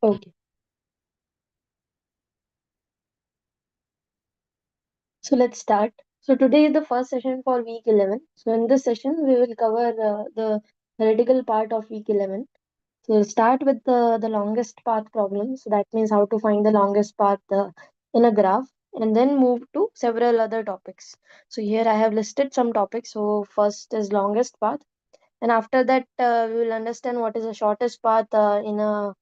Okay, so let's start. So today is the first session for week 11. So in this session, we will cover the theoretical part of week 11. So we'll start with the longest path problem. So that means how to find the longest path in a graph, and then move to several other topics. So here I have listed some topics. So first is longest path, and after that we will understand what is the shortest path in a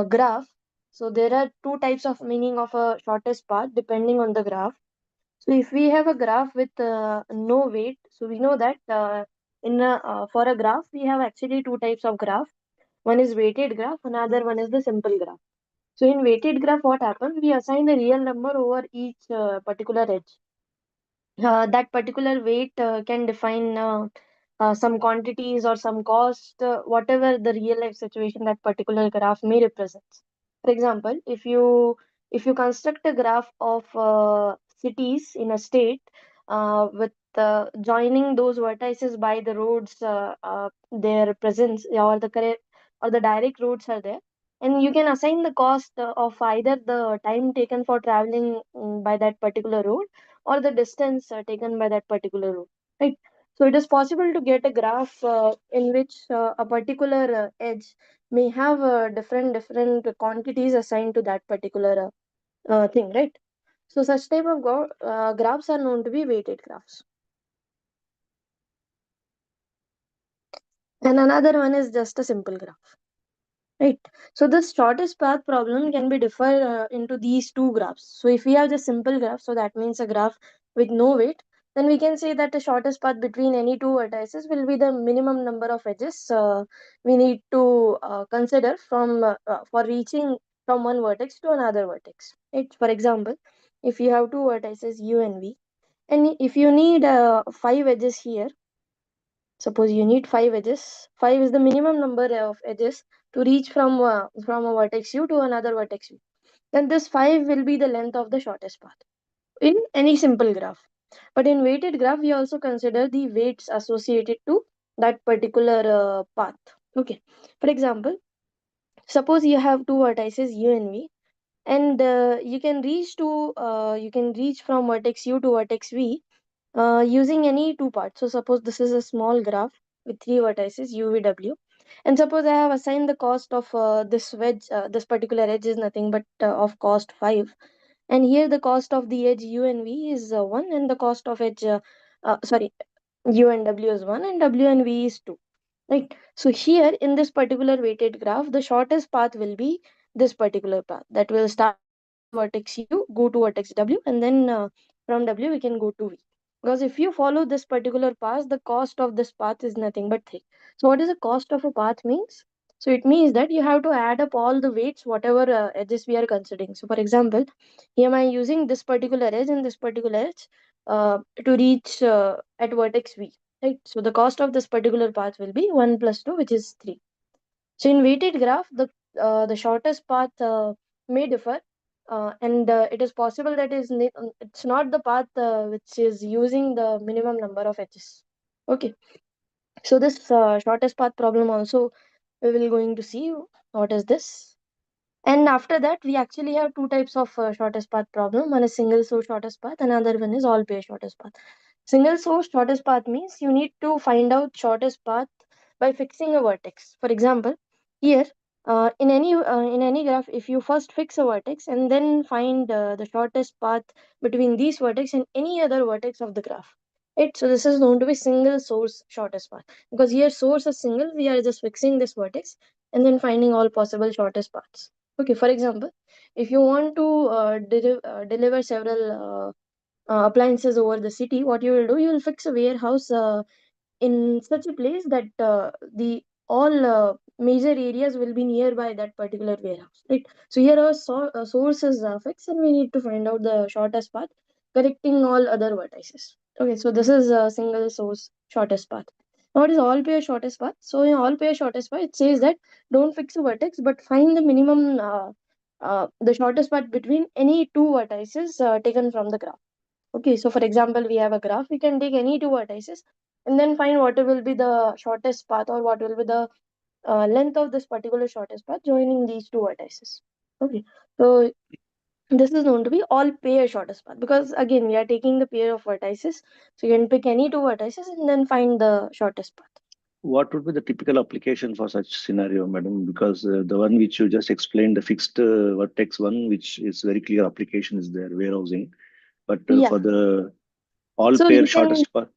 graph. So there are two types of meaning of a shortest path depending on the graph. So if we have a graph with no weight, so we know that for a graph we have actually two types of graph. One is weighted graph, another one is the simple graph. So in weighted graph, what happens? We assign the real number over each particular edge. That particular weight can define some quantities or some cost, whatever the real life situation that particular graph may represent. For example, if you construct a graph of cities in a state with joining those vertices by the roads, their presence or the correct or the direct roads are there, and you can assign the cost of either the time taken for traveling by that particular road or the distance taken by that particular route, right? So it is possible to get a graph in which a particular edge may have different quantities assigned to that particular thing, right? So such type of graphs are known to be weighted graphs. And another one is just a simple graph. Right. So the shortest path problem can be differed into these two graphs. So if we have just simple graph, so that means a graph with no weight, then we can say that the shortest path between any two vertices will be the minimum number of edges we need to consider for reaching from one vertex to another vertex. Right. For example, if you have two vertices U and V, and if you need five edges here, suppose you need five edges. Five is the minimum number of edges to reach from a vertex U to another vertex U. Then this five will be the length of the shortest path in any simple graph. But in weighted graph, we also consider the weights associated to that particular path. Okay. For example, suppose you have two vertices U and V, and you can reach from vertex U to vertex V using any two parts. So suppose this is a small graph with three vertices U, V, W, and suppose I have assigned the cost of this particular edge is nothing but of cost 5, and here the cost of the edge U and V is 1, and the cost of edge sorry, U and W is 1, and W and V is 2. Right. So here in this particular weighted graph, the shortest path will be this particular path that will start from vertex U, go to vertex W, and then from W we can go to V. Because if you follow this particular path, the cost of this path is nothing but 3. So what is the cost of a path means? So it means that you have to add up all the weights, whatever edges we are considering. So for example, here I am using this particular edge and this particular edge to reach at vertex V. Right. So the cost of this particular path will be 1 plus 2, which is 3. So in weighted graph, the shortest path may differ, and it is possible that it's not the path which is using the minimum number of edges. Okay. So this shortest path problem also we will going to see what is this. And after that, we actually have two types of shortest path problem. One is single source shortest path, another one is all pair shortest path. Single source shortest path means you need to find out shortest path by fixing a vertex. For example, here in any graph, if you first fix a vertex and then find the shortest path between these vertex and any other vertex of the graph. Right? So this is known to be single source shortest path, because here source is single. We are just fixing this vertex and then finding all possible shortest paths. Okay, for example, if you want to deliver several appliances over the city, what you will do, you will fix a warehouse in such a place that the all major areas will be nearby that particular warehouse, right? So here our source is fixed, and we need to find out the shortest path, correcting all other vertices. Okay, so this is a single source shortest path. Now, what is all pair shortest path? So in all pair shortest path, it says that don't fix a vertex, but find the minimum, the shortest path between any two vertices taken from the graph. Okay, so for example, we have a graph. We can take any two vertices and then find what will be the shortest path, or what will be the length of this particular shortest path joining these two vertices. Okay, so this is known to be all pair shortest path, because again we are taking the pair of vertices, so you can pick any two vertices and then find the shortest path. What would be the typical application for such scenario, madam? Because the one which you just explained, the fixed vertex one, which is very clear application is there, warehousing. But Yeah, for the all so pair you can, shortest path,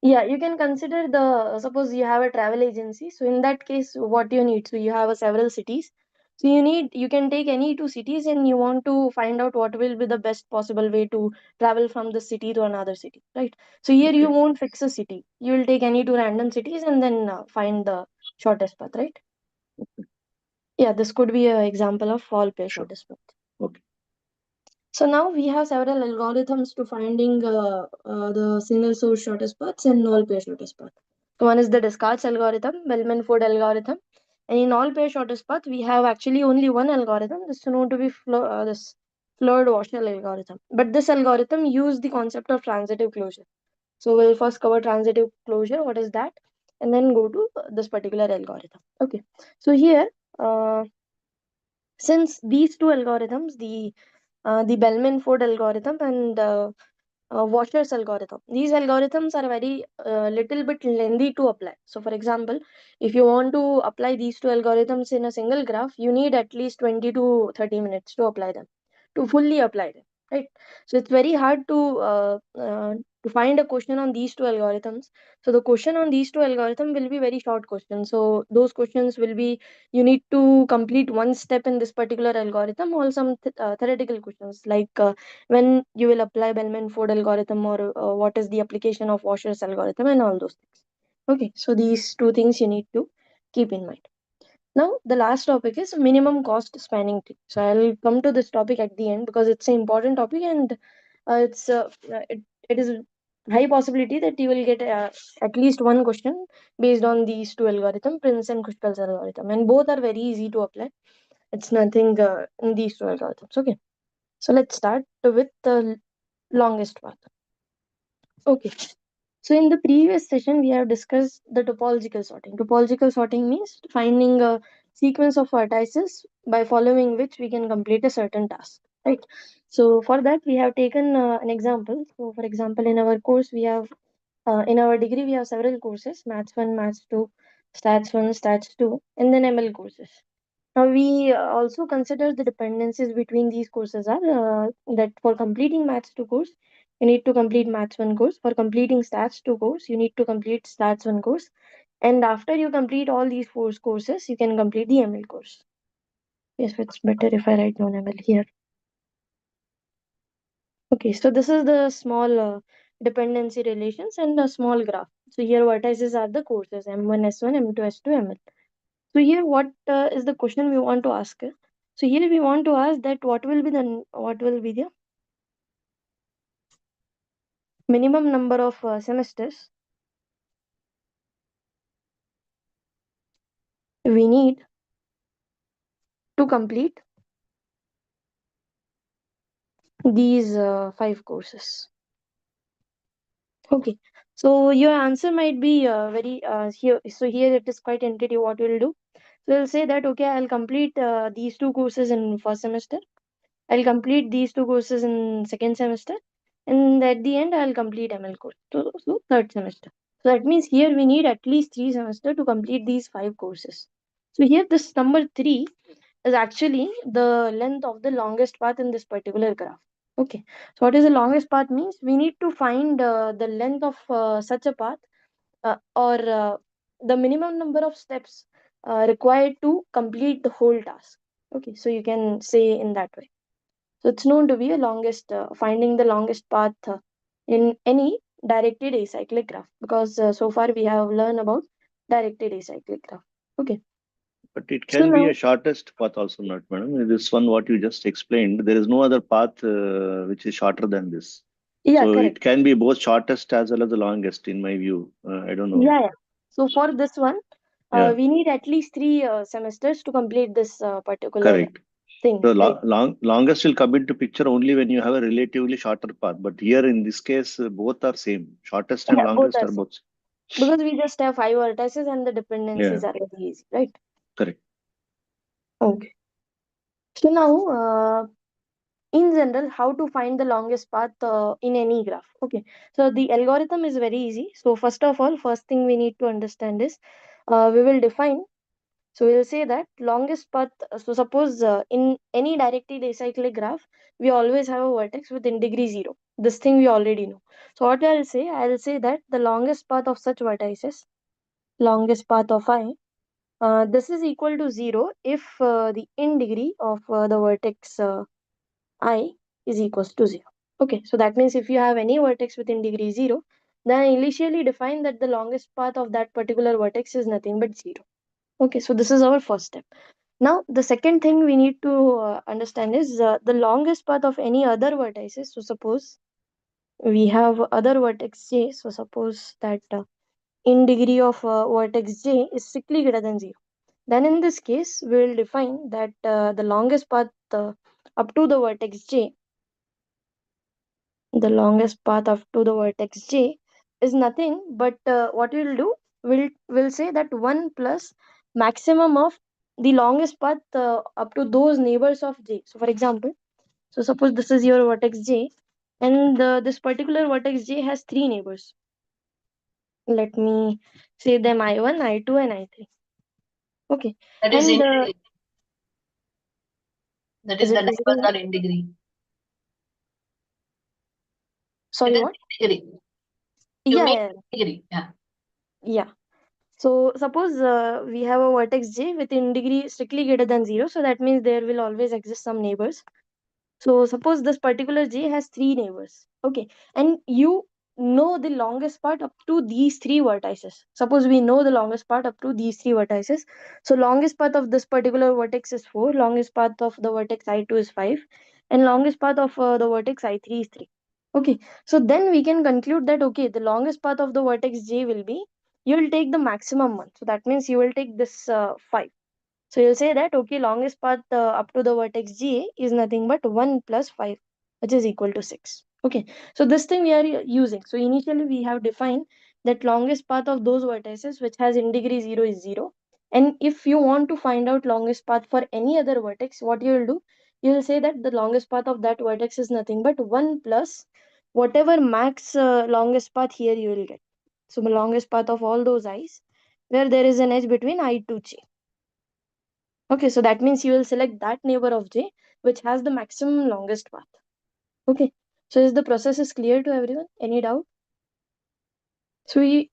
yeah, you can consider the, suppose you have a travel agency. So in that case, what you need, so you have several cities. So you can take any two cities and you want to find out what will be the best possible way to travel from the city to another city, right? So here you okay. won't fix a city. You will take any two random cities and then find the shortest path, right? Yeah, this could be an example of all pair Sure. shortest path. Okay. So now we have several algorithms to finding the single source shortest paths and null pair shortest path. So one is the Descartes algorithm, Bellman-Ford algorithm, and in all pair shortest path we have actually only one algorithm. This is known to be this Floyd-Warshall algorithm. But this algorithm uses the concept of transitive closure. So we'll first cover transitive closure. What is that? And then go to this particular algorithm. Okay. So here, uh, since these two algorithms, the Bellman-Ford algorithm and Washer's algorithm. These algorithms are very little bit lengthy to apply. So, for example, if you want to apply these two algorithms in a single graph, you need at least 20 to 30 minutes to apply them, to fully apply them, right? So, it's very hard to find a question on these two algorithms. So, the question on these two algorithms will be very short questions. So, those questions will be, you need to complete one step in this particular algorithm, or some theoretical questions like when you will apply Bellman-Ford algorithm, or what is the application of Washer's algorithm, and all those things. Okay, so these two things you need to keep in mind. Now, the last topic is minimum cost spanning tree. So I'll come to this topic at the end because it's an important topic, and it is high possibility that you will get at least one question based on these two algorithm, Prince and Kushkal's algorithm, and both are very easy to apply. It's nothing in these two algorithms. Okay, so let's start with the longest path. Okay. So in the previous session, we have discussed the topological sorting. Topological sorting means finding a sequence of vertices by following which we can complete a certain task, right? So for that, we have taken an example. So for example, in our course, we have, in our degree, we have several courses, Maths 1, Maths 2, Stats 1, Stats 2, and then ML courses. Now we also consider the dependencies between these courses are that for completing Maths 2 course, you need to complete Maths 1 course. For completing Stats 2 course, you need to complete Stats 1 course. And after you complete all these four courses, you can complete the ML course. Yes, it's better if I write down ML here. Okay, so this is the small dependency relations and a small graph. So here vertices are the courses M1, S1, M2, S2, ML. So here, what is the question we want to ask? So here we want to ask that what will be the minimum number of semesters we need to complete these five courses. Okay, so your answer might be very here. So here it is quite intuitive. What we'll do? So we'll say that okay, I'll complete these two courses in first semester. I'll complete these two courses in second semester, and at the end I'll complete ML course. So third semester. So that means here we need at least 3 semesters to complete these five courses. So here this number 3 is actually the length of the longest path in this particular graph. Okay. So what is the longest path means? We need to find the length of such a path, or the minimum number of steps required to complete the whole task. Okay. So you can say in that way. So it's known to be a longest, finding the longest path in any directed acyclic graph, because so far we have learned about directed acyclic graph. Okay. But it So can be now, a shortest path also, not, madam. This one, what you just explained, there is no other path which is shorter than this. yeah, So it correct. can be both shortest as well as the longest, in my view. I don't know. Yeah, yeah. So for this one, Yeah, we need at least 3 semesters to complete this particular correct. thing, The right? longest will come into picture only when you have a relatively shorter path. But here in this case, both are same. Shortest and Yeah, both longest are are same. both. Because we just have 5 vertices and the Yeah, dependencies are very easy, right? correct. Okay. So now, in general, how to find the longest path in any graph. Okay. So the algorithm is very easy. So first of all, first thing we need to understand is we will define. So we'll say that longest path. So suppose in any directly acyclic graph, we always have a vertex within degree 0. This thing we already know. So what I'll say that the longest path of such vertices, longest path of I, this is equal to 0 if the in degree of the vertex I is equals to 0. Okay, so that means if you have any vertex within degree 0, then I initially define that the longest path of that particular vertex is nothing but 0. Okay, so this is our first step. Now, the second thing we need to understand is the longest path of any other vertices. So, suppose we have other vertex j. So, suppose that in degree of vertex j is strictly greater than 0. Then, in this case, we will define that the longest path up to the vertex j, the longest path up to the vertex j is nothing but what we'll do, we'll say that 1 plus maximum of the longest path up to those neighbors of j. So, for example, so suppose this is your vertex j, and this particular vertex j has 3 neighbors. Let me say them I1, I2, and I3. Okay, That is and in degree. That is is it the visible numbers now? are in degree. It Sorry, is what? in degree. You Yeah, mean yeah, degree? Yeah. yeah. So suppose we have a vertex j within degree strictly greater than 0. So that means there will always exist some neighbors. So suppose this particular j has 3 neighbors. Okay. And you know the longest part up to these 3 vertices. Suppose we know the longest part up to these 3 vertices. So longest path of this particular vertex is 4. Longest path of the vertex I2 is 5. And longest path of the vertex I3 is 3. Okay. So then we can conclude that, okay, the longest path of the vertex j will be, you will take the maximum one. So that means you will take this 5. So you'll say that, okay, longest path up to the vertex G is nothing but 1 plus 5, which is equal to 6. Okay, so this thing we are using. So initially we have defined that longest path of those vertices which has in degree 0 is 0. And if you want to find out longest path for any other vertex, what you will do, you will say that the longest path of that vertex is nothing but 1 plus whatever max longest path here you will get. So the longest path of all those i's where there is an edge between I to j. Okay, so that means you will select that neighbor of j which has the maximum longest path. Okay, so is the process is clear to everyone? Any doubt? So we'll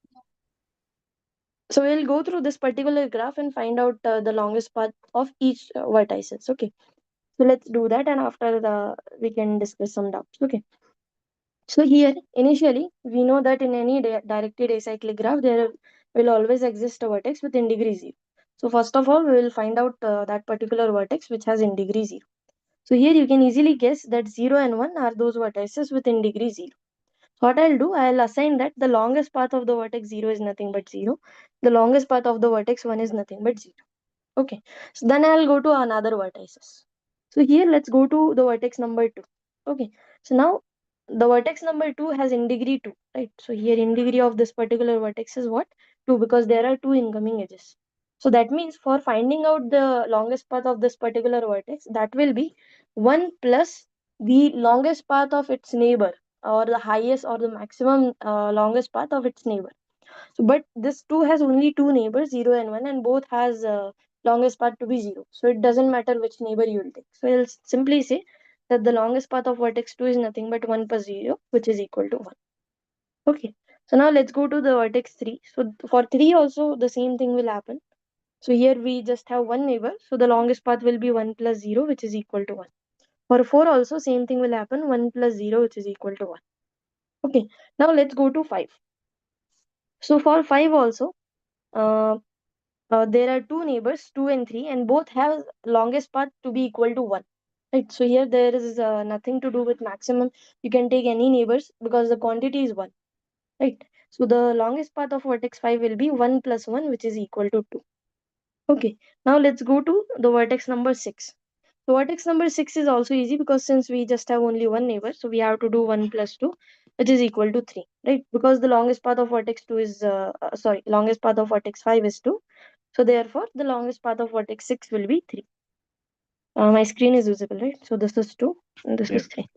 go through this particular graph and find out the longest path of each vertices. Okay, so let's do that, and after we can discuss some doubts. Okay, so here initially we know that in any directed acyclic graph there will always exist a vertex within degree 0. So first of all we will find out that particular vertex which has in degree 0. So here you can easily guess that 0 and 1 are those vertices within degree 0. So what I'll do, I'll assign that the longest path of the vertex 0 is nothing but 0. The longest path of the vertex 1 is nothing but 0. Okay. So then I'll go to another vertices. So here let's go to the vertex number 2. Okay. So now the vertex number 2 has in degree 2, right? So here in degree of this particular vertex is what? 2, because there are 2 incoming edges. So that means for finding out the longest path of this particular vertex, that will be 1 plus the longest path of its neighbor, or the highest or the maximum longest path of its neighbor. So, but this 2 has only 2 neighbors, 0 and 1, and both has longest path to be 0. So it doesn't matter which neighbor you will take. So I'll simply say that the longest path of vertex 2 is nothing but 1 plus 0, which is equal to 1. Okay. So now let's go to the vertex 3. So for 3 also the same thing will happen. So here we just have one neighbor. So the longest path will be 1 plus 0, which is equal to 1. For 4 also same thing will happen, 1 plus 0, which is equal to 1. Okay. Now let's go to 5. So for 5 also, uh, there are two neighbors, 2 and 3, and both have longest path to be equal to 1. Right. So here there is nothing to do with maximum. You can take any neighbors because the quantity is 1. Right. So the longest path of vertex 5 will be 1 plus 1, which is equal to 2. Okay. Now let's go to the vertex number 6. So vertex number 6 is also easy because since we just have only one neighbor, so we have to do 1 plus 2. which is equal to 3, right? Because the longest path of vertex 2 is, longest path of vertex 5 is 2. So therefore, the longest path of vertex 6 will be 3. My screen is visible, right? So this is 2 and this Yeah. is 3.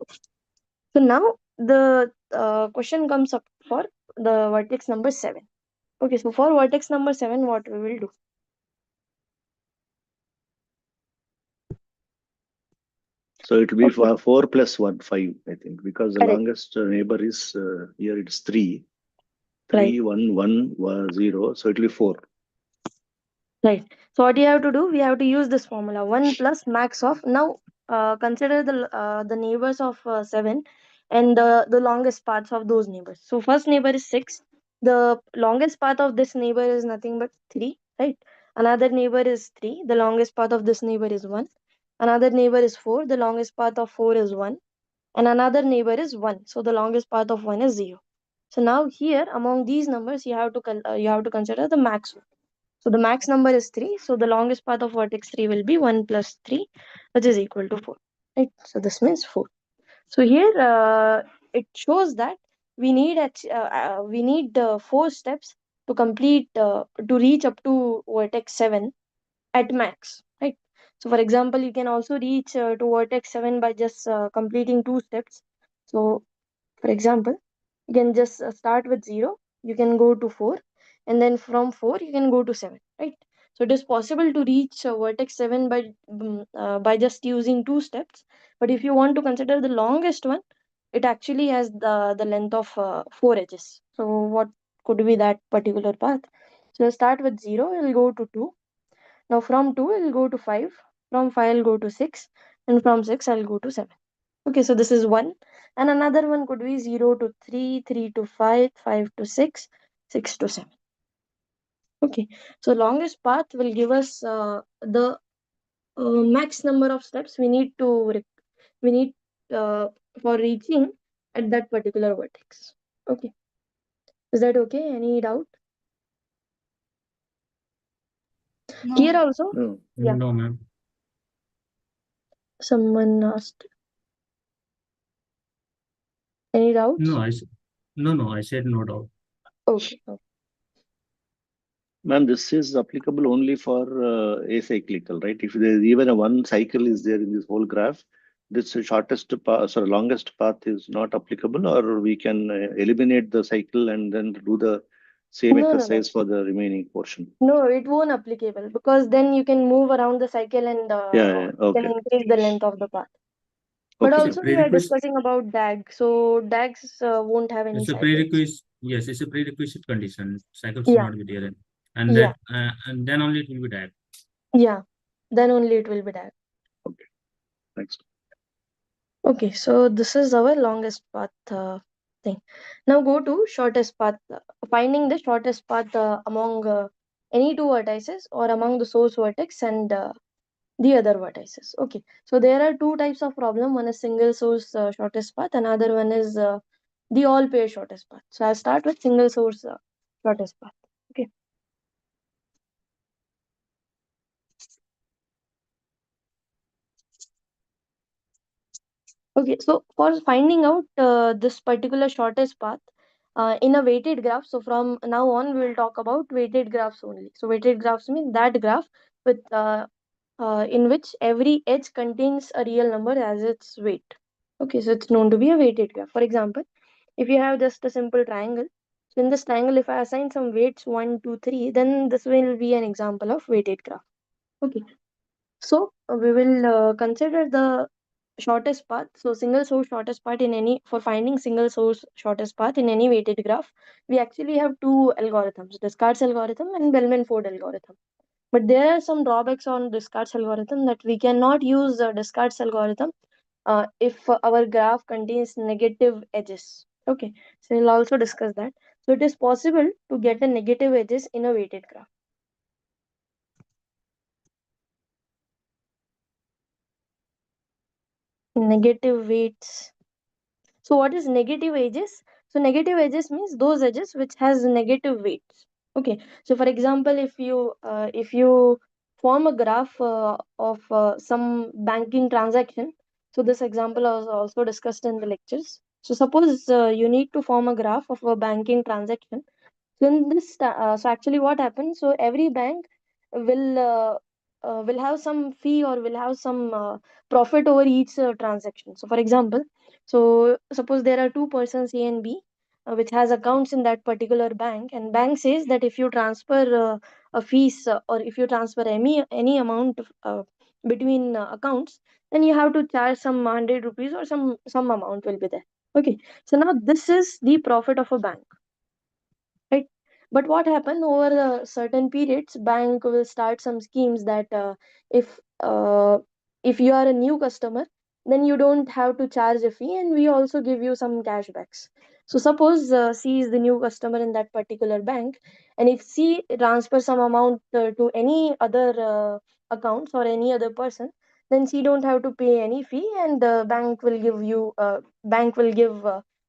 So now the question comes up for the vertex number 7. Okay, so for vertex number 7, what we will do? So it will be Okay, 4 plus 1, 5, I think, because the correct, longest neighbor is here it's 3. right. 3, 1, 1, 0. So it will be 4. Right. So what you have to do, we have to use this formula 1 plus max of. Now consider the neighbors of 7 and the longest paths of those neighbors. So first neighbor is 6. The longest path of this neighbor is nothing but 3, right? Another neighbor is 3. The longest path of this neighbor is 1. Another neighbor is 4. The longest path of 4 is 1. And another neighbor is 1. So the longest path of 1 is 0. So now here among these numbers you have to you have to consider the max one. So the max number is 3. So the longest path of vertex 3 will be 1 plus 3, which is equal to 4. Right? So this means 4. So here it shows that we need 4 steps to complete to reach up to vertex 7 at max. Right? So for example, you can also reach to vertex 7 by just completing 2 steps. So for example, you can just start with 0, you can go to 4, and then from 4 you can go to 7, right? So it is possible to reach vertex 7 by just using 2 steps. But if you want to consider the longest one, it actually has the length of 4 edges. So what could be that particular path? So start with 0, you'll go to 2. Now from 2 I'll go to 5, from 5 I'll go to 6, and from 6 I'll go to 7. Okay, so this is 1. And another one could be 0 to 3, 3 to 5, 5 to 6, 6 to 7. Okay, so longest path will give us the max number of steps we need uh, for reaching at that particular vertex. Okay, is that okay? Any doubt? Here No, also, No. yeah, no, ma'am. someone asked. Any No, doubts? no, I said no doubt. Okay, okay. Ma'am, this is applicable only for acyclical, right? If there is even a one cycle is there in this whole graph, this shortest path, sorry, longest path is not applicable, or we can eliminate the cycle and then do the same No, no, no. exercise for the remaining portion. No, it won't applicable because then you can move around the cycle and Yeah, yeah, you can okay, increase the length of the path. But okay, It's a also we are prerequisite. discussing about DAG, so DAGs won't have any It's a cycles. prerequisite. Yes, it's a prerequisite condition. Cycle should Yeah, not be there, and yeah, and then only it will be that. yeah. Then only it will be DAG. okay. Next. Okay, so this is our longest path thing. Now go to shortest path. Finding the shortest path among any two vertices or among the source vertex and the other vertices. Okay, so there are two types of problem. One is single source shortest path, another one is the all pair shortest path. So I'll start with single source shortest path. Okay. Okay, so for finding out this particular shortest path in a weighted graph, so from now on we will talk about weighted graphs only. So weighted graphs mean that graph with in which every edge contains a real number as its weight. Okay, so it's known to be a weighted graph. For example, if you have just a simple triangle, so in this triangle, if I assign some weights 1, 2, 3, then this will be an example of weighted graph. Okay, so we will consider the shortest path. So single source shortest path in any, for finding single source shortest path in any weighted graph, we actually have two algorithms, Descartes algorithm and Bellman-Ford algorithm. But there are some drawbacks on Descartes algorithm, that we cannot use Descartes algorithm if our graph contains negative edges. Okay, so we'll also discuss that. So it is possible to get a negative edges in a weighted graph. Negative weights. So what is negative edges? So negative edges means those edges which has negative weights. Okay. So for example, if you form a graph of some banking transaction, so this example was also discussed in the lectures. So suppose you need to form a graph of a banking transaction. So in this, so actually what happens? So every bank will will have some fee or will have some profit over each transaction. So for example, so suppose there are two persons A and B, which has accounts in that particular bank, and bank says that if you transfer a fees or if you transfer any amount between accounts, then you have to charge some 100 rupees or some amount will be there. Okay, so now this is the profit of a bank, right? But what happened over certain periods, bank will start some schemes that if uh, if you are a new customer, then you don't have to charge a fee, and we also give you some cashbacks. So suppose C is the new customer in that particular bank, and if C transfers some amount to any other accounts or any other person, then C don't have to pay any fee, and the bank will give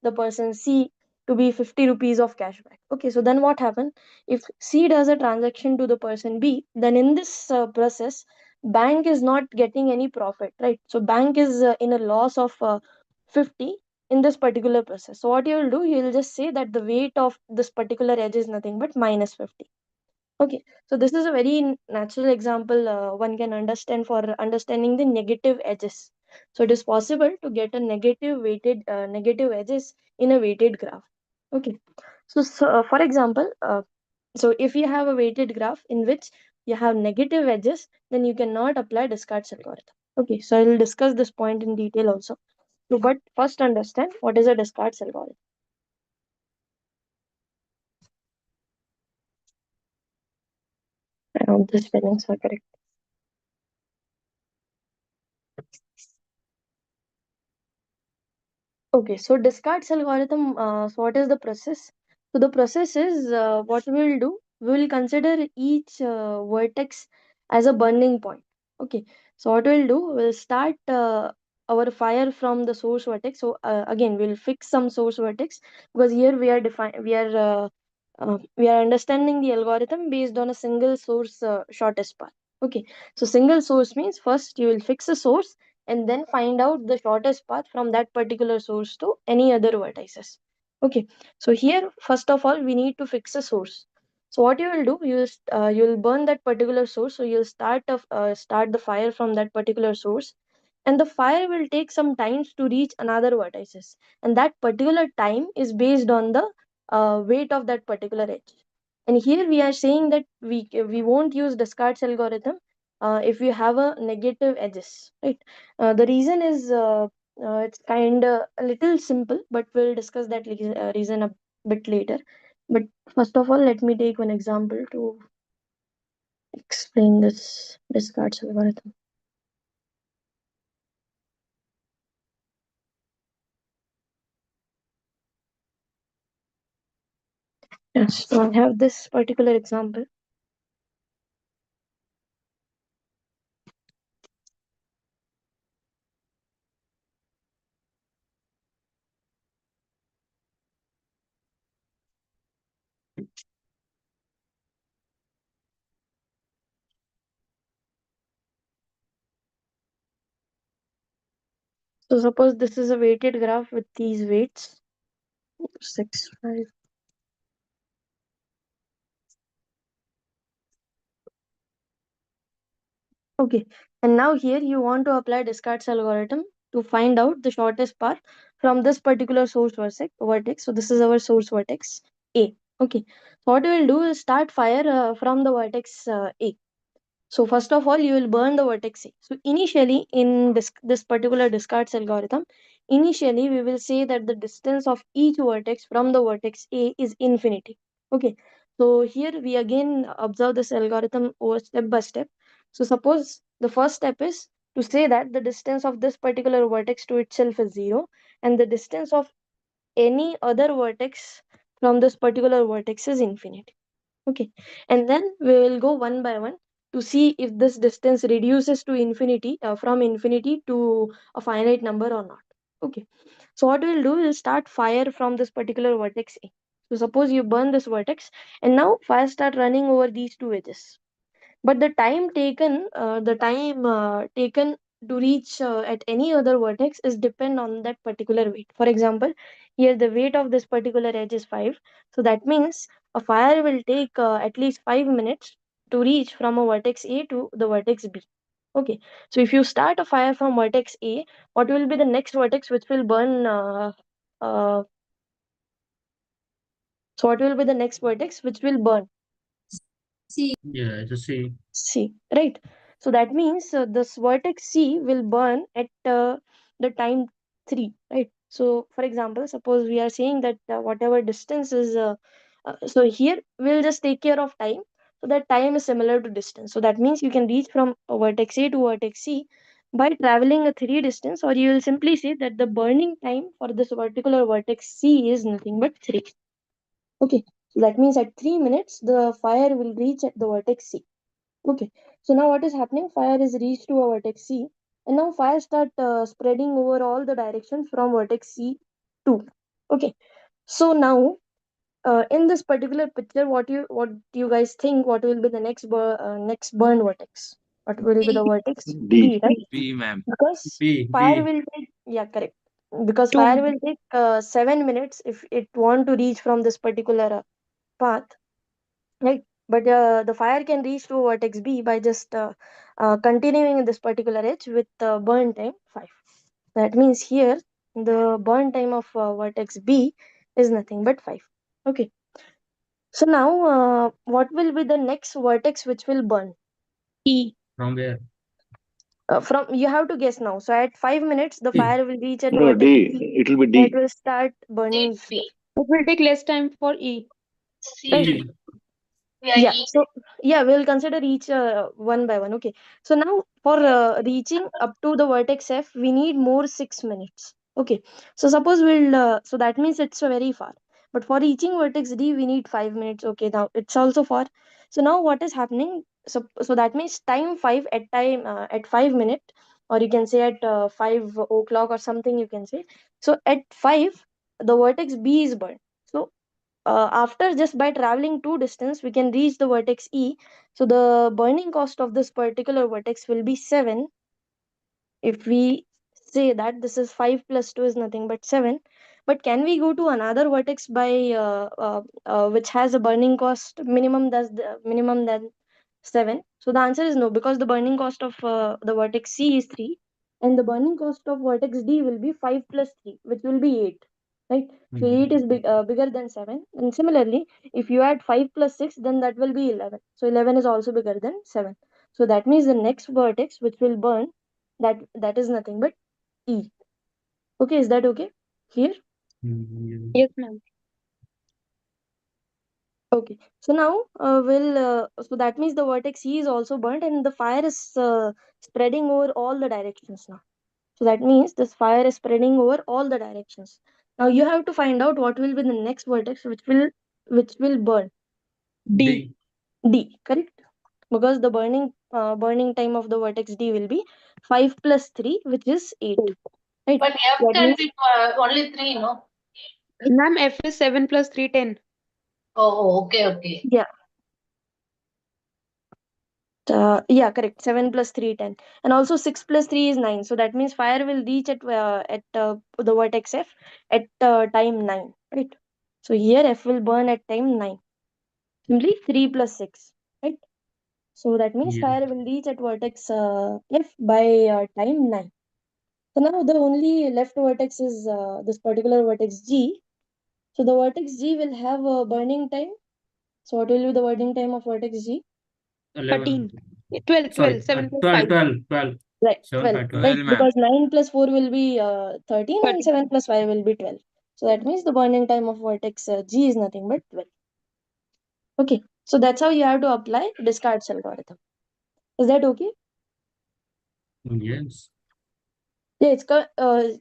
the person C to be 50 rupees of cashback. Okay, so then what happened? If C does a transaction to the person B, then in this process, bank is not getting any profit, right? So bank is in a loss of 50 in this particular process. So what you will do, you will just say that the weight of this particular edge is nothing but minus 50. Okay, so this is a very natural example one can understand for understanding the negative edges. So it is possible to get a negative edges in a weighted graph. Okay, so for example, so if you have a weighted graph in which you have negative edges, then you cannot apply Descartes algorithm. Okay, so I will discuss this point in detail also. So, but first understand what is a Descartes algorithm. I hope the spellings are correct. Okay, so Descartes algorithm, so what is the process? So the process is what we will do, we will consider each vertex as a burning point. Okay, so what we'll do, we'll start our fire from the source vertex. So again, we'll fix some source vertex because here we are understanding the algorithm based on a single source shortest path. Okay, so single source means first you will fix a source and then find out the shortest path from that particular source to any other vertices. Okay, so here first of all we need to fix a source. So what you will do, you will burn that particular source. So you'll start the fire from that particular source, and the fire will take some times to reach another vertices, and that particular time is based on the weight of that particular edge. And here we are saying that we won't use Descartes algorithm if you have a negative edges, right? The reason is it's kind of a little simple, but we'll discuss that reason a bit later. But first of all, let me take one example to explain this Descartes algorithm. Yes, so I have this particular example. So suppose this is a weighted graph with these weights, 6, 5. Okay, and now here you want to apply Descartes algorithm to find out the shortest path from this particular source vertex. So this is our source vertex A. Okay, so what we will do is start fire from the vertex A. So first of all, you will burn the vertex A. So initially in this particular Descartes algorithm, initially we will say that the distance of each vertex from the vertex A is infinity. Okay. So here we again observe this algorithm over step by step. So suppose the first step is to say that the distance of this particular vertex to itself is 0, and the distance of any other vertex from this particular vertex is infinity. Okay, and then we will go one by one to see if this distance reduces to infinity, from infinity to a finite number or not. Okay, so what we'll do is start fire from this particular vertex A. So suppose you burn this vertex, and now fire start running over these two edges. But the time taken to reach at any other vertex is depend on that particular weight. For example, here the weight of this particular edge is 5. So that means a fire will take at least 5 minutes to reach from a vertex A to the vertex B. Okay. So if you start a fire from vertex A, what will be the next vertex which will burn? So what will be the next vertex which will burn? Yeah, just see. C, right? So that means this vertex C will burn at the time 3, right? So for example, suppose we are saying that whatever distance is, so here we'll just take care of time. So that time is similar to distance. So that means you can reach from a vertex A to vertex C by traveling a 3 distance, or you will simply say that the burning time for this particular vertex C is nothing but 3. Okay, so that means at 3 minutes the fire will reach at the vertex C. Okay, so now what is happening? Fire is reached to a vertex C, and now fire start spreading over all the directions from vertex C to. Okay, so now in this particular picture, what do you guys think? What will be the next burn vertex? What will be the vertex? B, D. right? B, ma'am. Because fire B. will take, yeah, correct. Because 2 fire will take 7 minutes if it want to reach from this particular path, right? But the fire can reach to vertex B by just continuing in this particular edge with burn time 5. That means here the burn time of vertex B is nothing but 5. Okay. So now what will be the next vertex which will burn? E. From where? From you have to guess now. So at 5 minutes the D. fire will reach at No, vertex D. B It will be and it D. will start burning here. It will take less time for E. Right? E. Yeah, so yeah, we'll consider each one by one. Okay, so now for reaching up to the vertex F, we need more 6 minutes. Okay, so suppose we'll so that means it's very far. But for reaching vertex D, we need 5 minutes. Okay, now it's also far. So now what is happening? So that means time 5 at 5 minute, or you can say at 5 o'clock or something. You can say so at 5, the vertex B is burned. So after just by traveling 2 distance we can reach the vertex E. So the burning cost of this particular vertex will be 7. If we say that this is 5 plus 2 is nothing but 7, but can we go to another vertex by which has a burning cost minimum than 7? So the answer is no, because the burning cost of the vertex C is 3, and the burning cost of vertex D will be 5 plus 3, which will be 8, right? So 8 is bigger than 7. And similarly, if you add 5 plus 6, then that will be 11. So 11 is also bigger than 7. So that means the next vertex which will burn, that is nothing but E. Okay, is that okay? Here? Yeah. Yes, ma'am. Okay. So now so that means the vertex E is also burnt and the fire is spreading over all the directions now. So that means this fire is spreading over all the directions. Now you have to find out what will be the next vertex which will burn. D. D, correct? Because the burning time of the vertex D will be 5 plus 3, which is 8. Right? But F That can means, be only 3, no? Ma'am, F is 7 plus 3, 10. Okay, okay. yeah. Yeah, correct. 7 plus 3, 10. And also 6 plus 3 is 9. So that means fire will reach at the vertex F at time 9. Right? So here F will burn at time 9. Simply 3 plus 6. Right? So that means Yeah. fire will reach at vertex F by time 9. So now the only left vertex is this particular vertex G. So the vertex G will have a burning time. So what will be the burning time of vertex G? 13. 11. 12, Sorry, 12. 7 plus 12, 5. 12, 12. Right, 7, 12. 5, 12. Right, 12, ma'am. because 9 plus 4 will be 13 and 13. 7 plus 5 will be 12. So that means the burning time of vertex G is nothing but 12. Okay, so that's how you have to apply Descartes algorithm. Is that okay? Yes. Yeah,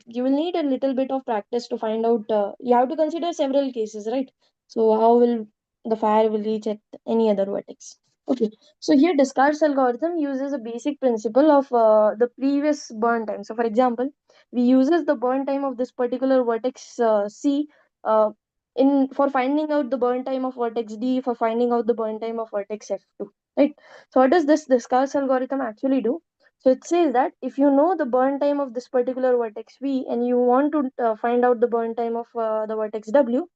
you will need a little bit of practice to find out. You have to consider several cases, right? So how will the fire will reach at any other vertex? Okay, so here Descartes' algorithm uses a basic principle of the previous burn time. So for example, we uses the burn time of this particular vertex C uh, in for finding out the burn time of vertex D, for finding out the burn time of vertex F2, right? So what does this Descartes algorithm actually do? So it says that if you know the burn time of this particular vertex V and you want to find out the burn time of the vertex W,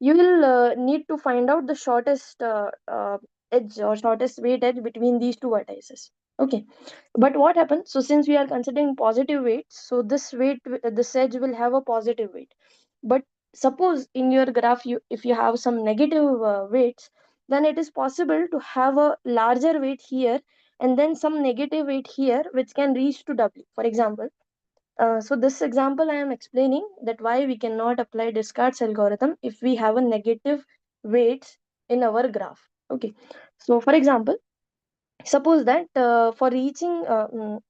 you will need to find out the shortest edge or shortest weight edge between these two vertices. Okay, but what happens? So since we are considering positive weights, so this edge will have a positive weight. But suppose in your graph, if you have some negative weights, then it is possible to have a larger weight here and then some negative weight here, which can reach to W. For example, so this example I am explaining that why we cannot apply Descartes algorithm if we have a negative weights in our graph. Okay, so for example, suppose that for reaching,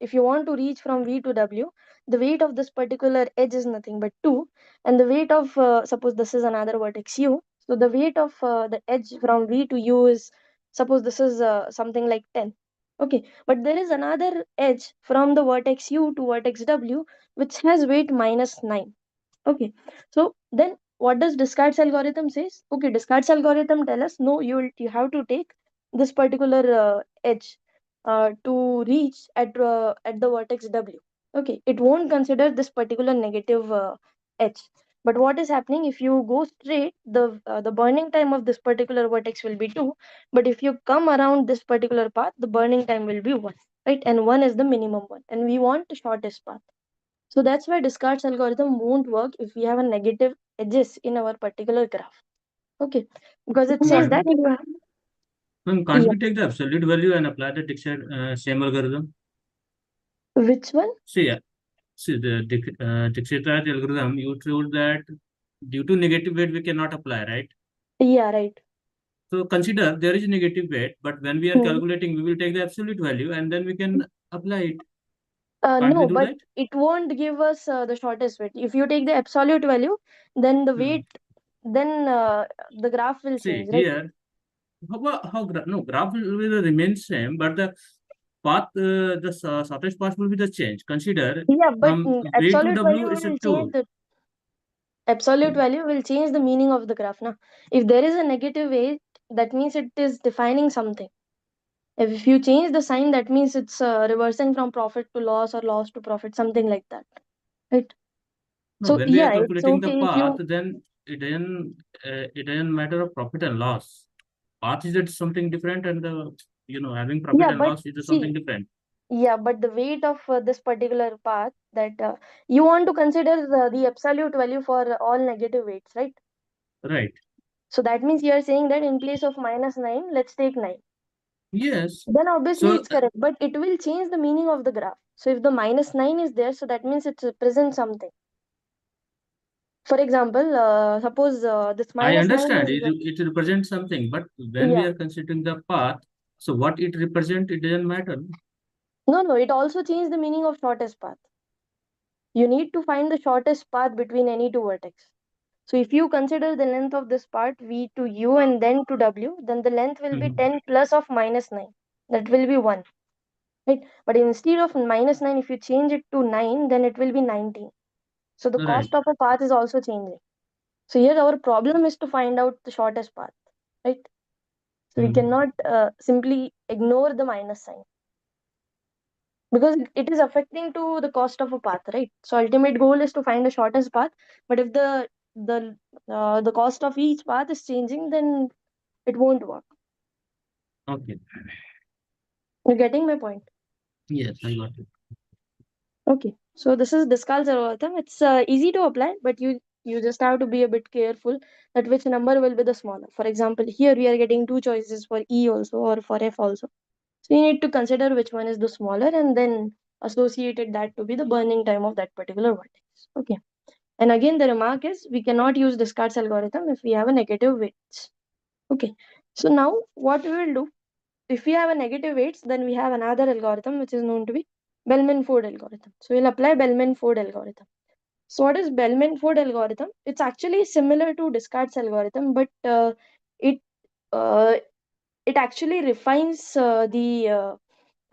if you want to reach from V to W, the weight of this particular edge is nothing but 2, and the weight of, suppose this is another vertex U, so the weight of the edge from V to U is, suppose this is something like 10. Okay, but there is another edge from the vertex U to vertex W which has weight -9. Okay, so then what does Descartes algorithm says? Okay, Descartes algorithm tell us no, you have to take this particular edge to reach at the vertex W. Okay, it won't consider this particular negative edge. But what is happening if you go straight, the burning time of this particular vertex will be 2. But if you come around this particular path, the burning time will be 1, right? And 1 is the minimum one, and we want the shortest path. So that's why Descartes algorithm won't work if we have a negative edges in our particular graph. Okay, because it says that you have, Ma'am, can't yeah. we take the absolute value and apply the same algorithm? Which one? See the Dijkstra algorithm, you told that due to negative weight we cannot apply, right? Yeah, right. So consider there is a negative weight, but when we are Hmm. calculating, we will take the absolute value and then we can apply it. Can't we No, do but that? it won't give us the shortest weight. If you take the absolute value, then the Hmm. weight, then the graph will See change, right? here, no, graph will remain same, but the path, the shortest path will be the change. Consider Yeah, but from V to absolute W value is a will change 2. the absolute value will change the meaning of the graph. Now, if there is a negative weight, that means it is defining something. If you change the sign, that means it's reversing from profit to loss or loss to profit, something like that, right? No, So when we are yeah, it's calculating the okay if path, you, then it doesn't matter of profit and loss. Path is it something different, and the having profit yeah, and but loss is something see, different. yeah, but the weight of this particular path that you want to consider the absolute value for all negative weights, right? Right. So that means you are saying that in place of -9, let's take 9. Yes. Then obviously So it's correct, but it will change the meaning of the graph. So if the -9 is there, so that means it represents something. For example, suppose this I -9 understand is, it represents something, but when we yeah, are considering the path, so what it represents, it doesn't matter. no, it also changed the meaning of shortest path. You need to find the shortest path between any two vertex. So if you consider the length of this part V to U and then to W, then the length will be Mhm. 10 plus of -9. That will be 1, right? But instead of -9, if you change it to 9, then it will be 19. So the Right. cost of a path is also changing. So here our problem is to find out the shortest path, right? So we Mhm. cannot simply ignore the minus sign because it is affecting to the cost of a path, right? So ultimate goal is to find the shortest path, but if the cost of each path is changing, then it won't work. Okay. You're getting my point? Yes, I got it. Okay, so this is Descartes algorithm. It's easy to apply, but you just have to be a bit careful that which number will be the smaller. For example, here we are getting two choices for E also or for F also. So you need to consider which one is the smaller and then associated that to be the burning time of that particular vertex. Okay. And again, the remark is we cannot use Descartes algorithm if we have a negative weights. Okay. So now what we will do, if we have a negative weights, then we have another algorithm which is known to be Bellman-Ford algorithm. So we'll apply Bellman-Ford algorithm. So what is Bellman-Ford algorithm? It's actually similar to Descartes algorithm, but it uh, it actually refines the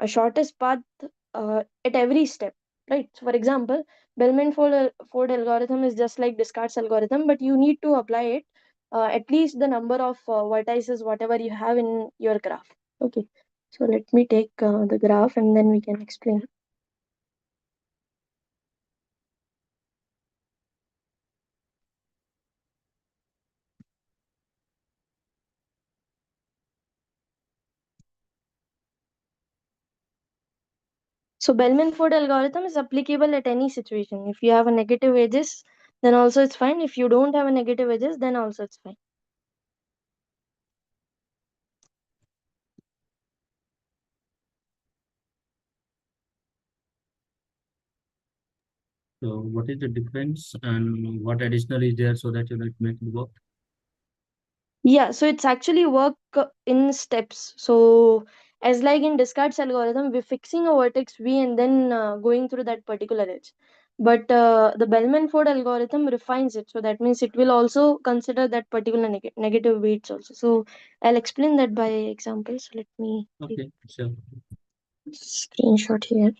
shortest path at every step, right? So for example, Bellman-Ford algorithm is just like Descartes algorithm, but you need to apply it at least the number of vertices whatever you have in your graph. Okay, so let me take the graph and then we can explain. So Bellman-Ford algorithm is applicable at any situation. If you have a negative edges, then also it's fine. If you don't have a negative edges, then also it's fine. So what is the difference and what additional is there so that it make it work? Yeah, so it's actually work in steps. So as like in Descartes' algorithm, we're fixing a vertex V and then going through that particular edge. But the Bellman-Ford algorithm refines it. So that means it will also consider that particular negative weights also. So I'll explain that by examples. Let me take Okay, sure. screenshot here.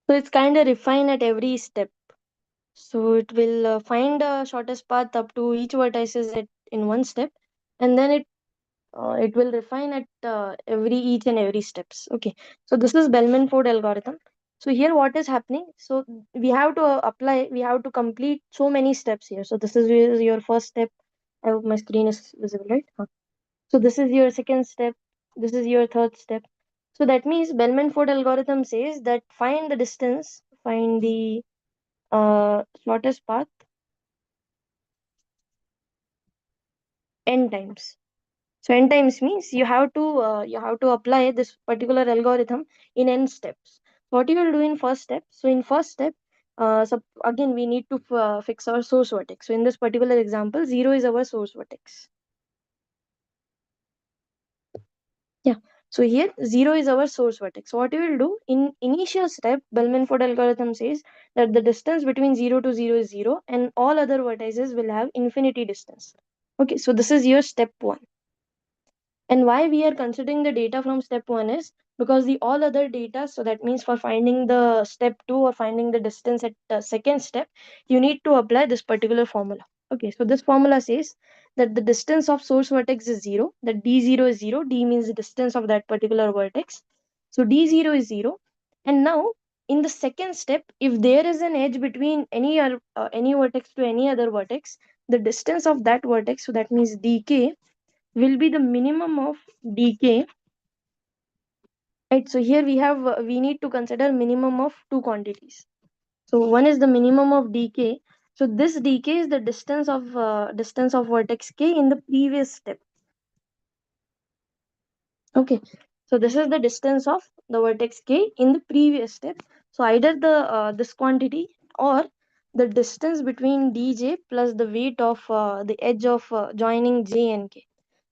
So it's kind of refined at every step. So it will find the shortest path up to each vertices in one step, and then it will refine at each and every steps. Okay, so this is Bellman-Ford algorithm. So here what is happening? So we have to we have to complete so many steps here. So this is your first step. I hope my screen is visible, right? Huh. So this is your second step. This is your third step. So that means Bellman-Ford algorithm says that find the distance, find the shortest path n times. So n times means you have to apply this particular algorithm in n steps. What you will do in first step? So in first step, so again we need to fix our source vertex. So in this particular example, 0 is our source vertex. Yeah. So here 0 is our source vertex. So what you will do in initial step, Bellman-Ford algorithm says that the distance between 0 to 0 is 0 and all other vertices will have infinity distance. Okay, so this is your step 1. And why we are considering the data from step 1 is because the all other data, so that means for finding the step 2 or finding the distance at the second step, you need to apply this particular formula. Okay, so this formula says that the distance of source vertex is 0, that d0 is 0, d means the distance of that particular vertex. So d0 is 0. And now in the second step, if there is an edge between any vertex to any other vertex, the distance of that vertex, so that means dk, will be the minimum of dk, right? So here we need to consider minimum of two quantities. So one is the minimum of dk. So this dk is the distance of vertex k in the previous step. Okay, so this is the distance of the vertex k in the previous step. So either the this quantity or the distance between dj plus the weight of the edge of joining j and k.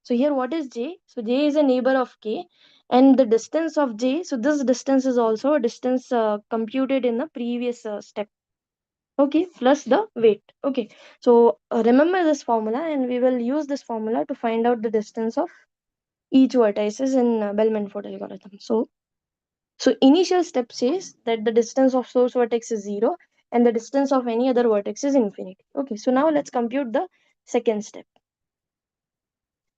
So here what is j? So j is a neighbor of k, and the distance of j, so this distance is also a distance computed in the previous step. Okay, plus the weight. Okay, so remember this formula and we will use this formula to find out the distance of each vertices in Bellman-Ford algorithm. So initial step says that the distance of source vertex is 0 and the distance of any other vertex is infinity. Okay, so now let's compute the second step.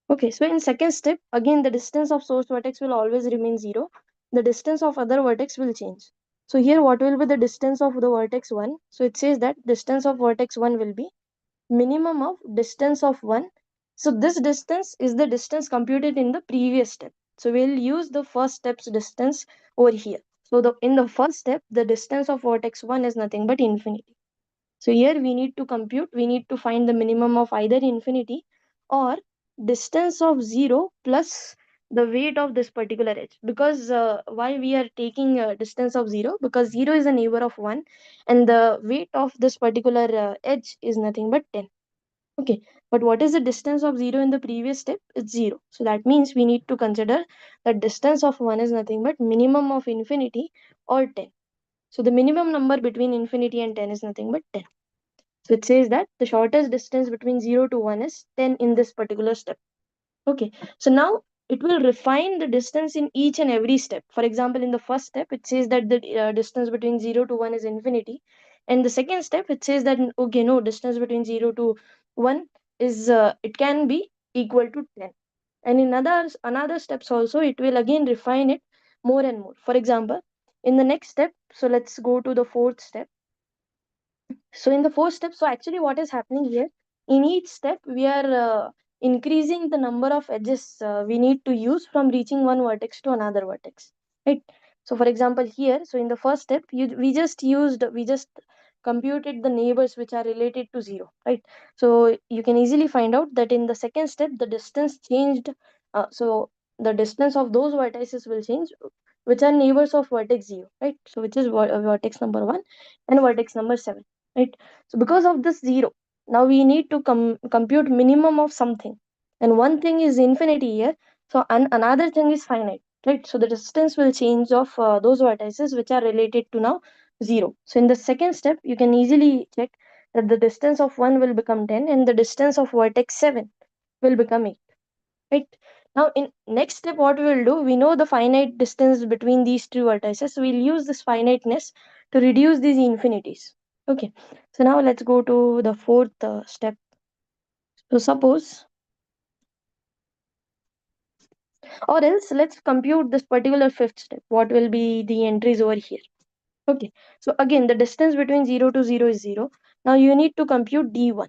Okay, so in second step, again the distance of source vertex will always remain 0. The distance of other vertex will change. So here what will be the distance of the vertex 1? So it says that distance of vertex 1 will be minimum of distance of 1. So this distance is the distance computed in the previous step. So we'll use the first step's distance over here. So in the first step, the distance of vertex 1 is nothing but infinity. So here we need to find the minimum of either infinity or distance of 0 plus the weight of this particular edge. Because why we are taking a distance of 0? Because 0 is a neighbor of 1 and the weight of this particular edge is nothing but 10. Okay, but what is the distance of 0 in the previous step? It's 0. So that means we need to consider that distance of 1 is nothing but minimum of infinity or 10. So the minimum number between infinity and 10 is nothing but 10. So it says that the shortest distance between 0 to 1 is 10 in this particular step. Okay, so now it will refine the distance in each and every step. For example, in the first step, it says that the distance between 0 to 1 is infinity. And the second step, it says that, okay, no, distance between 0 to 1 is, it can be equal to 10. And in another steps also, it will again refine it more and more. For example, in the next step, so let's go to the fourth step. So in the fourth step, so actually what is happening here, in each step we are increasing the number of edges we need to use from reaching one vertex to another vertex, right? So for example here, so in the first step we just computed the neighbors which are related to 0, right? So you can easily find out that in the second step the distance changed. So the distance of those vertices will change which are neighbors of vertex 0, right? So which is vertex number 1 and vertex number 7, right? So because of this 0, now we need to compute minimum of something, and one thing is infinity here, so another thing is finite, right? So the distance will change of those vertices which are related to now 0. So in the second step you can easily check that the distance of 1 will become 10 and the distance of vertex 7 will become 8, right? Now in next step what we will do, we know the finite distance between these two vertices, so we'll use this finiteness to reduce these infinities. Okay, so now let's go to the fourth step. So suppose, or else let's compute this particular fifth step, what will be the entries over here. Okay, so again the distance between 0 to 0 is 0. Now you need to compute d1.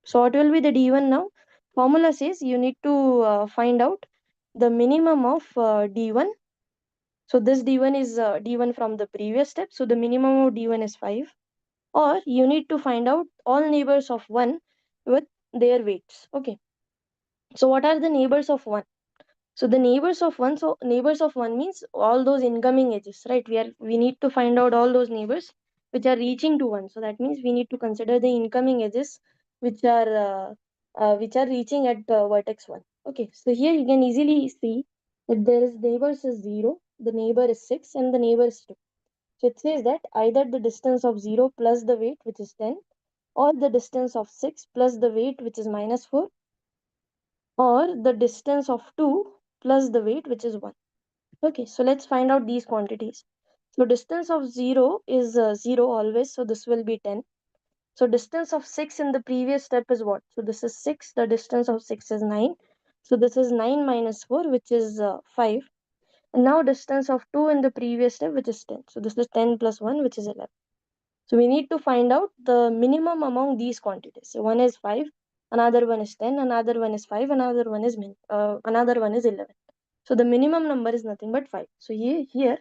So what will be the d1 now? Formula says you need to find out the minimum of d1. So this d1 is d1 from the previous step, so the minimum of d1 is 5. Or you need to find out all neighbors of 1 with their weights. Okay, so what are the neighbors of 1? So the neighbors of 1, so neighbors of 1 means all those incoming edges, right? We need to find out all those neighbors which are reaching to 1. So that means we need to consider the incoming edges which are reaching at vertex 1. Okay, so here you can easily see that there is neighbors is 0, the neighbor is 6, and the neighbor is 2. So it says that either the distance of 0 plus the weight which is 10, or the distance of 6 plus the weight which is minus 4, or the distance of 2 plus the weight which is 1. Okay, so let's find out these quantities. So distance of 0 is 0 always, so this will be 10. So distance of 6 in the previous step is what? So this is 6, the distance of 6 is 9. So this is 9 minus 4 which is 5. And now distance of 2 in the previous step which is 10. So this is 10 plus 1 which is 11. So we need to find out the minimum among these quantities. So one is 5, another one is 10, another one is 5, another one is 11. So the minimum number is nothing but 5. So here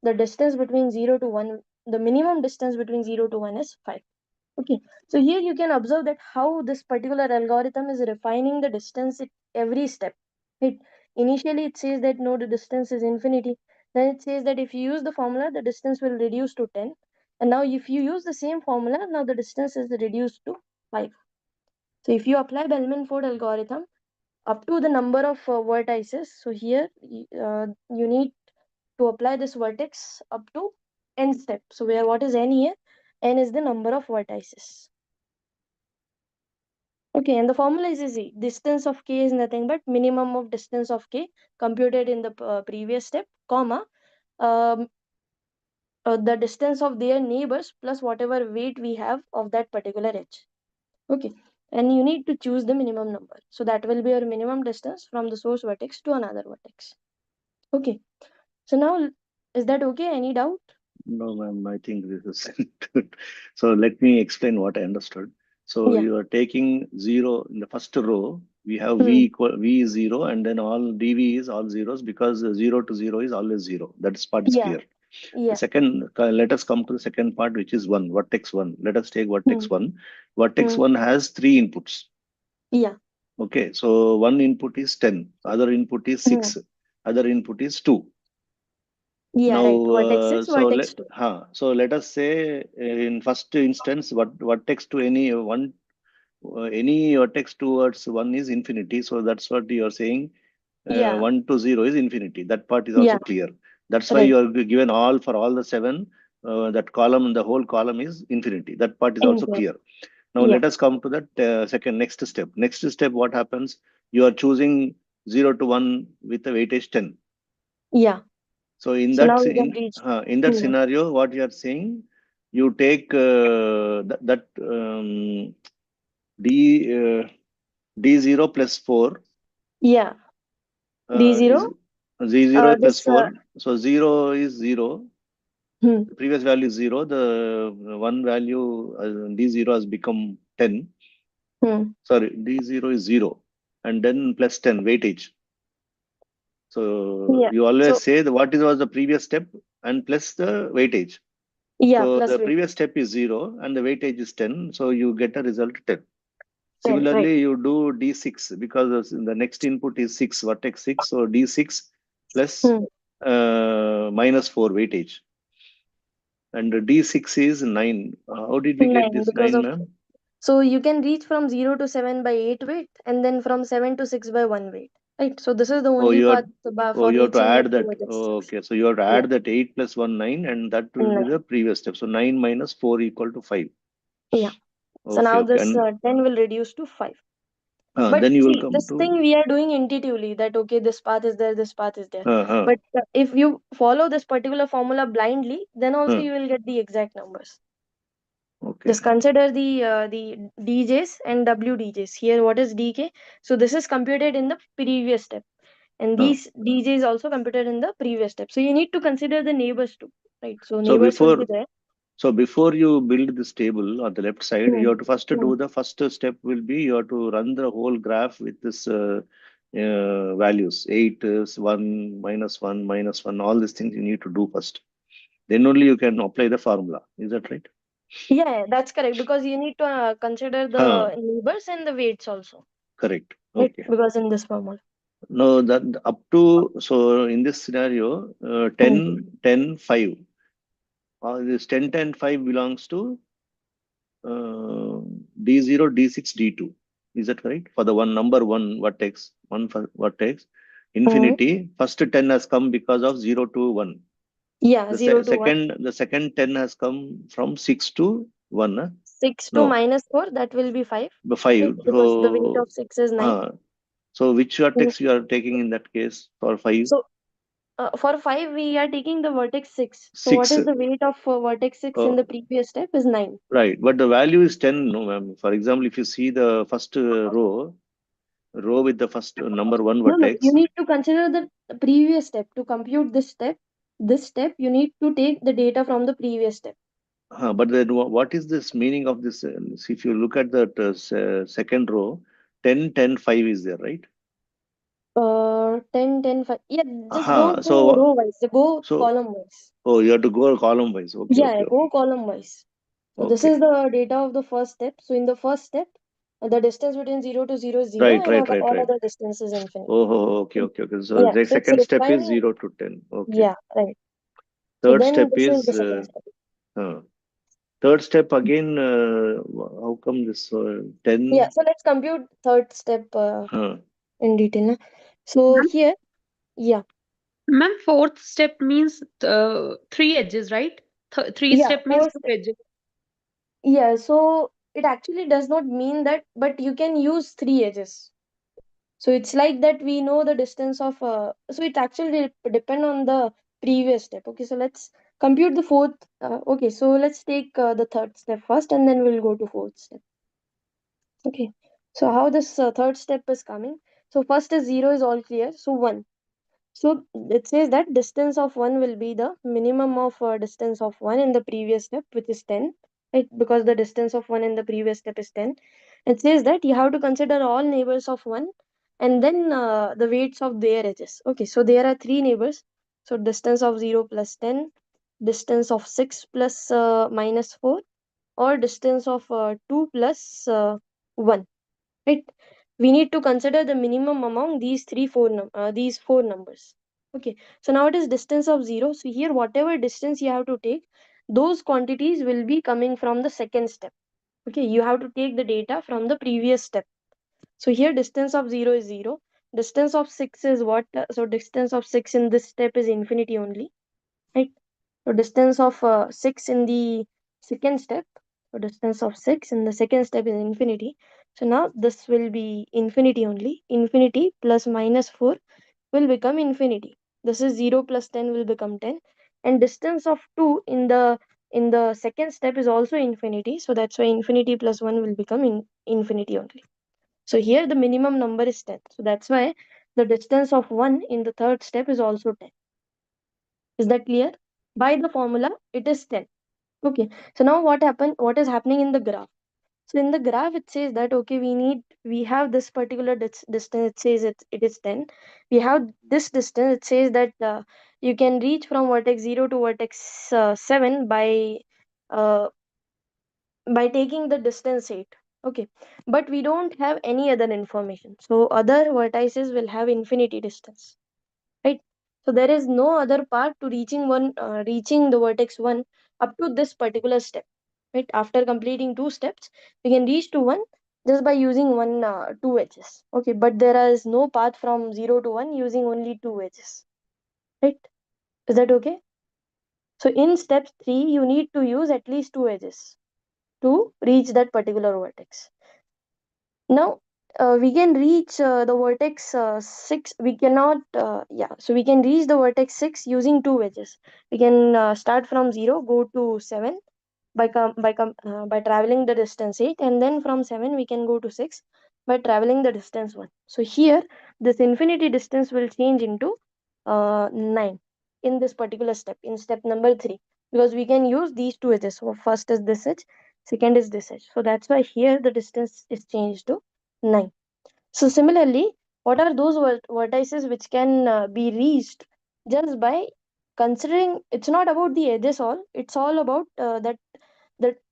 the distance between 0 to 1, the minimum distance between 0 to 1 is 5. Okay, so here you can observe that how this particular algorithm is refining the distance at every step. Right? Initially it says that no, the distance is infinity. Then it says that if you use the formula, the distance will reduce to 10. And now if you use the same formula, now the distance is reduced to 5. So if you apply Bellman-Ford algorithm up to the number of vertices, so here you need to apply this vertex up to n step. So where what is n here? N is the number of vertices. Okay, and the formula is easy. Distance of k is nothing but minimum of distance of k computed in the previous step, comma, um, the distance of their neighbors plus whatever weight we have of that particular edge. Okay, and you need to choose the minimum number. So that will be your minimum distance from the source vertex to another vertex. Okay, so now is that okay? Any doubt? No, ma'am, I think this is good. So let me explain what I understood. So Yeah. you are taking 0 in the first row. We have Hmm. V is 0, and then all dV is all zeros because 0 to 0 is always 0. That part is Yeah. clear. The Yeah. second, let us come to the second part, which is 1, vertex 1. Let us take Hmm. vertex 1. Vertex Hmm. 1 has 3 inputs. Yeah. Okay, so one input is 10, other input is Hmm. 6, other input is 2. Yeah, Now, right. Vertex 6, vertex 2. so let us say in first instance, what vertex to any vertex towards 1 is infinity. So that's what you are saying. Yeah. 1 to 0 is infinity. That part is also Yeah. clear. That's why Right. you are given all for all the 7. That column, the whole column is infinity. That part is also Infinite. clear. Now Yeah. let us come to that next step. Next step, what happens? You are choosing 0 to 1 with the weightage 10. Yeah. So in So that now we can reach. Hmm. scenario, what you are saying, you take d D0 plus 4 Yeah, is D0. Z0 plus This 4. So 0 is 0. hmm, The previous value is 0. The one value D0 has become 10. hmm. Sorry, D0 is 0. And then plus 10 weightage. So Yeah. you always So say what was the previous step and plus the weightage. yeah, So plus the weight. previous step is 0 and the weightage is 10. So you get a result 10. 10, right. Similarly, you do D6 because the next input is 6, vertex 6. So D6 plus Hmm. minus 4 weightage. And D6 is 9. How did we get 9 this because 9, of, ma'am? so you can reach from 0 to 7 by 8 weight and then from 7 to 6 by 1 weight. Right. So this is the Oh, only path for you have to reaching the add two that. Oh, logistics. okay. So you have to Yeah. add that 8 plus 1, 9, and that will And be 9. the previous step. So 9 minus 4 equal to 5. Yeah. So Okay, now okay. this And 10 will reduce to 5. But then you will see, come this to thing we are doing intuitively that okay, this path is there, this path is there. uh, uh, But if you follow this particular formula blindly, then also uh, you will get the exact numbers. okay. Just consider the DJs and WDJs. Here, what is DK? So this is computed in the previous step, and Uh, these DJs also computed in the previous step. So you need to consider the neighbors too, right? So so neighbors will be before there. so before you build this table on the left side, Hmm. you have to first Hmm. do the first step will be you have to run the whole graph with this values 8 is 1 minus 1 minus 1. All these things you need to do first. Then only you can apply the formula. Is that right? Yeah, that's correct because you need to consider Huh, the neighbors and the weights also, correct. right? Okay. Because in this formula. No, that up to, so in this scenario, Hmm. 10, 10, 5. This 10, 10, 5 belongs to uh, D0, D6, D2. Is that correct? For the one number one vertex, vertex, Hmm. infinity, first 10 has come because of 0 to 1. Yeah, 0 to 1. The second 10 has come from 6 to 1. 6 to No, minus 4, that will be 5, the right? 5. Because the weight of 6 is 9. So which Hmm. vertex you are taking in that case for 5? So for 5, we are taking the vertex 6. So what 6. is the weight of vertex 6 in Uh, the previous step is 9. right, but the value is 10, no, ma'am. For example, if you see the first row with the first number one No, no, you vertex, need to consider the previous step. To compute this step, you need to take the data from the previous step. but then what is this meaning of this? See, if you look at the second row, 10, 10, 5 is there, right? 10, 10, 5. Yeah, just Uh, don't go so, row wise, go so, column wise. oh, you have to go column wise. Okay, Yeah, okay, go okay. column wise. So this Okay. is the data of the first step. So in the first step, the distance between 0 to 0 is 0 Right, and right, right, all right. other distance is infinite. Okay, okay, okay. So Yeah, the so it's second step is requiring, 0 to 10. Okay. yeah, right. So Third then step this is is the second step. uh, third step again. How come this Yeah, 10? so let's compute third step Uh, in detail. Na? So Ma'am, here, yeah, ma'am, fourth step means three edges, right? Three yeah, step means fourth two step. edges. Yeah, so it actually does not mean that, but you can use 3 edges. So it's like that we know the distance of, so it actually depend on the previous step. Okay, so let's compute the fourth. Okay, so let's take the third step first and then we'll go to fourth step. Okay, so how this third step is coming. So first is 0 is all clear. So 1. So it says that distance of 1 will be the minimum of distance of 1 in the previous step, which is 10, right? Because the distance of 1 in the previous step is 10. It says that you have to consider all neighbors of 1 and then the weights of their edges. Okay, so there are 3 neighbors. So distance of 0 plus 10, distance of 6 plus minus 4, or distance of 2 plus 1, right? We need to consider the minimum among these four numbers. Okay, so now it is distance of 0. So here whatever distance you have to take, those quantities will be coming from the second step. Okay, you have to take the data from the previous step. So here distance of 0 is 0, distance of 6 is what? So distance of 6 in this step is infinity only, right? So distance of 6 in the second step. So distance of 6 in the second step is infinity. So now this will be infinity only. Infinity plus minus 4 will become infinity. This is 0 plus 10 will become 10. And distance of 2 in the second step is also infinity. So that's why infinity plus 1 will become infinity only. So here the minimum number is 10. So that's why the distance of 1 in the third step is also 10. Is that clear? By the formula, it is 10. Okay. So now what is happening in the graph? So in the graph, it says that, okay, we have this particular distance, it says it is 10. We have this distance, it says that you can reach from vertex 0 to vertex 7 uh, by taking the distance 8. Okay. But we don't have any other information. So other vertices will have infinity distance, right? So there is no other path to reaching the vertex 1 up to this particular step, right? After completing 2 steps, we can reach to 1 just by using 2 edges. Okay, but there is no path from 0 to 1 using only 2 edges, right? Is that okay? So in step 3, you need to use at least 2 edges to reach that particular vertex. Now, we can reach the vertex 6. We cannot, so we can reach the vertex 6 using 2 edges. We can start from 0, go to 7 by traveling the distance 8, and then from 7 we can go to 6 by traveling the distance 1. So here, this infinity distance will change into 9 in this particular step, in step number 3, because we can use these 2 edges. So first is this edge, second is this edge. So that's why here the distance is changed to 9. So similarly, what are those vertices which can be reached just by considering? It's not about the edges all, it's all about that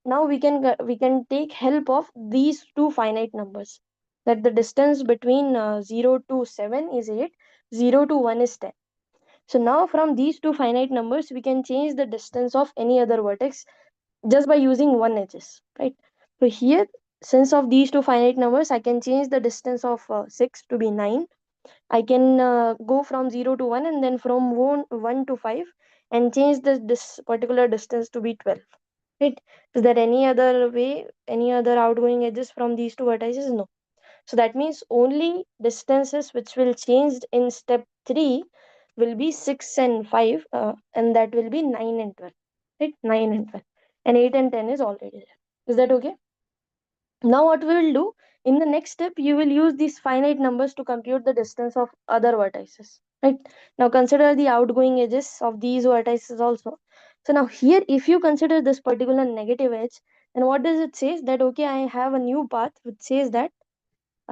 now we can take help of these two finite numbers, that the distance between 0 to 7 is 8, 0 to 1 is 10. So now from these two finite numbers we can change the distance of any other vertex just by using one edges, right? So here, since of these two finite numbers, I can change the distance of 6 to be 9. I can go from 0 to 1, and then from 1 to 5, and change this particular distance to be 12, right? Is there any other way, any other outgoing edges from these two vertices? No. So that means only distances which will change in step 3 will be 6 and 5, and that will be 9 and 12, right? 9 and 12. And 8 and 10 is already there. Is that okay? Now what we will do, in the next step, you will use these finite numbers to compute the distance of other vertices, right? Now consider the outgoing edges of these vertices also. So now here, if you consider this particular negative edge, then what does it say? That, okay, I have a new path which says that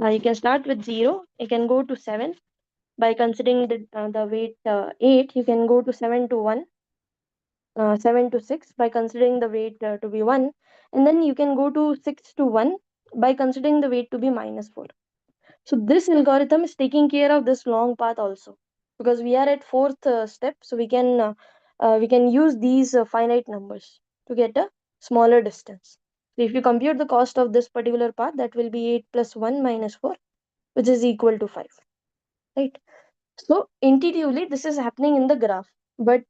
you can start with 0, you can go to 7. By considering the weight 8, you can go to 7 to 1, 7 to 6 by considering the weight to be 1, and then you can go to 6 to 1 by considering the weight to be -4. So this algorithm is taking care of this long path also, because we are at fourth step, so we can use these finite numbers to get a smaller distance. So if you compute the cost of this particular path, that will be 8 plus 1 minus 4, which is equal to 5, right? So intuitively, this is happening in the graph. But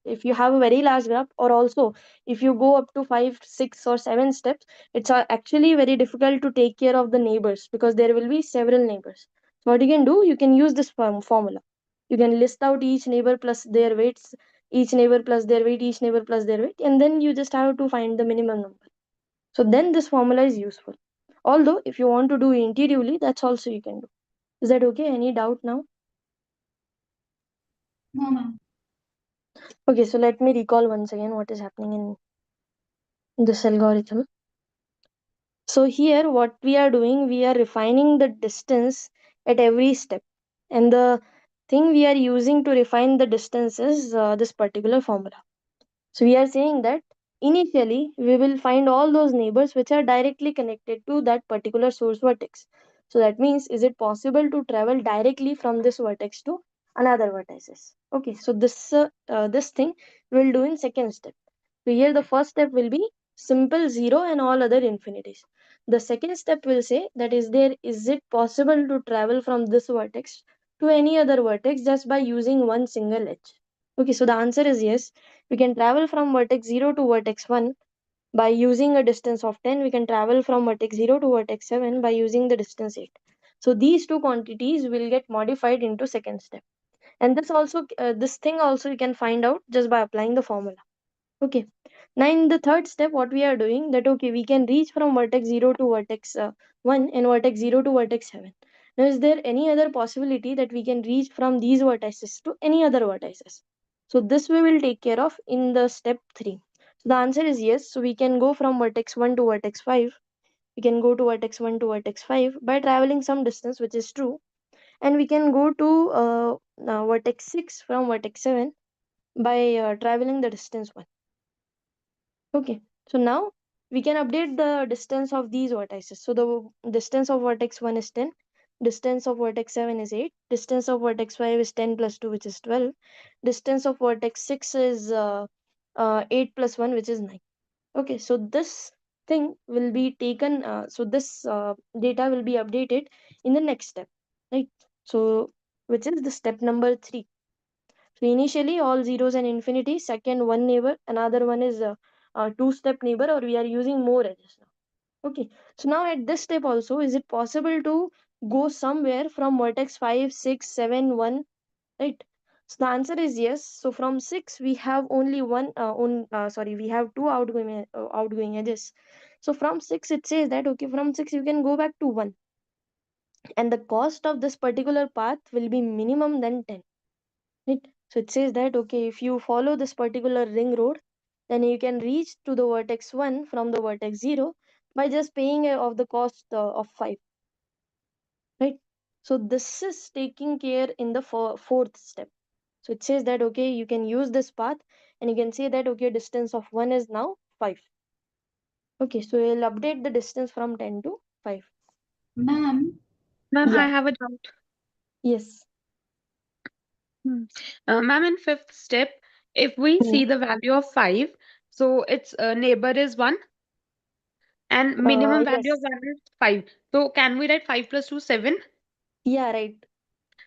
if you have a very large graph, or also if you go up to 5, 6, or 7 steps, it's actually very difficult to take care of the neighbors, because there will be several neighbors. So what you can do, you can use this formula. You can list out each neighbor plus their weights, each neighbor plus their weight, each neighbor plus their weight, and then you just have to find the minimum number. So then this formula is useful. Although if you want to do intuitively, that's also you can do. Is that okay? Any doubt now? No, ma'am. Okay, so let me recall once again what is happening in this algorithm. So here what we are doing, we are refining the distance at every step. And the thing we are using to refine the distance is this particular formula. So we are saying that initially we will find all those neighbors which are directly connected to that particular source vertex. So that means, is it possible to travel directly from this vertex to another vertices? Okay, so this thing we'll do in second step. So here the first step will be simple 0 and all other infinities. The second step will say that is it possible to travel from this vertex to any other vertex just by using one single edge? Okay, so the answer is yes. We can travel from vertex 0 to vertex 1 by using a distance of 10. We can travel from vertex 0 to vertex 7 by using the distance 8. So these two quantities will get modified into second step. And this thing also you can find out just by applying the formula. Okay. Now in the third step, what we are doing that, okay, we can reach from vertex 0 to vertex 1 and vertex 0 to vertex 7. Now is there any other possibility that we can reach from these vertices to any other vertices? So this we will take care of in the step 3. So the answer is yes. So we can go from vertex 1 to vertex 5. We can go to vertex 1 to vertex 5 by traveling some distance, which is true. And we can go to vertex 6 from vertex 7 by traveling the distance 1. Okay, so now we can update the distance of these vertices. So the distance of vertex 1 is 10, distance of vertex 7 is 8, distance of vertex 5 is 10 plus 2, which is 12, distance of vertex 6 is 8 plus 1, which is 9. Okay, so this thing will be taken, so this data will be updated in the next step, right? So, which is the step number 3. So initially all zeros and infinity, second one neighbor, another one is a two-step neighbor, or we are using more edges now. Okay, so now at this step also, is it possible to go somewhere from vertex 5, 6, 7, 1, right? So the answer is yes. So from 6 we have only one we have two outgoing edges. So from 6 it says that, okay, from 6 you can go back to 1, and the cost of this particular path will be minimum than 10, right? So it says that, okay, if you follow this particular ring road, then you can reach to the vertex 1 from the vertex 0 by just paying of the cost of 5, right? So this is taking care in the fourth step. So it says that, okay, you can use this path and you can say that, okay, distance of 1 is now 5. Okay, so you'll update the distance from 10 to 5. Ma'am, Ma'am, I Yeah, have a doubt. yes. Hmm. Ma'am, in fifth step, if we Hmm. see the value of 5, so its neighbor is 1 and minimum value of Yes. 1 is 5. So can we write 5 plus 2, 7? Yeah, right.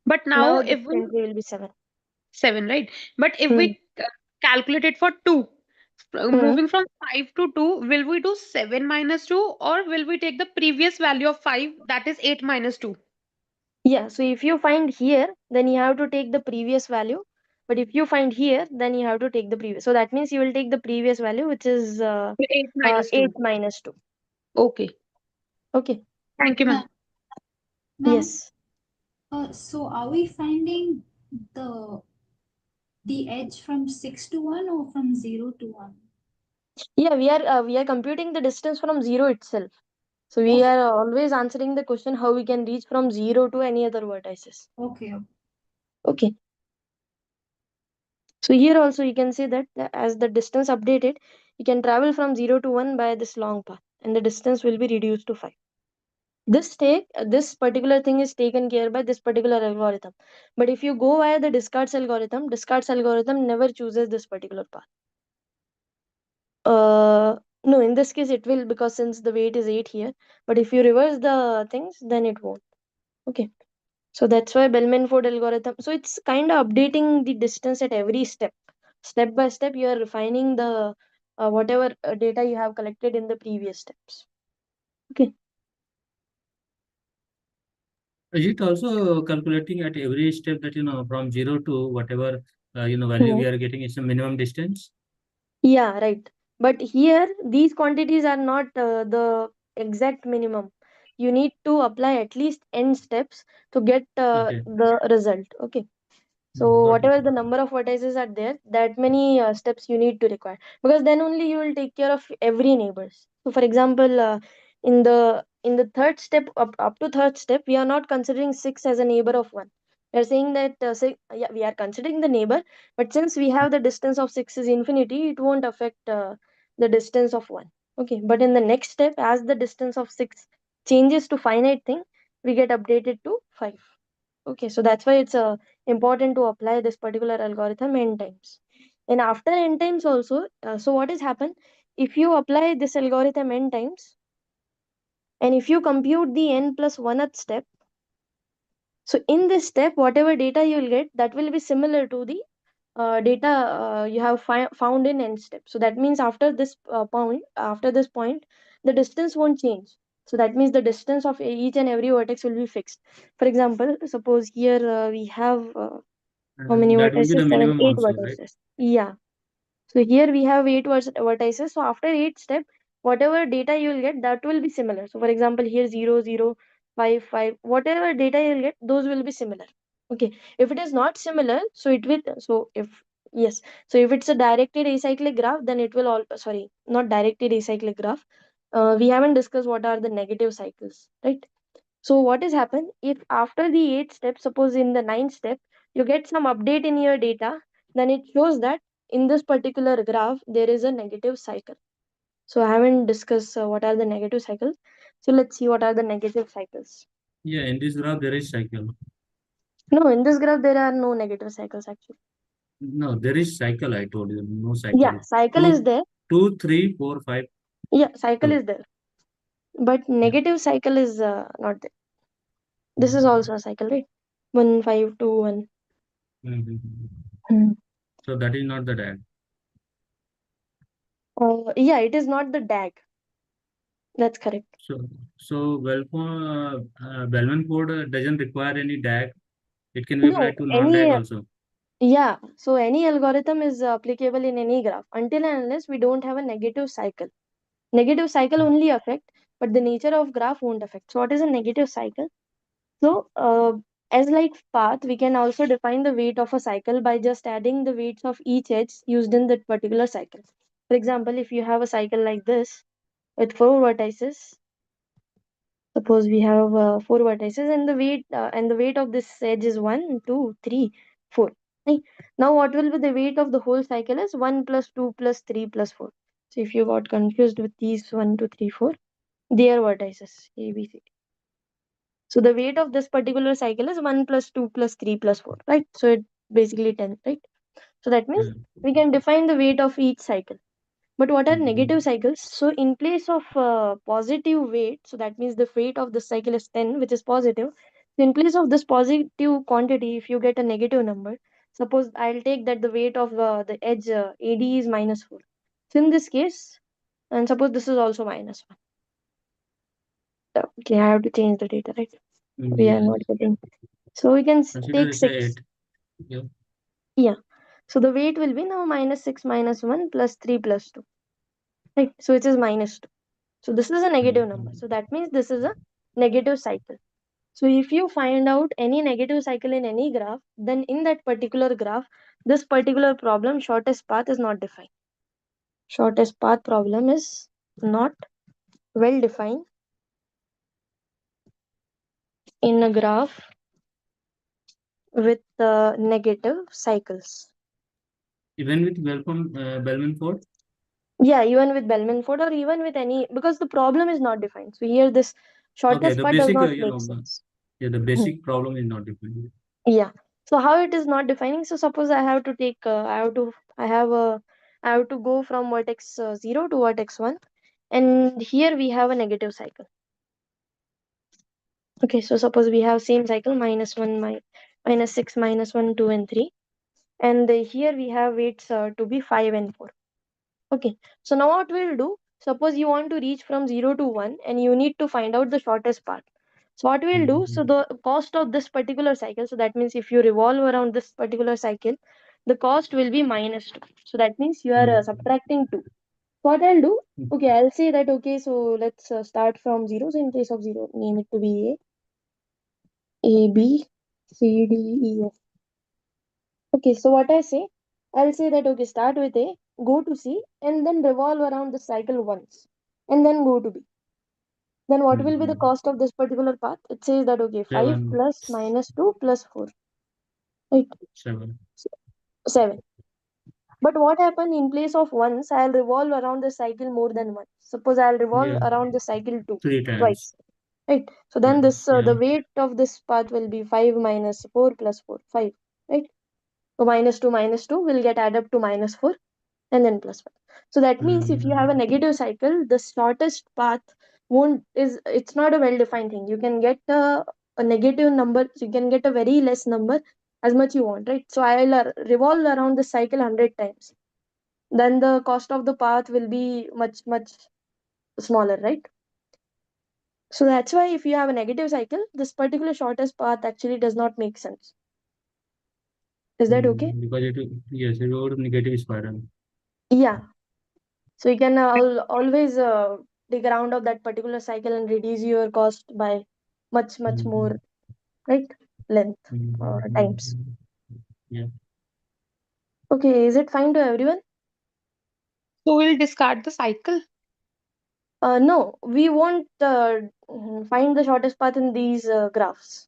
But now Now this if we entry will be 7. 7, right? But if Hmm. we calculate it for 2, Hmm. moving from 5 to 2, will we do 7 minus 2 or will we take the previous value of 5, that is 8 minus 2? Yeah, so if you find here, then you have to take the previous value. But if you find here, then you have to take the previous. So that means you will take the previous value, which is 8 minus 8 2. minus 2. Okay. Okay. Thank you, ma'am. ma'am, ma'am. Yes. So are we finding the the edge from 6 to 1 or from 0 to 1? Yeah, we are computing the distance from 0 itself. So we Okay, are always answering the question how we can reach from 0 to any other vertices. okay. Okay. So here also you can say that as the distance updated, you can travel from 0 to 1 by this long path, and the distance will be reduced to 5. This particular thing is taken care by this particular algorithm. But if you go via the Descartes algorithm never chooses this particular path. No, in this case it will, because since the weight is 8 here. But if you reverse the things, then it won't. Okay. So that's why Bellman-Ford algorithm. So it's kind of updating the distance at every step. Step by step, you are refining the whatever data you have collected in the previous steps. Okay. Is it also calculating at every step that, from 0 to whatever, value Hmm. we are getting is a minimum distance? Yeah, right. But here, these quantities are not the exact minimum. You need to apply at least n steps to get Okay. the result. Okay. So Got it. whatever the number of vertices are there, that many steps you need to require, because then only you will take care of every neighbors. So for example, in the third step, up to third step, we are not considering 6 as a neighbor of 1. We are saying that yeah, we are considering the neighbor, but since we have the distance of 6 is infinity, it won't affect the distance of 1. Okay, but in the next step, as the distance of 6 changes to finite thing, we get updated to 5. Okay, so that's why it's important to apply this particular algorithm n times. And after n times also, so what has happened? If you apply this algorithm n times, and if you compute the n plus 1th step, so in this step, whatever data you will get, that will be similar to the data you have found in n step. So that means after this point, the distance won't change. So that means the distance of each and every vertex will be fixed. For example, suppose here we have how many That will be vertices? the 7, minimum 8 also, right? vertices. Yeah. So here we have 8 vertices. So after 8 step, whatever data you will get, that will be similar. So for example, here 0, 0, 5, 5, whatever data you will get, those will be similar. Okay. If it is not similar, so it will, so if, yes. So if it's a directed acyclic graph, then it will all, sorry, not directed acyclic graph. We haven't discussed what are the negative cycles, right? So what has happened if after the 8th step, suppose in the 9th step, you get some update in your data, then it shows that in this particular graph, there is a negative cycle. So I haven't discussed what are the negative cycles. So let's see what are the negative cycles. Yeah, in this graph there is cycle. No, in this graph, there are no negative cycles actually. No, there is cycle. I told you, no cycle. Yeah, cycle is there. 2, 3, 4, 5. Yeah, cycle Two. is there. But negative cycle is not there. This is also a cycle, right? 1, 5, 2, 1. So that is not the DAG. Yeah, it is not the DAG. That's correct. So Bellman-Ford doesn't require any DAG. It can be No, applied to non-DAG also. Yeah, so any algorithm is applicable in any graph until and unless we don't have a negative cycle. Negative cycle only affect, but the nature of graph won't affect. So what is a negative cycle? So as like path, we can also define the weight of a cycle by just adding the weights of each edge used in that particular cycle. For example, if you have a cycle like this with 4 vertices, suppose we have 4 vertices and the weight of this edge is 1, 2, 3, 4. Right? Now what will be the weight of the whole cycle is 1 plus 2 plus 3 plus 4. So if you got confused with these 1, 2, 3, 4, they are vertices A, B, C, D. So the weight of this particular cycle is 1 plus 2 plus 3 plus 4, right? So it basically 10, right? So that means we can define the weight of each cycle. But what are negative cycles? So in place of positive weight, so that means the weight of the cycle is 10, which is positive. So in place of this positive quantity, if you get a negative number, suppose I'll take that the weight of the edge AD is minus 4. So in this case, and suppose this is also minus 1. Okay, I have to change the data, right? We are not getting. So we can Consider take it 6. 8. Yeah. So the weight will be now minus 6 minus 1 plus 3 plus 2. Right. So it is minus 2. So this is a negative number. So that means this is a negative cycle. So if you find out any negative cycle in any graph, then in that particular graph, this particular problem, shortest path, is not defined. Shortest path problem is not well defined in a graph with negative cycles. Even with Bellman-Ford? Yeah, even with Bellman-Ford or even with any, because the problem is not defined. So here this shortest The path does basic, not make sense. the basic problem is not defined. Yeah. So how it is not defining? So suppose I have to take, I have to go from vertex 0 to vertex 1, and here we have a negative cycle. Okay, so suppose we have same cycle minus 1, minus 6, minus 1, 2, and 3, and here we have weights to be 5 and 4. Okay, so now what we'll do? Suppose you want to reach from 0 to 1, and you need to find out the shortest path. So what we'll do, so the cost of this particular cycle, so that means if you revolve around this particular cycle, the cost will be minus 2. So that means you are subtracting 2. What I'll do, okay, I'll say that, okay, so let's start from 0. So in place of 0, name it to be A, B, C, D, E, F. Okay, so what I say, I'll say that, okay, start with A, go to C, and then revolve around the cycle once, and then go to B. Then what will be the cost of this particular path? It says that, okay, 5 7. plus minus 2 plus 4. Right? 7. 7. But what happened in place of once, I'll revolve around the cycle more than once. Suppose I'll revolve around the cycle 3 times. twice. Right? So then this the weight of this path will be 5 minus 4 plus 4. 5. Right? So minus 2 will get added up to minus 4 and then plus 5. So that means if you have a negative cycle, the shortest path it's not a well defined thing. You can get a negative number, so you can get a very less number as much you want, right? So I'll revolve around the cycle 100 times. Then the cost of the path will be much, much smaller, right? So that's why if you have a negative cycle, this particular shortest path actually does not make sense. Is that okay? Because it will go to negative spiral. Yeah. So you can always dig around of that particular cycle and reduce your cost by much more, right? Length or times. Yeah. Okay, is it fine to everyone? So we'll discard the cycle. No, we won't find the shortest path in these graphs.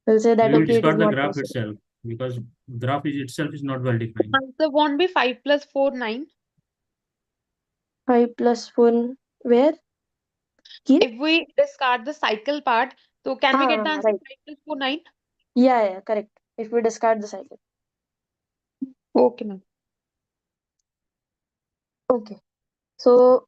We'll say that We will okay, it is discard the not graph possible. itself because graph is itself is not well defined. Answer won't be 5 plus 4, 9. 5 plus 4, where? Here? If we discard the cycle part, so can we get the answer Right. 5 plus 4, 9? Yeah, correct. If we discard the cycle. Okay, ma'am. Okay. So,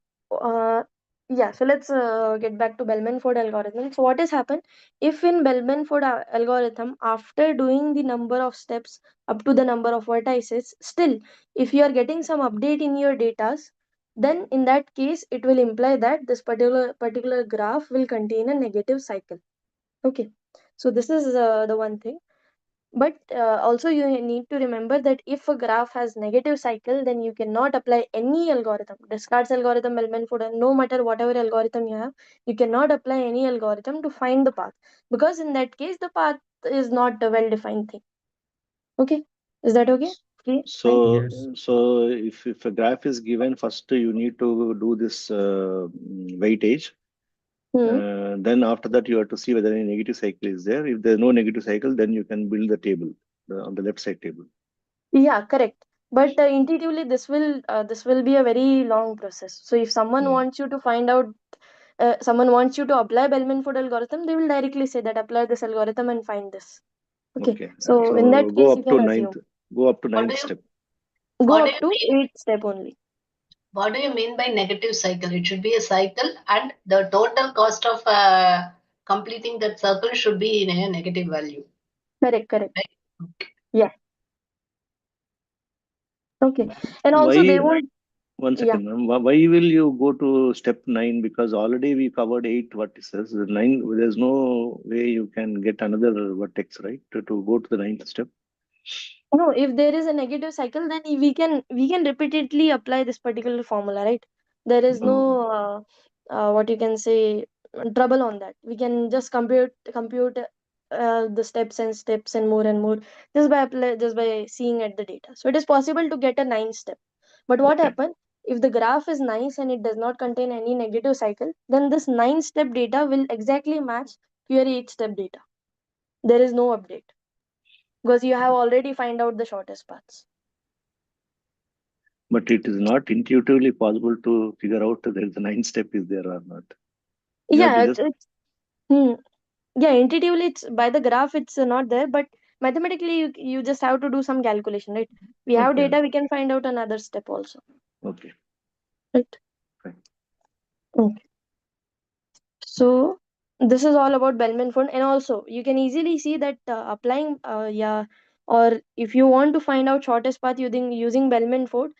yeah, so let's get back to Bellman-Ford algorithm. So what has happened if in Bellman-Ford algorithm, after doing the number of steps up to the number of vertices, still, if you are getting some update in your datas, then in that case, it will imply that this particular graph will contain a negative cycle. Okay. So this is the one thing. But also you need to remember that if a graph has negative cycle, then you cannot apply any algorithm. Descartes algorithm, Bellman-Ford, no matter whatever algorithm you have, you cannot apply any algorithm to find the path. Because in that case, the path is not a well-defined thing. Okay? Is that okay? Okay, fine. So, Yes. so if a graph is given, first you need to do this weightage. Hmm. Then after that, you have to see whether any negative cycle is there. If there's no negative cycle, then you can build the table on the left side table. Yeah, correct. But intuitively, this will be a very long process. So if someone wants you to find out, someone wants you to apply Bellman-Ford algorithm, they will directly say that apply this algorithm and find this. Okay. Okay. So in So that case, you can assume go up to What do ninth you step. go what do up you to mean? 8 step only. What do you mean by negative cycle? It should be a cycle, and the total cost of completing that circle should be in a negative value. Correct. Right? Yeah. Okay. And also they Why? won't. One Yeah. second, ma'am. Why will you go to step 9? Because already we covered 8 vertices. The 9, there's no way you can get another vertex, right? To go to the ninth step. No, if there is a negative cycle, then we can repeatedly apply this particular formula, right? There is no what you can say trouble on that. We can just compute the steps and more just by seeing at the data. So it is possible to get a 9 step. But what Okay. happens if the graph is nice and it does not contain any negative cycle? Then this 9 step data will exactly match your 8 step data. There is no update because you have already find out the shortest paths. But it is not intuitively possible to figure out whether the ninth step is there or not. You have to Yeah, just, hmm, yeah, intuitively it's by the graph it's not there, but mathematically you just have to do some calculation, right? We have okay, data, we can find out another step also, okay, right? fine. Okay. So this is all about Bellman-Ford, and also you can easily see that applying, or if you want to find out shortest path using Bellman-Ford,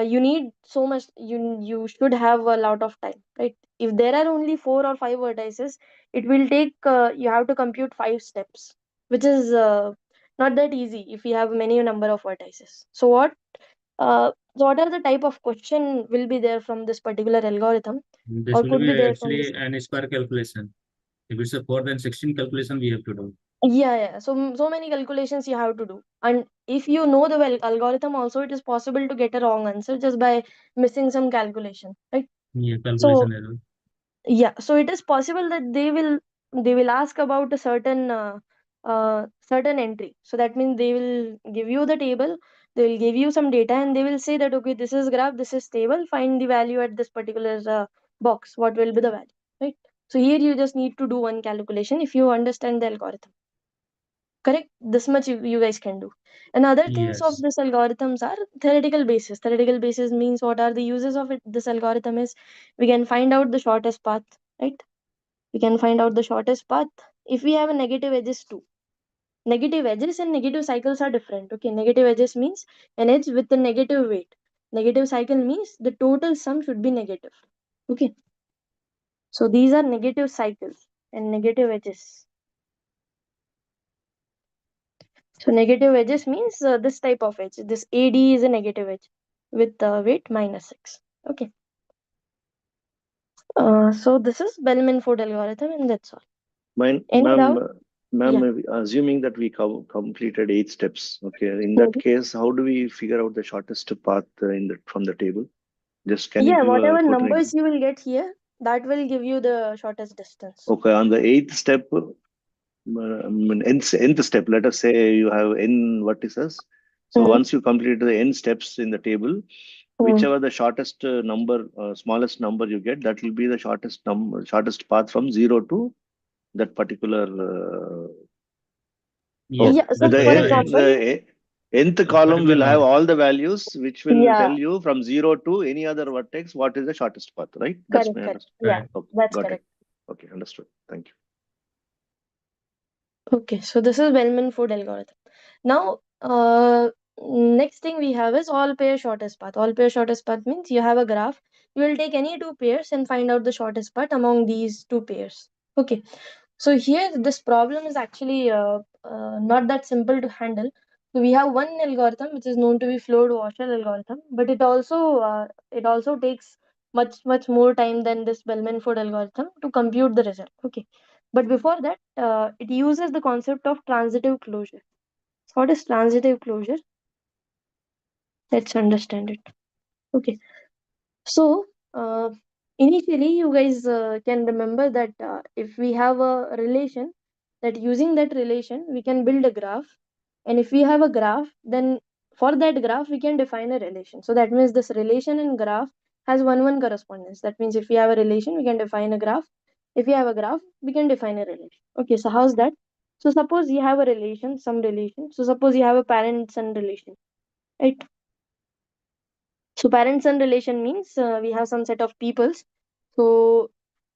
you need so much. You should have a lot of time, right? If there are only 4 or 5 vertices, it will take. You have to compute 5 steps, which is not that easy if you have many number of vertices. So what are the type of question will be there from this particular algorithm, This or will could be be there from this? actually an square calculation. If it's a 4, then 16 calculation we have to do. Yeah. So many calculations you have to do, and if you know the algorithm, also it is possible to get a wrong answer just by missing some calculation, right? Yeah, So calculation error. yeah, so it is possible that they will ask about a certain entry. So that means they will give you the table, they will give you some data, and they will say that okay, this is graph, this is table, find the value at this particular box. What will be the value, right? So here you just need to do one calculation if you understand the algorithm. Correct, this much you guys can do. And other things of Yes. this algorithms are theoretical basis means what are the uses of it. This algorithm is we can find out the shortest path, right? We can find out the shortest path if we have a negative edges too. Negative edges and negative cycles are different. Okay, negative edges means an edge with a negative weight. Negative cycle means the total sum should be negative. Okay, so these are negative cycles and negative edges. So negative edges means this type of edge. This AD is a negative edge. with weight -6. Okay. So this is Bellman-Ford algorithm, and that's all. Ma'am, Any doubt? ma'am, assuming that we completed 8 steps, okay, in that case, how do we figure out the shortest path from the table? Just can you Yeah, give whatever quote an numbers example? you will get here, that will give you the shortest distance. Okay, on the 8th step, nth step, let us say you have n vertices. So once you complete the n steps in the table, whichever the shortest number, smallest number you get, that will be the shortest path from 0 to that particular. Yes, Yeah, so that for is example, The nth that column particular will have number. all the values, which will yeah, tell you from 0 to any other vertex what is the shortest path, right? That's correct, my correct. understanding. Yeah, Correct. Okay, that's got it. correct. Okay, understood. Thank you. Okay, so this is Bellman-Ford algorithm. Now, next thing we have is all pair shortest path. All pair shortest path means you have a graph. You will take any two pairs and find out the shortest path among these two pairs. Okay, so here this problem is actually not that simple to handle. So we have one algorithm which is known to be Floyd-Warshall algorithm, but it also takes much more time than this Bellman-Ford algorithm to compute the result. Okay, but before that, it uses the concept of transitive closure. So what is transitive closure? Let's understand it. Okay, so initially you guys can remember that if we have a relation, that using that relation we can build a graph, and if we have a graph, then for that graph we can define a relation. So that means this relation in graph has one correspondence. That means if we have a relation, we can define a graph. If we have a graph, we can define a relation. Okay, so how's that? So suppose you have a relation, some relation. So suppose you have a parent son relation, right? So parent son relation means we have some set of peoples. So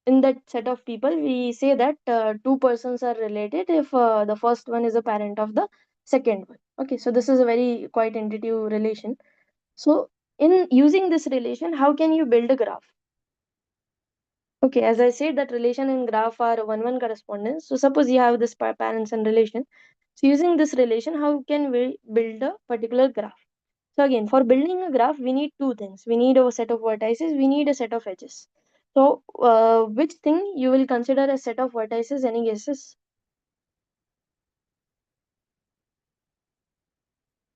in that set of people, we say that two persons are related if the first one is a parent of the second one. Okay, so this is a very quite intuitive relation. So in using this relation, how can you build a graph? Okay, as I said, that relation in graph are one correspondence. So suppose you have this parent son relation. So using this relation, how can we build a particular graph? So again, for building a graph, we need two things. We need a set of vertices, we need a set of edges. So which thing you will consider a set of vertices? Any guesses?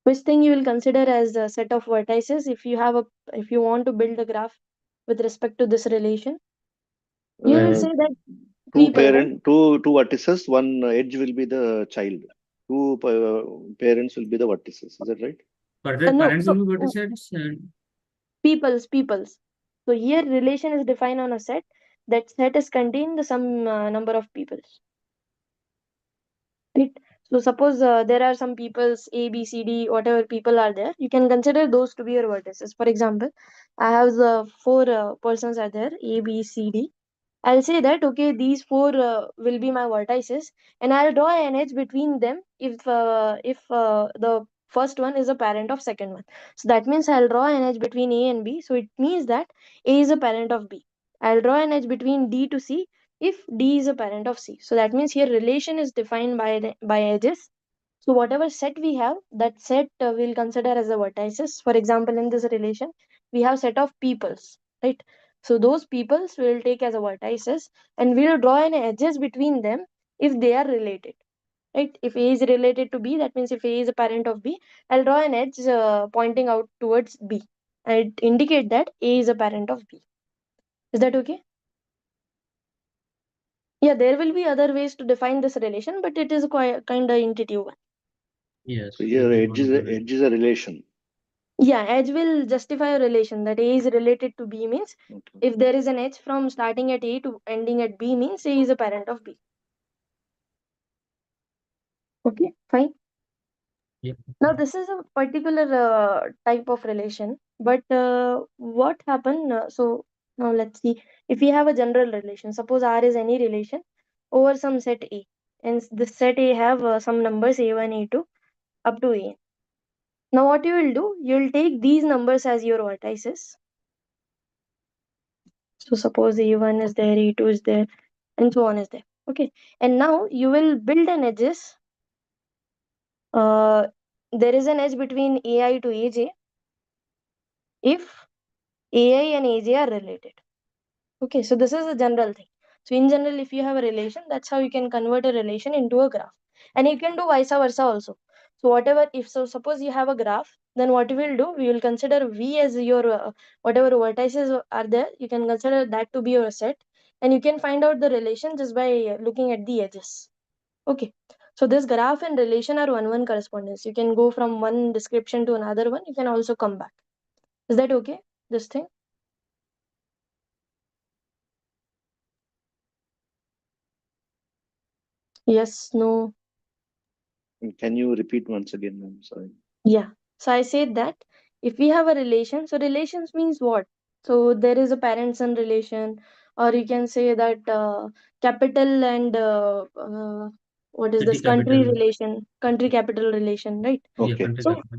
Which thing you will consider as a set of vertices if you want to build a graph with respect to this relation? You will say that people, right? Two vertices, one edge will be the child. Two parents will be the vertices. Is that right? But the No, parents so will be vertices and peoples. So here relation is defined on a set. That set is contained the some number of peoples. Right? So suppose there are some peoples A, B, C, D, whatever people are there, you can consider those to be your vertices. For example, I have the four persons are there, A, B, C, D. I'll say that okay, these four will be my vertices, and I'll draw an edge between them if the first one is a parent of second one. So that means I'll draw an edge between A and B. So it means that A is a parent of B. I'll draw an edge between D to C if D is a parent of C. So that means here relation is defined by edges. So whatever set we have, that set we'll consider as the vertices. For example, in this relation, we have set of peoples, right? So those peoples will take as a vertices, and we'll draw an edges between them if they are related, right? If A is related to B, that means if A is a parent of B, I'll draw an edge pointing out towards B, and it indicate that A is a parent of B. Is that okay? Yeah, there will be other ways to define this relation, but it is quite kind of intuitive one. yes, So that here is one of the edge is a relation. Yeah, edge will justify a relation that A is related to B means Okay. if there is an edge from starting at A to ending at B means A is a parent of B. Okay, fine. yeah. Now this is a particular type of relation, but what happened? So now let's see. If we have a general relation, suppose R is any relation over some set A, and this set A have some numbers A1, A2 up to A. Now what you will do? You will take these numbers as your vertices. So suppose A1 is there, A2 is there, and so on is there. Okay, and now you will build an edges. There is an edge between AI to AJ. if AI and AJ are related. Okay, so this is a general thing. So in general, if you have a relation, that's how you can convert a relation into a graph. And you can do vice versa also. So whatever, if so, suppose you have a graph, then what we will do, we will consider V as your, whatever vertices are there, you can consider that to be your set. And you can find out the relation just by looking at the edges. Okay. So this graph and relation are one-one correspondence. You can go from one description to another one. You can also come back. Is that okay? This thing? Yes, no. Can you repeat once again? I'm sorry. Yeah. So I said that if we have a relation, so relations means what? So there is a parent-son relation, or you can say that capital and what is City this country capital. relation, country capital relation, right? Yeah, Okay. country So capital.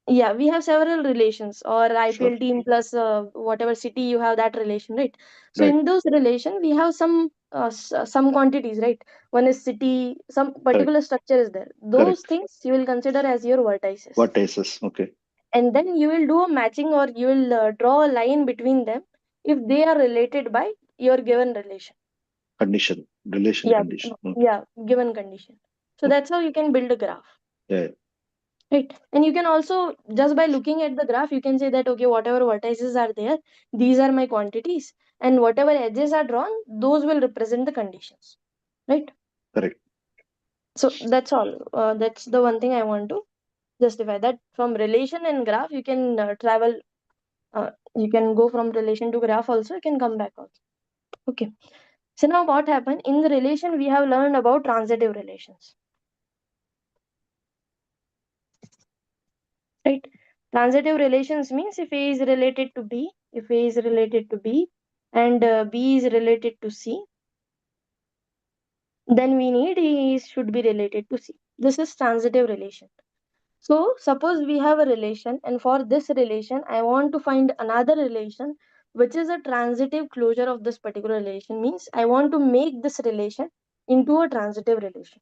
yeah, we have several relations, or Sure. IPL team plus whatever city you have that relation, right? So Right. in those relation, we have some quantities, right? One is city, some particular structure is there. Those Correct. things you will consider as your vertices. Vertices. Okay. And then you will do a matching, or you will draw a line between them if they are related by your given relation. Condition. Relation Yeah, condition. Okay. yeah, given condition. So Okay. that's how you can build a graph. Yeah. Right. And you can also, just by looking at the graph, you can say that, okay, whatever vertices are there, these are my quantities. And whatever edges are drawn, those will represent the conditions. Right. Correct. So that's all. That's the one thing I want to justify, that from relation and graph, you can travel. You can go from relation to graph also. You can come back also. Okay. So now what happened? In the relation, we have learned about transitive relations. Right. Transitive relations means if A is related to B, if A is related to B, and B is related to C, then we need A should be related to C. This is transitive relation. So suppose we have a relation, and for this relation, I want to find another relation which is a transitive closure of this particular relation. Means I want to make this relation into a transitive relation.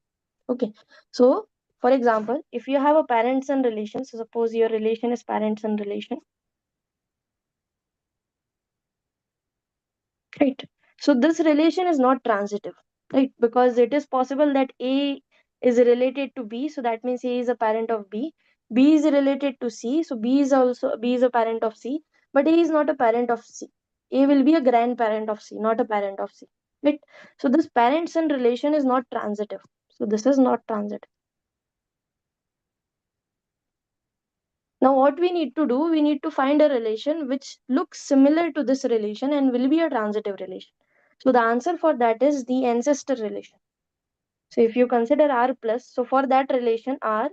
Okay. So for example, if you have a parent-son relation, so suppose your relation is parent-son relation. Right. So this relation is not transitive, right? Because it is possible that A is related to B, so that means A is a parent of B. B is related to C, so B is a parent of C, but A is not a parent of C. A will be a grandparent of C, not a parent of C. Right. So this parent-son relation is not transitive. So this is not transitive. Now what we need to do, we need to find a relation which looks similar to this relation and will be a transitive relation. So the answer for that is the ancestor relation. So if you consider R plus, so for that relation R,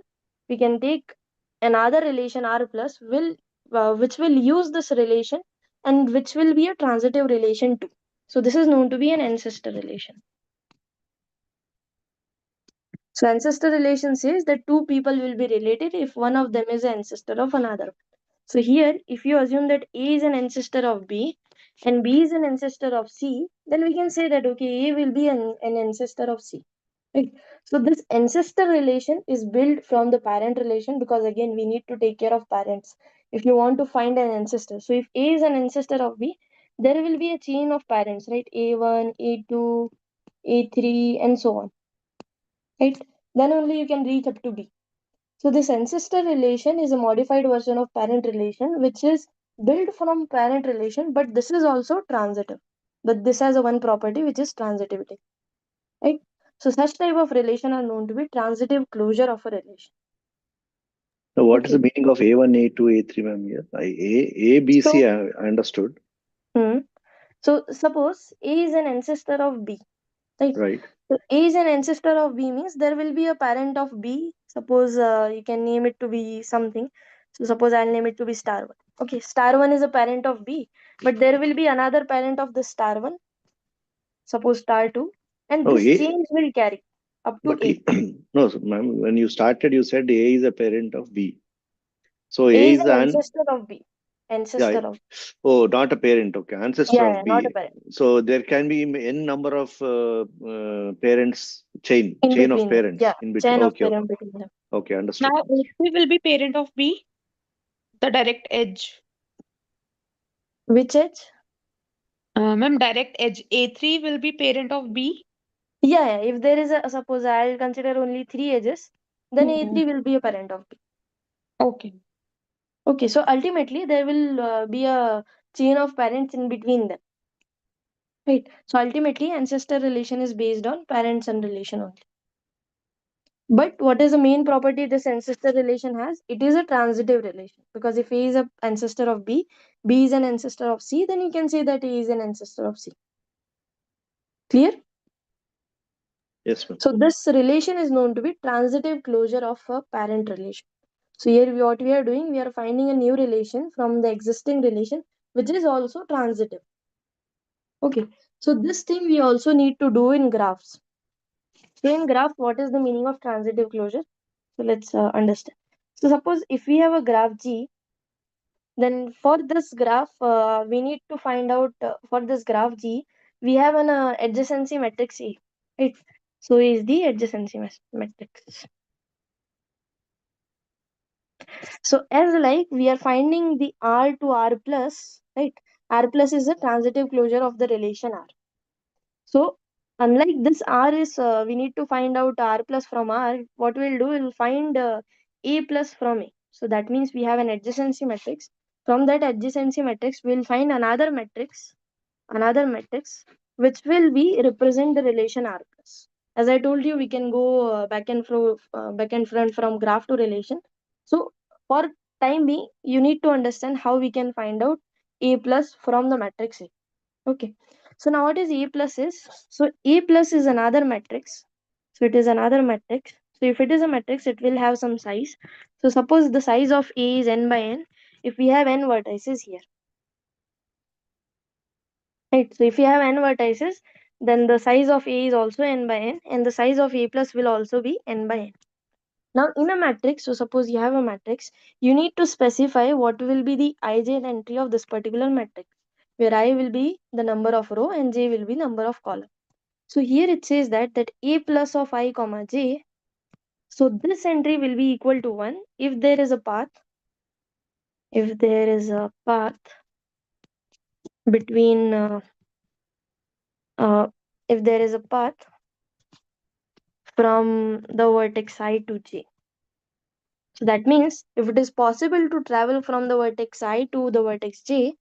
we can take another relation R plus which will use this relation and which will be a transitive relation too. So this is known to be an ancestor relation. So ancestor relation says that two people will be related if one of them is an ancestor of another. So here, if you assume that A is an ancestor of B and B is an ancestor of C, then we can say that, okay, A will be an ancestor of C. Right? So this ancestor relation is built from the parent relation, because again, we need to take care of parents. If you want to find an ancestor, so if A is an ancestor of B, there will be a chain of parents, right? A1, A2, A3, and so on. Right? Then only you can reach up to B. So this ancestor relation is a modified version of parent relation, which is built from parent relation, but this is also transitive. But this has a one property, which is transitivity. Right? So such type of relation are known to be transitive closure of a relation. So what is Okay. the meaning of A1, A2, A3, ma'am? Here, A, B, So, C, I understood. so suppose A is an ancestor of B. Right? Right. So A is an ancestor of B means there will be a parent of B. Suppose you can name it to be something. So suppose I'll name it to be star 1. Okay, star 1 is a parent of B, but there will be another parent of this star 1, suppose star 2, and Oh, this A, change will carry up to but A. no, so, ma'am, when you started, you said A is a parent of B. So A A is is an an, ancestor of B. yeah, Ancestor of oh, not a parent, okay, ancestor Yeah, of yeah, not a B. parent. So there can be n number of parents, In chain of between them. parents Yeah, in between. chain of Okay, parent between them. okay, understood. Now A3 will be parent of B, the direct edge. Which edge? Ma'am, direct edge A3 will be parent of B. Yeah, if there is a, suppose I'll consider only 3 edges, then A3 will be a parent of B. Okay. Okay, so ultimately there will be a chain of parents in between them. Right. So ultimately ancestor relation is based on parent son relation only. But what is the main property this ancestor relation has? It is a transitive relation, because if A is an ancestor of B, B is an ancestor of C, then you can say that A is an ancestor of C. Clear? Yes, ma'am. So this relation is known to be transitive closure of a parent relation. So here what we are doing, we are finding a new relation from the existing relation, which is also transitive. Okay. So this thing we also need to do in graphs. So in graph, what is the meaning of transitive closure? So let's understand. So suppose if we have a graph G, then for this graph, we need to find out for this graph G, we have an adjacency matrix A, right? So is the adjacency matrix. So as like we are finding the R to R plus, right? R plus is the transitive closure of the relation R. So unlike this R is, we need to find out R plus from R. What we'll do, we'll find A plus from A. So that means we have an adjacency matrix. From that adjacency matrix, we'll find another matrix, which will be represent the relation R plus. As I told you, we can go back and front from graph to relation. So for time being, you need to understand how we can find out A plus from the matrix A. Okay. So now what is A plus is? So A plus is another matrix. So it is another matrix. So if it is a matrix, it will have some size. So suppose the size of A is n by n. If we have n vertices here, right? So if you have n vertices, then the size of A is also n by n, and the size of A plus will also be n by n. Now in a matrix, so suppose you have a matrix, you need to specify what will be the ij entry of this particular matrix, where I will be the number of row and j will be number of column. So here it says that A plus of I comma j, so this entry will be equal to 1 if there is a path, between uh, if there is a path from the vertex I to j. So that means if it is possible to travel from the vertex I to the vertex j,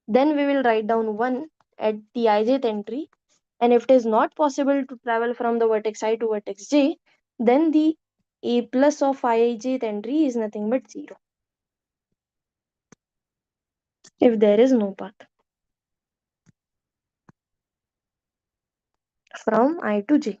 then we will write down 1 at the ijth entry. And if it is not possible to travel from the vertex I to vertex j, then the A plus of ijth entry is nothing but 0 if there is no path from I to j.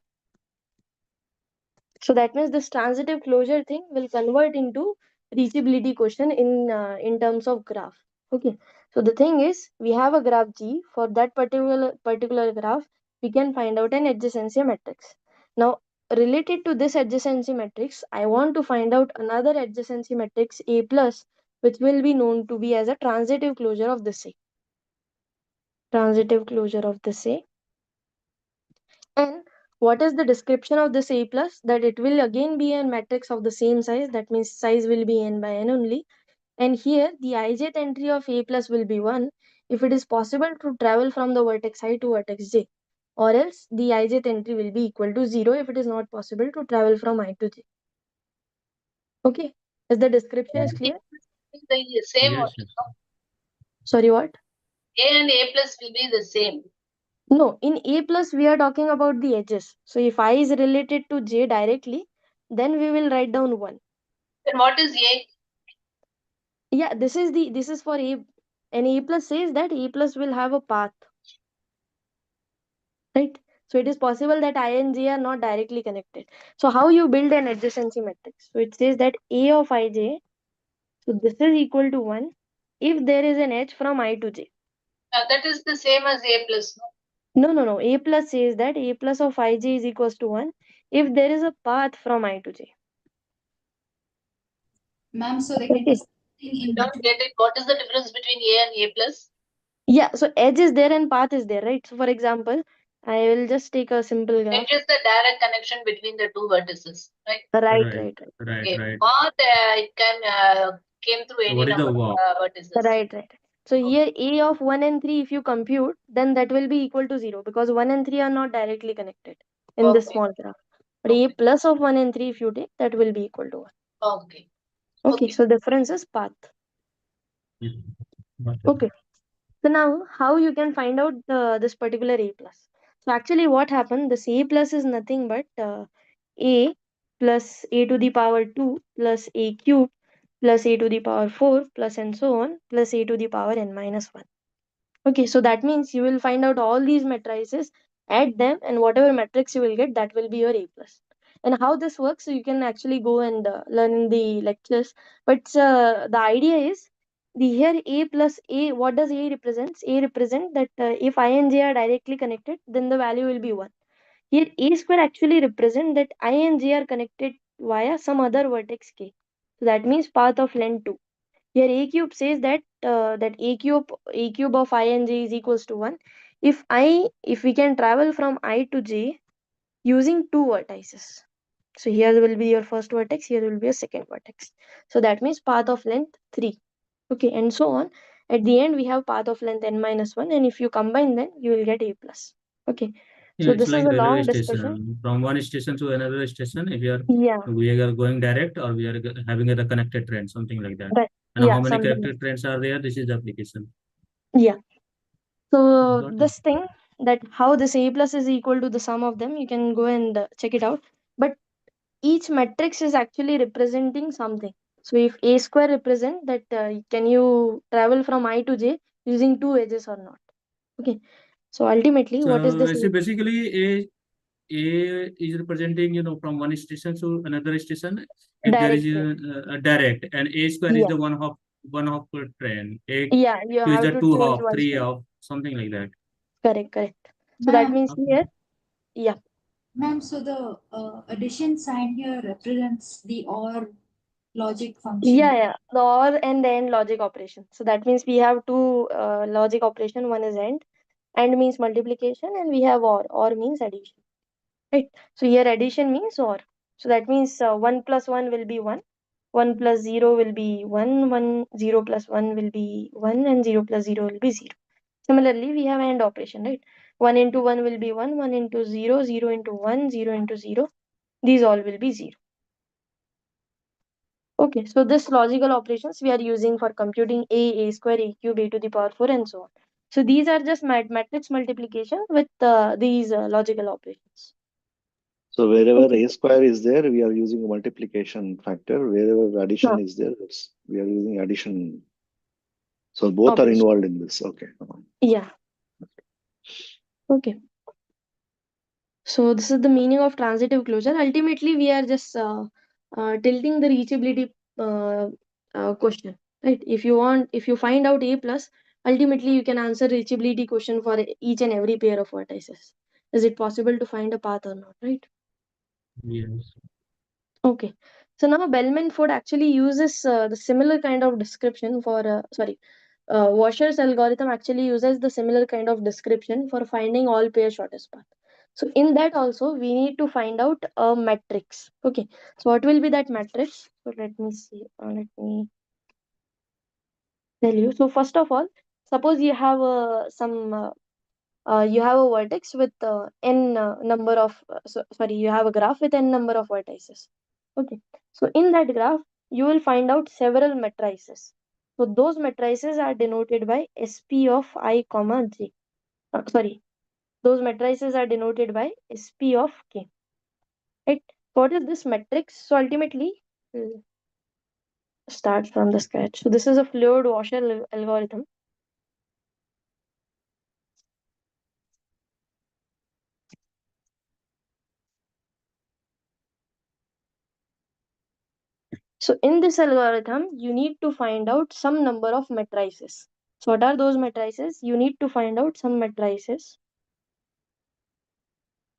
So that means this transitive closure thing will convert into reachability question in terms of graph. Okay. So the thing is, we have a graph G. For that particular graph, we can find out an adjacency matrix. Now, related to this adjacency matrix, I want to find out another adjacency matrix A plus, which will be known to be as a transitive closure of this A. Transitive closure of this A. And what is the description of this A plus? That it will again be a matrix of the same size. That means size will be n by n only. And here the ijth entry of A plus will be 1 if it is possible to travel from the vertex I to vertex j. Or else the ijth entry will be equal to 0 if it is not possible to travel from I to j. Okay. Is the description is clear? The same Yes, only, yes. no? Sorry, what? A and A plus will be the same. No, in A plus we are talking about the edges. So if I is related to j directly, then we will write down 1. Then what is A? Yeah, this is for A, and A plus says that A plus will have a path, right? So it is possible that I and J are not directly connected. So how you build an adjacency matrix? So it says that A of ij, so this is equal to 1 if there is an edge from I to j. That is the same as A plus, no? No. A plus says that A plus of ij is equals to 1 if there is a path from I to j. Ma'am, so there can be Okay. something I in don't between. get it. What is the difference between A and A plus? Yeah, so edge is there and path is there, right? So for example, I will just take a simple graph. It is the direct connection between the two vertices, right? Right. Right. Okay. Path, it can came through So any what is the number of walk? vertices. Right. So here A of 1 and 3, if you compute, then that will be equal to 0 because 1 and 3 are not directly connected in this Okay. small graph. But A Okay. plus of 1 and 3, if you take, that will be equal to 1. Okay. Okay, Okay. so difference is path. Okay. So now how you can find out this particular A plus? So actually what happened, this A plus is nothing but A plus A to the power 2 plus A cube plus A to the power 4 plus and so on plus A to the power n minus 1. Okay, so that means you will find out all these matrices, add them, and whatever matrix you will get, that will be your A plus. And how this works, so you can actually go and learn in the lectures. But the idea is, the here A plus A, what does A represents? A represent that if I and J are directly connected, then the value will be 1. Here A square actually represent that I and J are connected via some other vertex K. So that means path of length 2. Here A cube says that that A cube of I and J is equals to 1 if we can travel from I to J using two vertices. So here will be your first vertex, here will be a second vertex. So that means path of length 3. Okay, and so on. At the end we have path of length n minus 1, and if you combine them you will get A plus. Okay, Yeah, so it's this is like a railway long discussion. station. From one station to another station, if Yeah, we are going direct or we are having a connected train, something like that. but And yeah, how many something. connected trains are there? This is the application. Yeah. So Got it. this thing, that how this A plus is equal to the sum of them, you can go and check it out. But each matrix is actually representing something. So if A square represent that can you travel from I to J using two edges or not? Okay. So ultimately, what is So this? basically, A is representing, from one station to another station. If there is Direct train. a direct, and A square is Yeah. the one hop per train. A Yeah, you two is have the to two choose hop, one three station. hop, something like that. Correct, correct. So that Ma'am, means Okay. here, yeah. ma'am, so the addition sign here represents the OR logic function. Yeah, the OR and the AND logic operation. So that means we have two logic operation. One is AND means multiplication, and we have OR means addition. Right. So here addition means OR. So that means 1 plus 1 will be 1. 1 plus 0 will be 1. 0 plus 1 will be 1, and 0 plus 0 will be 0. Similarly, we have AND operation, right? 1 into 1 will be 1. 1 into 0. 0 into 1. 0 into 0. These all will be 0. Okay, so this logical operations we are using for computing A square, A cube, A to the power 4, and so on. So these are just matrix multiplication with these logical operations. So wherever Okay. A square is there, we are using a multiplication factor. Wherever addition is there, we are using addition. So both are Operation. involved in this. Okay. Yeah. Okay. So this is the meaning of transitive closure. Ultimately, we are just tilting the reachability question, right? If you find out A plus, ultimately you can answer reachability question for each and every pair of vertices. Is it possible to find a path or not, right? Yes. Okay. So now Bellman-Ford actually uses the similar kind of description for, Washer's algorithm actually uses the similar kind of description for finding all pair shortest path. So in that also we need to find out a matrix. Okay. So what will be that matrix? So let me see. Let me tell you. So first of all, suppose you have you have a vertex with n number of sorry, you have a graph with n number of vertices. Okay, so in that graph you will find out several matrices. So those matrices are denoted by sp of I comma j. Sorry, those matrices are denoted by sp of k. Right, what is this matrix? So ultimately, we'll start from the scratch. So this is a Floyd-Warshall algorithm. So in this algorithm, you need to find out some number of matrices. So what are those matrices? You need to find out some matrices.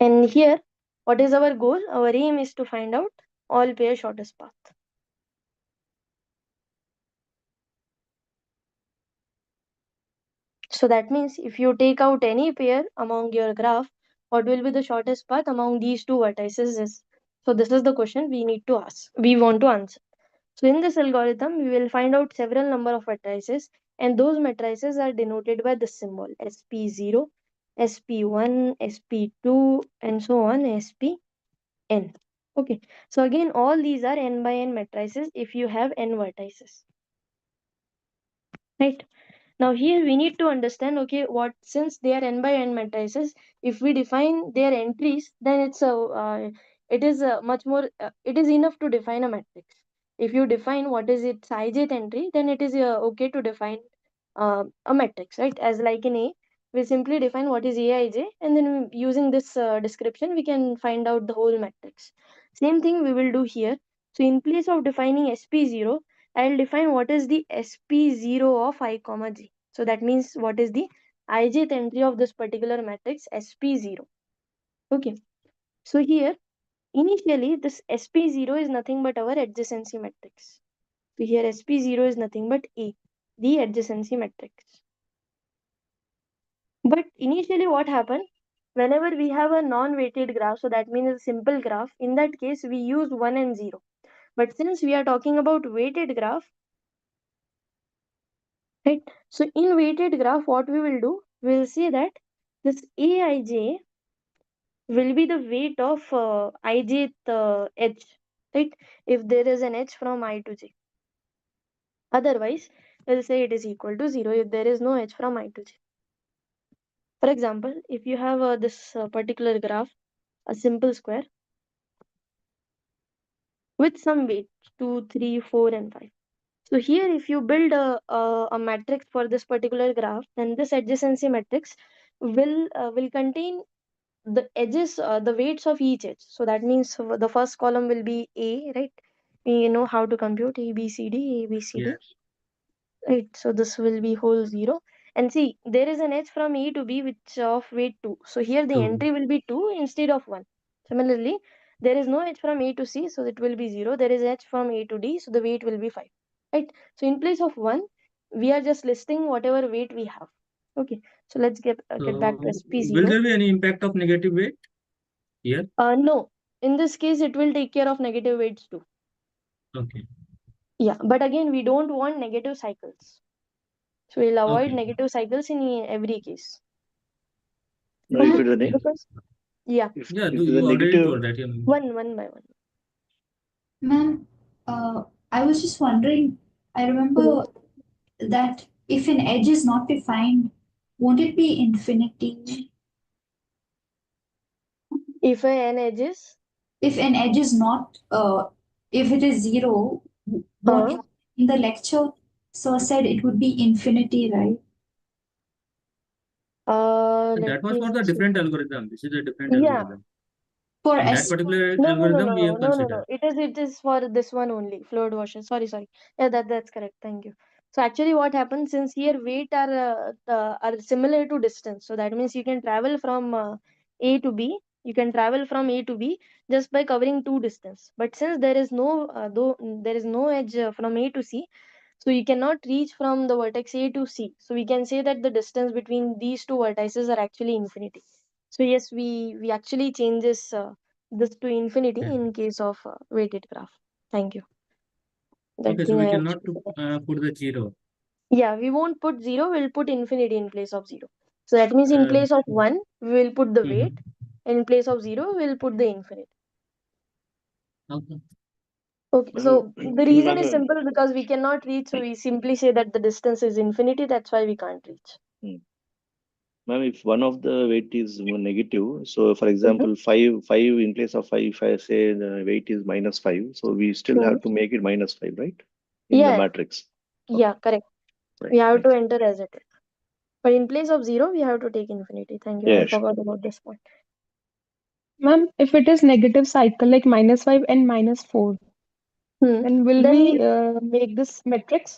And here, what is our goal? Our aim is to find out all pair shortest path. So that means if you take out any pair among your graph, what will be the shortest path among these two vertices is? So this is the question we need to ask. We want to answer. So in this algorithm, we will find out several number of vertices. and those matrices are denoted by this symbol sp0, sp1, sp2, and so on, spn. Okay, so again all these are n by n matrices if you have n vertices, right? Now here we need to understand, okay, what, since they are n by n matrices, if we define their entries, then it is much more it is enough to define a matrix. If you define what is its ijth entry, then it is okay to define a matrix, right? As like in A, we simply define what is aij, and then using this description we can find out the whole matrix. Same thing we will do here. So in place of defining sp0, I'll define what is the sp0 of I comma j. So that means what is the ijth entry of this particular matrix sp0. Okay. So here initially this sp0 is nothing but our adjacency matrix. So here sp0 is nothing but A, the adjacency matrix. But initially what happened, whenever we have a non-weighted graph, so that means a simple graph, in that case we use 1 and 0. But since we are talking about weighted graph, right? So in weighted graph, what we will do, we will see that this aij will be the weight of ijth edge, right? If there is an edge from I to j. Otherwise, we'll say it is equal to 0 if there is no edge from I to j. For example, if you have this particular graph, a simple square with some weight 2, 3, 4, and 5. So here, if you build a matrix for this particular graph, then this adjacency matrix will contain the edges, the weights of each edge. So that means the first column will be A, right? We know how to compute A, B, C, D, A, B, C, D. Yes. Right, so this will be whole 0. And see, there is an edge from A to B which of weight 2. So here the 2. entry will be 2 instead of 1. Similarly, there is no edge from A to C, so it will be 0. There is edge from A to D, so the weight will be 5. Right, so in place of 1, we are just listing whatever weight we have. Okay, so let's get back to So SP0. will there be any impact of negative weight here? No, in this case, it will take care of negative weights too. Okay. Yeah, but again, we don't want negative cycles. So we'll avoid Okay. negative cycles in every case. Now, if it is a Because, yeah, if Yeah, it do is a you already negative, told that, one by one. Ma'am, I was just wondering, I remember that if an edge is not defined, won't it be infinity? If an edge is, If an edge is not, if it is 0, what in the lecture sir said it would be infinity, right? that let was me for the check. different algorithm. This is a different Yeah. algorithm. For In that S, particular No, algorithm, we have no. considered. It is for this one only. Floyd-Warshall. Sorry. Yeah, that's correct. Thank you. So actually, what happens, since here weight are similar to distance, so that means you can travel from A to B. You can travel from A to B just by covering two distance. But since there is no though there is no edge from A to C, so you cannot reach from the vertex A to C. So we can say that the distance between these two vertices are actually infinity. So yes, we actually changes this to infinity Yeah. in case of weighted graph. Thank you. That Okay, so thing we I have cannot checked. put the 0. Yeah, we won't put 0, we'll put infinity in place of 0. So that means in Uh, place of 1, we will put the weight, mhm. and in place of 0, we'll put the infinite. Okay. Okay, so the reason is ma'am, simple because we cannot reach, so we simply say that the distance is infinity, that's why we can't reach. ma'am, if one of the weight is negative, so for example, five in place of 5, if I say the weight is -5, so we still Mhm. have to make it -5, right? In the Yeah, matrix. yeah, correct. Right. We have to Thanks. enter as it is. But in place of 0, we have to take infinity. Thank you. I Yeah, sure. forgot about this point. Ma'am, if it is negative cycle like -5 and -4, Hmm. then will Then we make this matrix?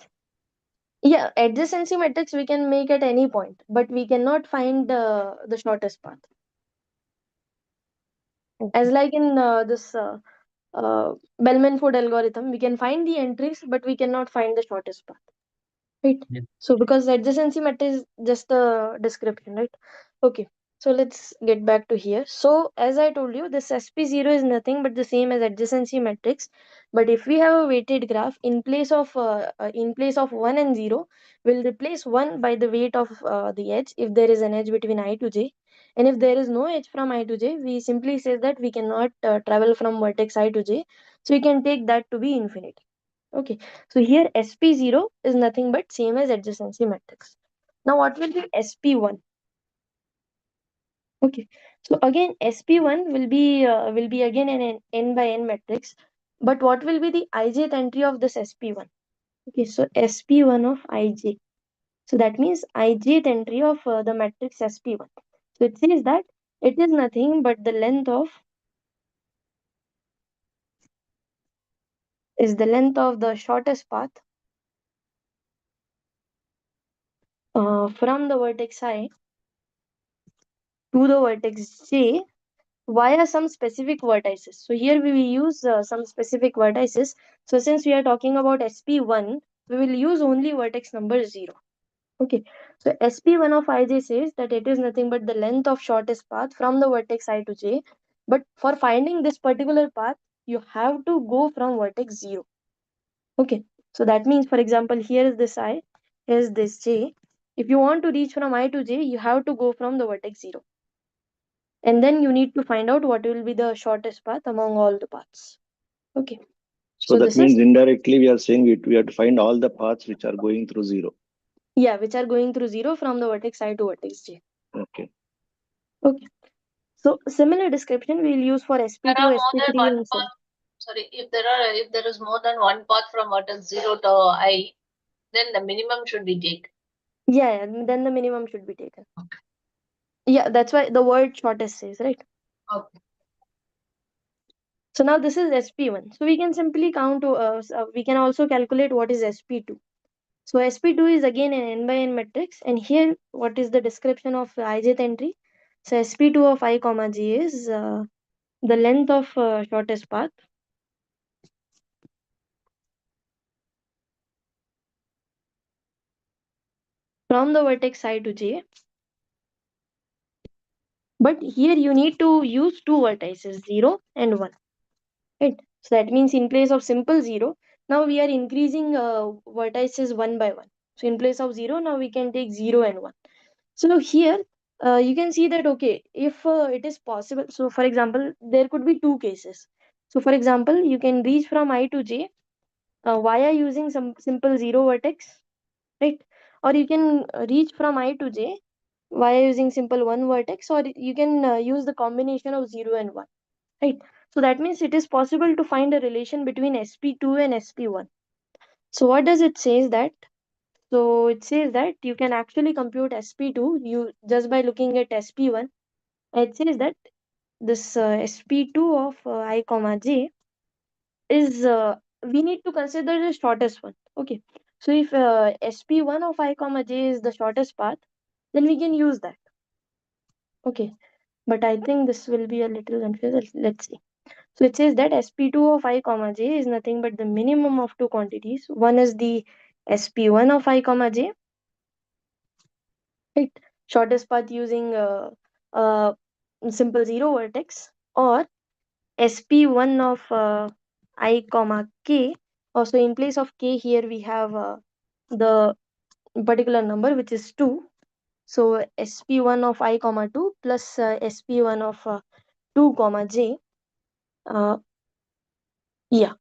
yeah, adjacency matrix we can make at any point, but we cannot find the shortest path. As Okay. like in this Bellman-Ford algorithm, we can find the entries, but we cannot find the shortest path. Right? Yeah. So because adjacency matrix is just a description, right? Okay. So let's get back to here. So as I told you, this SP0 is nothing but the same as adjacency matrix. But if we have a weighted graph, in place of 1 and 0, we'll replace 1 by the weight of the edge if there is an edge between I to j. And if there is no edge from I to j, we simply say that we cannot travel from vertex I to j. So we can take that to be infinity. Okay. So here SP0 is nothing but same as adjacency matrix. Now what will be SP1? Okay, so again SP1 will be again an n by n matrix, but what will be the ijth entry of this SP1? Okay, so SP1 of ij. So that means ijth entry of the matrix SP1. So it says that it is nothing but the length of the shortest path from the vertex I to the vertex j via some specific vertices. So here we will use some specific vertices. So since we are talking about SP1, we will use only vertex number 0. Okay. So SP1 of ij says that it is nothing but the length of shortest path from the vertex I to j. But for finding this particular path, you have to go from vertex 0. Okay. So that means, for example, here is this I, here is this j. If you want to reach from I to j, you have to go from the vertex 0. And then you need to find out what will be the shortest path among all the paths. Okay. So So that this is, means indirectly we are saying we have to find all the paths which are going through 0. yeah, which are going through 0 from the vertex I to vertex j. Okay. Okay. So similar description we'll use for There SP2, are more than SP3 one and so on. path. Sorry, if there is more than one path from vertex 0 to I, then the minimum should be taken. Yeah, then the minimum should be taken. Yeah, that's why the word shortest says, right? Okay. So now this is SP1. So we can simply count, we can also calculate what is SP2. So SP2 is again an n by n matrix, and here what is the description of ijth entry? So SP2 of I comma j is the length of shortest path from the vertex I to j. But here you need to use two vertices, 0 and 1. Right? So that means in place of simple 0, now we are increasing vertices one by one. So in place of 0, now we can take 0 and 1. So here you can see that, okay, if it is possible, so for example, there could be two cases. So for example, you can reach from I to j via using some simple 0 vertex, right? Or you can reach from I to j via using simple 1 vertex, or you can use the combination of 0 and 1, right? So that means it is possible to find a relation between SP2 and SP1. So what does it says that? So it says that you can actually compute SP2 you just by looking at SP1. It says that this SP2 of I comma j is we need to consider the shortest one. Okay. So if SP1 of I comma j is the shortest path, then we can use that. Okay. But I think this will be a little confusing. Let's see. So it says that SP2 of I comma j is nothing but the minimum of two quantities. One is the SP1 of I comma j, right? Shortest path using uh, simple 0 vertex, or SP1 of I comma k. Also in place of k here we have the particular number which is 2. So SP1 of I comma 2 plus SP1 of 2 comma j. Uh, yeah.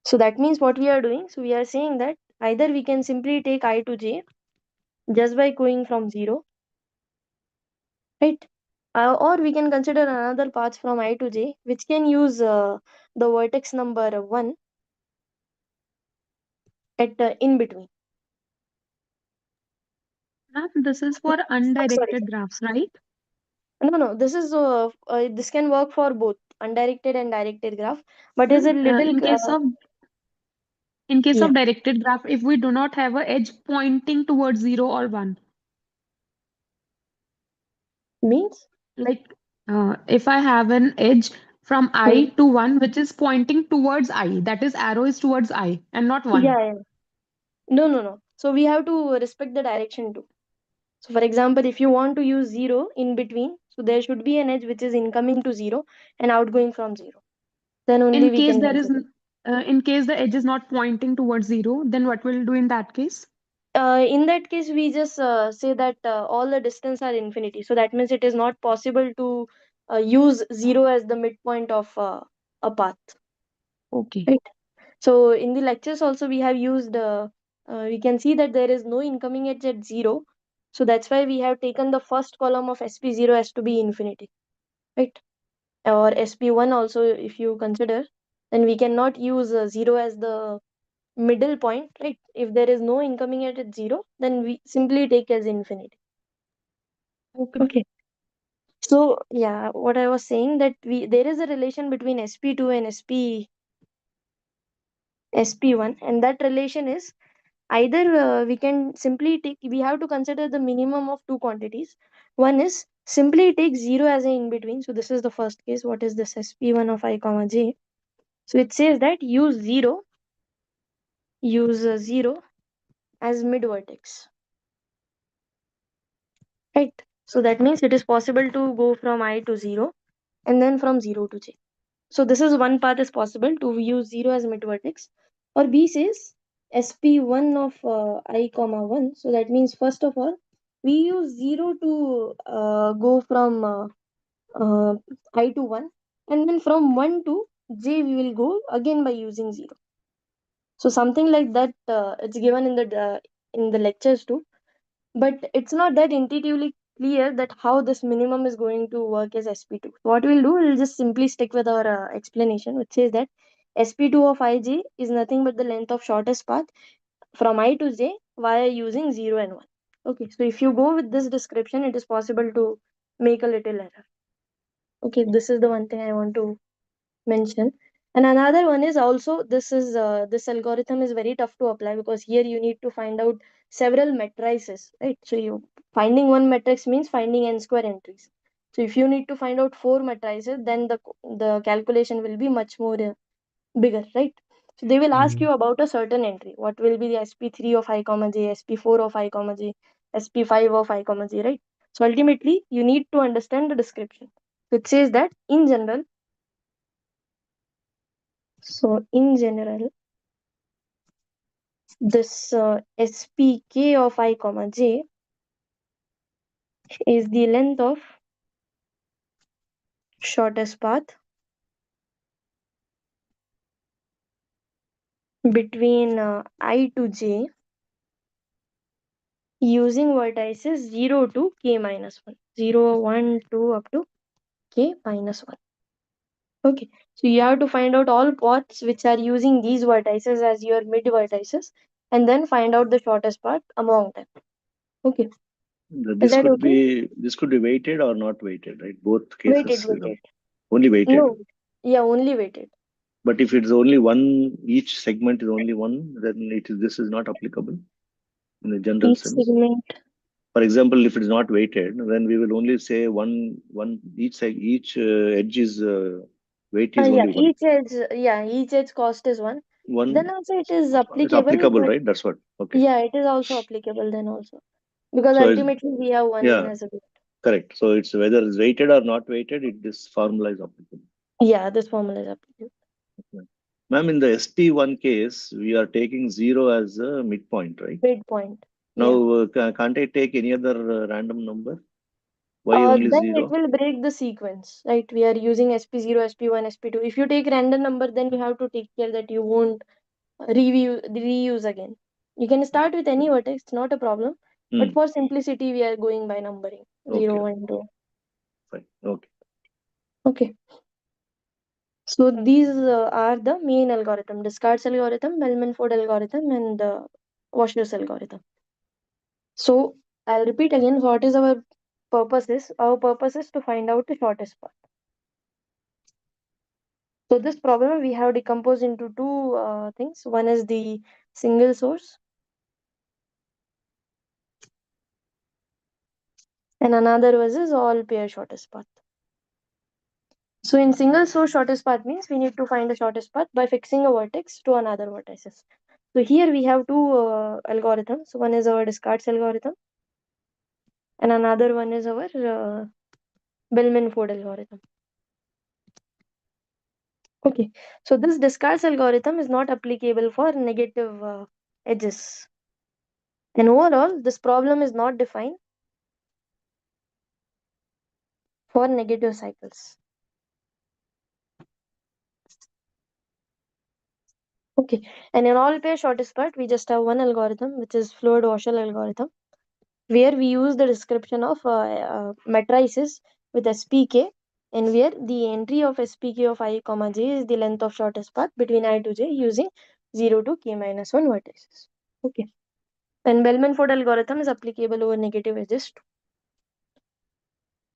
So that means what we are doing, so we are saying that either we can simply take I to j just by going from 0, right? Or we can consider another path from I to j which can use the vertex number 1 at in between. Ma'am, this is for Sorry. undirected graphs, right? No, this is this can work for both undirected and directed graph, but is Ma'am, a little in case yeah, of directed graph, if we do not have a edge pointing towards 0 or 1, means like if I have an edge from I hmm. to 1 which is pointing towards I, that is arrow is towards I and not 1. Yeah. No. So we have to respect the direction too. So for example, if you want to use 0 in between, so there should be an edge which is incoming to 0 and outgoing from 0. Then only In we case can there is, consider. in case the edge is not pointing towards 0, then what will do in that case? In that case, we just say that all the distance are infinity. So that means it is not possible to use 0 as the midpoint of a path. Okay. Right. So in the lectures also we have used, we can see that there is no incoming edge at 0. So that's why we have taken the first column of SP0 as to be infinity. Right. Or SP1 also, if you consider, then we cannot use 0 as the middle point, right? If there is no incoming edge at 0, then we simply take as infinity. Okay. Okay. So yeah, what I was saying that there is a relation between SP2 and SP1, and that relation is either we can simply take, we have to consider the minimum of two quantities. One is simply take 0 as an in between. So this is the first case. What is this? SP1 of I comma j. So it says that use 0 as mid vertex, right? So that means it is possible to go from I to 0 and then from 0 to j. So this is one path is possible to use 0 as mid vertex. Or B says SP1 of I comma 1. So that means first of all, we use 0 to go from I to 1, and then from 1 to j we will go again by using 0. So something like that, it's given in the lectures too, but it's not that intuitively clear that how this minimum is going to work as SP2. So what we'll do, we'll just simply stick with our explanation, which says that SP2 of ij is nothing but the length of shortest path from I to j via using 0 and 1. Okay, so if you go with this description, it is possible to make a little error. Okay, this is the one thing I want to mention. And another one is also, this algorithm is very tough to apply because here you need to find out several matrices, right? So you finding one matrix means finding n square entries. So if you need to find out 4 matrices, then the calculation will be much more bigger, right? So they will ask you about a certain entry. What will be the SP3 of I comma j, SP4 of I comma j, SP5 of I comma j, right? So ultimately you need to understand the description. So it says that in general, this SPK of I comma j is the length of shortest path between I to j using vertices 0 to k minus 1. 0, 1, 2 up to k minus 1. Okay, so you have to find out all paths which are using these vertices as your mid vertices and then find out the shortest path among them. Okay, is that okay? This could be weighted or not weighted, right? Both Weighted, cases, weighted. only weighted. No, yeah, only weighted. But if it's only one, each segment is only one, then this is not applicable in the general Each sense. segment. For example, if it is not weighted, then we will only say each edge is weight is Yeah, only one. each edge cost is one. One Then also it is is applicable, applicable, but right? That's what. Okay. yeah, it is also applicable then also. Because So ultimately we have one yeah, as a weight. correct. So it's whether it's weighted or not weighted, this formula is applicable. Yeah, this formula is applicable. Okay. Ma'am, in the SP1 case, we are taking 0 as a midpoint, right? Midpoint. Now, Yeah. can't I take any other random number? Why only Then it 0? will break the sequence, right? We are using SP0, SP1, SP2. If you take random number, then you have to take care that you won't reuse again. You can start with any vertex, not a problem. But for simplicity, we are going by numbering. Okay. 0, 1, 2. Fine. Okay. Okay. So these are the main algorithm: Descartes algorithm, Bellman-Ford algorithm, and Washer's algorithm. So I'll repeat again, what is our purpose is? Our purpose is to find out the shortest path. So this problem we have decomposed into two things. One is the single source and another was is all pair shortest path. So in single source shortest path means we need to find the shortest path by fixing a vertex to another vertices. So here we have two algorithms. One is our Descartes algorithm and another one is our Bellman-Ford algorithm. Okay, so this Descartes algorithm is not applicable for negative edges. And overall, this problem is not defined for negative cycles. Okay, and in all pair shortest part, we just have one algorithm, which is Floyd-Warshall algorithm, where we use the description of matrices with SPK, and where the entry of SPK of I comma j is the length of shortest path between I to j using 0 to k minus 1 vertices. Okay, and Bellman-Ford algorithm is applicable over negative edges too.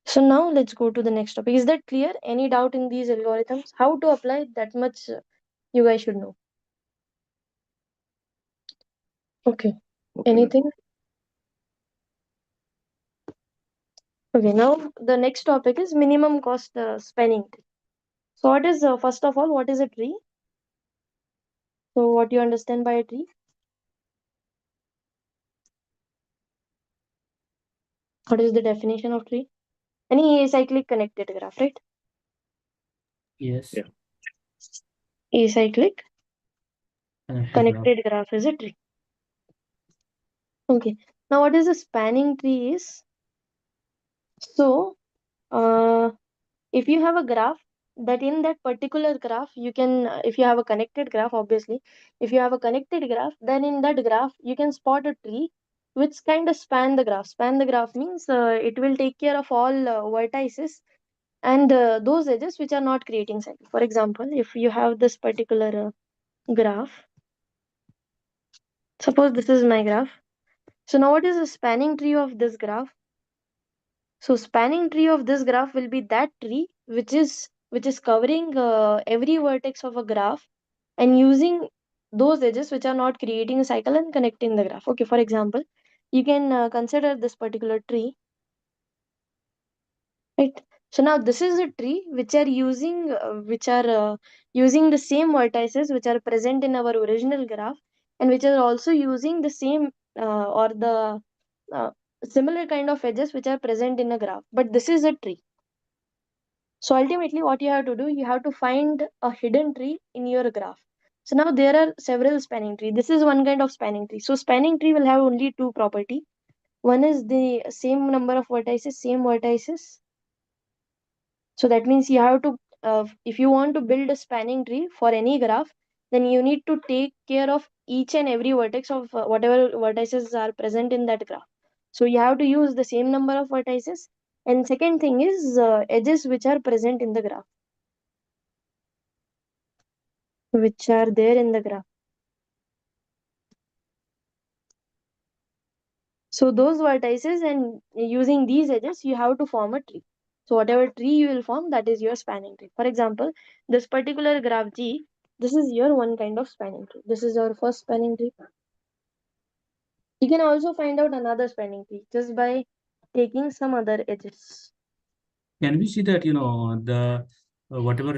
So now let's go to the next topic. Is that clear? Any doubt in these algorithms? How to apply, that much you guys should know. Okay. Okay, ma'am. Anything? Okay, now the next topic is minimum cost spanning tree. So what is, first of all, what is a tree? So what you understand by a tree? What is the definition of tree? Any acyclic connected graph, right? Yes. Yeah. Acyclic Connected graph. connected graph is a tree. Okay. Now what is a spanning tree is? So if you have a graph, that in that particular graph you can if you have a connected graph, obviously if you have a connected graph, then in that graph you can spot a tree which kind of span the graph means it will take care of all vertices and those edges which are not creating cycle. For example, if you have this particular graph, suppose this is my graph. So now what is the spanning tree of this graph? So spanning tree of this graph will be that tree which is covering every vertex of a graph and using those edges which are not creating a cycle and connecting the graph. Okay, for example, you can consider this particular tree, right? So now this is a tree which are using the same vertices which are present in our original graph and which are also using the same or the uh, similar kind of edges which are present in a graph, but this is a tree. So ultimately what you have to do, you have to find a hidden tree in your graph. So now there are several spanning tree. This is one kind of spanning tree. So spanning tree will have only two property. One is the same number of vertices, same vertices. So that means you have to, if you want to build a spanning tree for any graph, then you need to take care of each and every vertex of whatever vertices are present in that graph. So you have to use the same number of vertices. And second thing is edges which are present in the graph, which are there in the graph. So those vertices and using these edges, you have to form a tree. So whatever tree you will form, that is your spanning tree. For example, this particular graph G, this is your one kind of spanning tree. This is your first spanning tree. You can also find out another spanning tree just by taking some other edges. Can we see that, the whatever,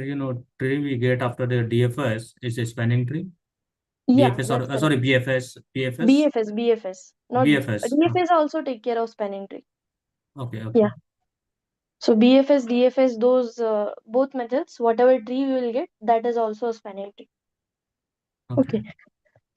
tree we get after the DFS is a spanning tree? Yeah, DFS that's or sorry, correct. BFS, BFS, BFS. Not BFS. DFS also take care of spanning tree. Okay, Yeah. okay. So BFS, DFS, those both methods, whatever tree you will get, that is also a spanning tree. Okay.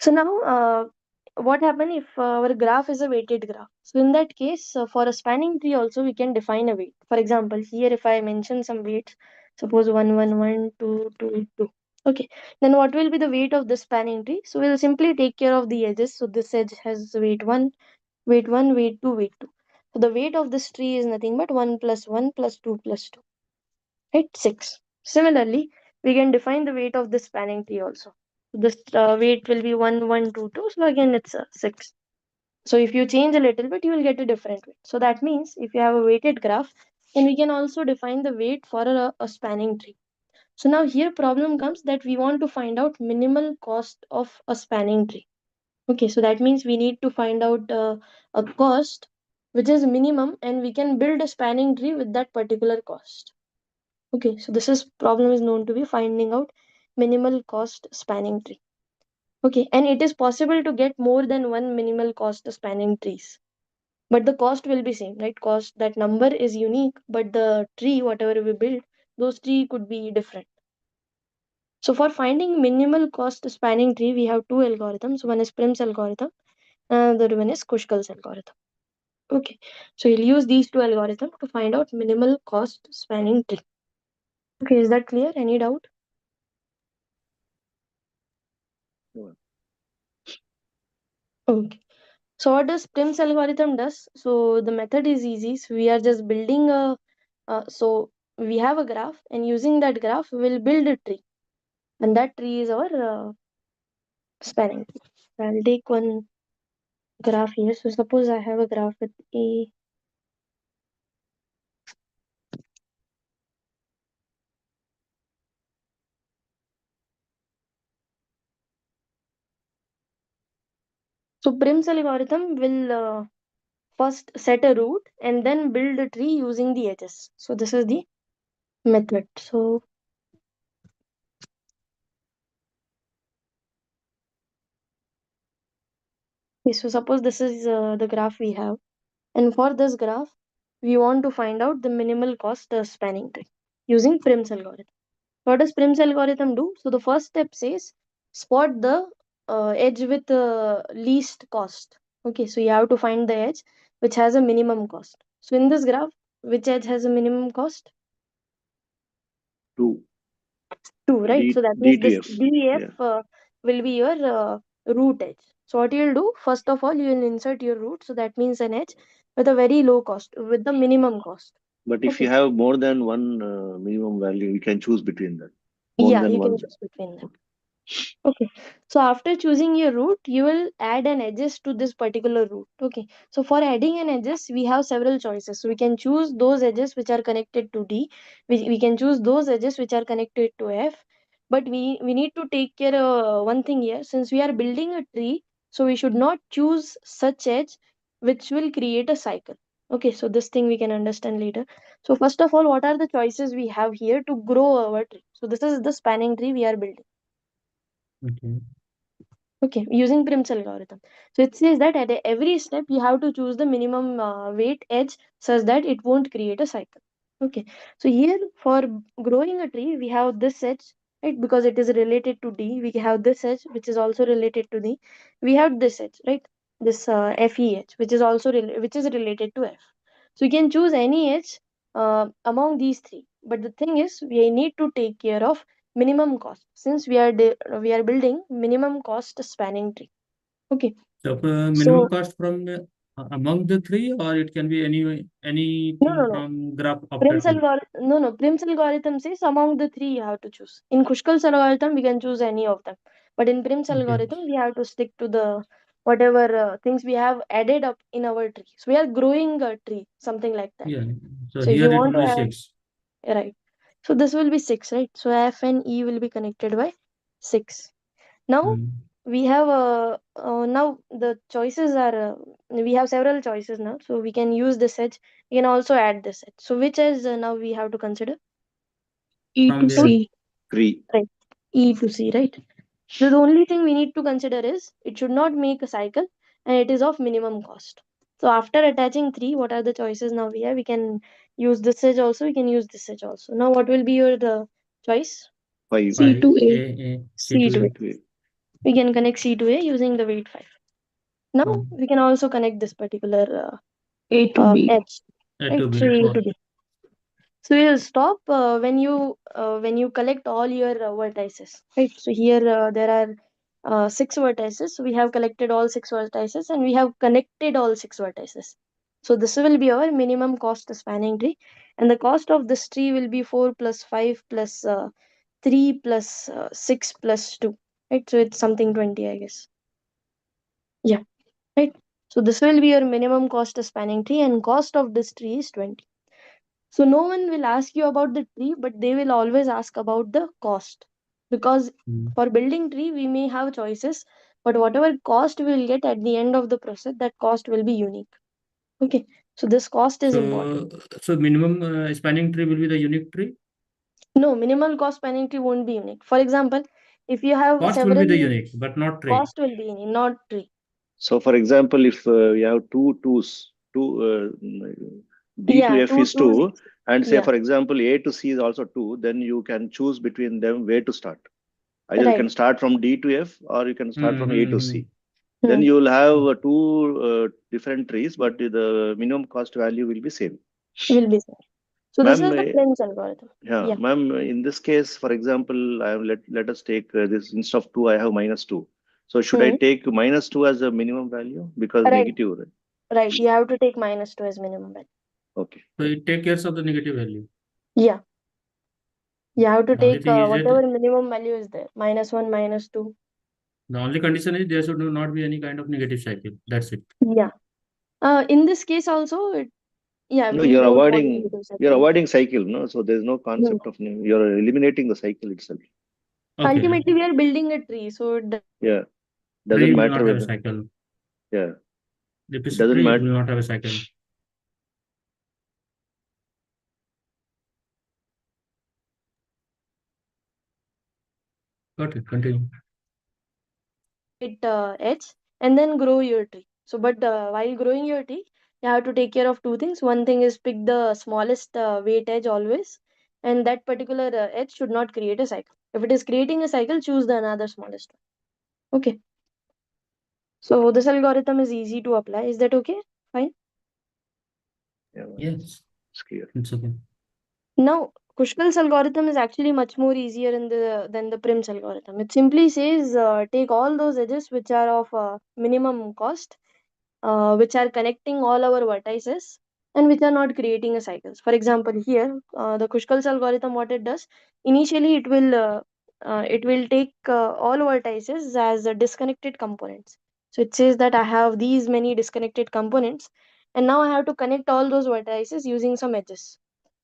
So now, what happen if our graph is a weighted graph? So in that case, for a spanning tree also we can define a weight. For example, here if I mention some weights, suppose 1, 1, 1, 2, 2, 2. Okay. Then what will be the weight of this spanning tree? So we'll simply take care of the edges. So this edge has weight 1, weight 1, weight 2, weight 2. So the weight of this tree is nothing but 1 plus 1 plus 2 plus 2. Right? 6. Similarly, we can define the weight of this spanning tree also. This weight will be 1, 1, 2, 2. So again, it's 6. So if you change a little bit, you will get a different weight. So that means if you have a weighted graph, then we can also define the weight for a spanning tree. So now here problem comes that we want to find out minimal cost of a spanning tree. Okay, so that means we need to find out a cost which is minimum and we can build a spanning tree with that particular cost. Okay, so this is problem is known to be finding out minimal cost spanning tree. Okay, and it is possible to get more than one minimal cost spanning trees. but the cost will be same, right? Cost, that number is unique, but the tree, whatever we build, those tree could be different. So for finding minimal cost spanning tree, we have two algorithms. One is Prim's algorithm, and the other one is Kushkal's algorithm. Okay, so you'll use these two algorithms to find out minimal cost spanning tree. Okay, is that clear? Any doubt? No. Okay. So what does Prim's algorithm does? So the method is easy. So we are just building a, so we have a graph, and using that graph, we'll build a tree, and that tree is our spanning tree. So I'll take one graph here. So suppose I have a graph with a. So Prim's algorithm will first set a root and then build a tree using the edges. So this is the method. So okay, so suppose this is the graph we have, and for this graph, we want to find out the minimal cost spanning tree using Prim's algorithm. What does Prim's algorithm do? So the first step says spot the edge with least cost. Okay, so you have to find the edge which has a minimum cost. So in this graph, which edge has a minimum cost? 2. 2, right? So that means this DTF. DF Yeah. will be your root edge. So what you'll do, first of all, you will insert your root. So that means an edge with a very low cost, with the minimum cost. But if Okay. you have more than one minimum value, you can choose between them. More Yeah, than you one. can choose between them. Okay. So after choosing your root, you will add an edges to this particular root. Okay. So for adding an edges, we have several choices. So we can choose those edges which are connected to D. We can choose those edges which are connected to F. But we need to take care of one thing here. Since we are building a tree, so we should not choose such edge which will create a cycle. Okay. So this thing we can understand later. So first of all, what are the choices we have here to grow our tree? So this is the spanning tree we are building. Okay. Okay, using Prim's algorithm. So it says that at every step you have to choose the minimum weight edge such that it won't create a cycle. Okay, so here for growing a tree, we have this edge, right? Because it is related to D. We have this edge, which is also related to D. We have this edge, right? This FE edge, which is also which is related to F. So you can choose any edge among these three. But the thing is, we need to take care of minimum cost since we are building minimum cost spanning tree. Okay, So so minimum cost from among the three, or it can be anything no. from graph after two. Prim's algorithm says among the three you have to choose. In Kushkal's algorithm, we can choose any of them, but in Prim's Okay. algorithm, we have to stick to the whatever things we have added up in our tree. So we are growing a tree, something like that. Yeah. So So if here you it want will to be add, 6. right, so this will be 6, right? So F and E will be connected by 6. Now Hmm. we have now the choices are we have several choices now, so we can use this edge. We can also add this edge. So which edge now we have to consider? E From to where? C. 3. Right, E to C, right? So the only thing we need to consider is it should not make a cycle and it is of minimum cost. So after attaching 3, what are the choices now we have? We can use this edge also, we can use this edge also. Now what will be your choice? 5. C to A. C C to to A. A. 2. We can connect C to A using the weight 5. Now Hmm. we can also connect this particular A to B. edge, A right? to So B. A to Oh, B. So you'll stop when you collect all your vertices, right? So here there are 6 vertices. So we have collected all 6 vertices and we have connected all 6 vertices. So this will be our minimum cost spanning tree, and the cost of this tree will be 4 plus 5 plus 3 plus 6 plus 2, right? So it's something 20, I guess. Yeah, right. So this will be your minimum cost spanning tree, and cost of this tree is 20. So no one will ask you about the tree, but they will always ask about the cost. Because hmm. for building tree, we may have choices, but whatever cost we will get at the end of the process, that cost will be unique. Okay. So this cost is important. So minimum spanning tree will be the unique tree. No, minimal cost spanning tree won't be unique. For example, if you have Cost will be the several, unique, but not tree. cost will be unique, not tree. So, for example, if we have two D Yeah, to F 2 is to 2, and say, yeah, for example, A to C is also 2, then you can choose between them where to start. Either you right. can start from D to F or you can start from A to Mm-hmm. C. Then Hmm. you will have two different trees, but the minimum cost value will be same. Will be same. So this Ma'am, is the Prim's algorithm. yeah, Yeah. ma'am, in this case, for example, let us take this instead of 2, I have -2. So should I Hmm. take -2 as a minimum value? Because Right. negative, right? Right. You have to take -2 as minimum value. Okay. So it take care of the negative value. Yeah. You have to The only take thing is whatever that minimum value is there. -1, -2. the only condition is there should not be any kind of negative cycle. That's it. Yeah. In this case also, yeah, No, we don't want negative you're cycle. avoiding cycle, no? So there's no Hmm. concept of you're eliminating the cycle itself. Okay. Ultimately, we are building a tree, so Yeah, Tree doesn't will matter not have a whether. cycle. Yeah, If it it's a doesn't tree, it matter. will not have a cycle. Got it. Continue. it edge and then grow your tree. So, but while growing your tree, you have to take care of two things. One thing is pick the smallest weight edge always, and that particular edge should not create a cycle. If it is creating a cycle, choose the another smallest one. Okay. So this algorithm is easy to apply. Is that okay? Fine. Yeah, Yes, it's clear. it's okay. Now, Kushkal's algorithm is actually much more easier than the Prim's algorithm. It simply says take all those edges which are of minimum cost, which are connecting all our vertices and which are not creating a cycles. For example, here the Kushkal's algorithm, what it does initially, it will take all vertices as disconnected components. So it says that I have these many disconnected components, and now I have to connect all those vertices using some edges.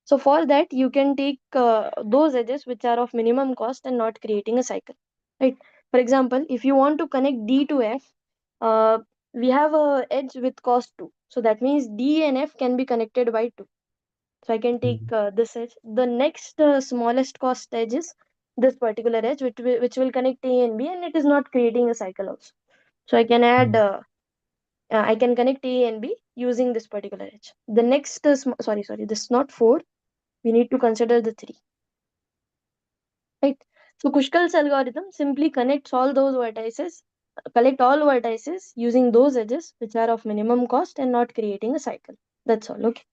So for that, you can take those edges which are of minimum cost and not creating a cycle, right? For example, if you want to connect D to F, uh, we have a edge with cost 2. So that means D and F can be connected by 2. So I can take this edge. The next smallest cost edge is this particular edge, which will connect A and B, and it is not creating a cycle also. So I can add, I can connect A and B using this particular edge. The next, sorry, this is not 4. We need to consider the 3. Right. So Kushkal's algorithm simply connects all those vertices, collect all vertices using those edges which are of minimum cost and not creating a cycle. That's all. Okay.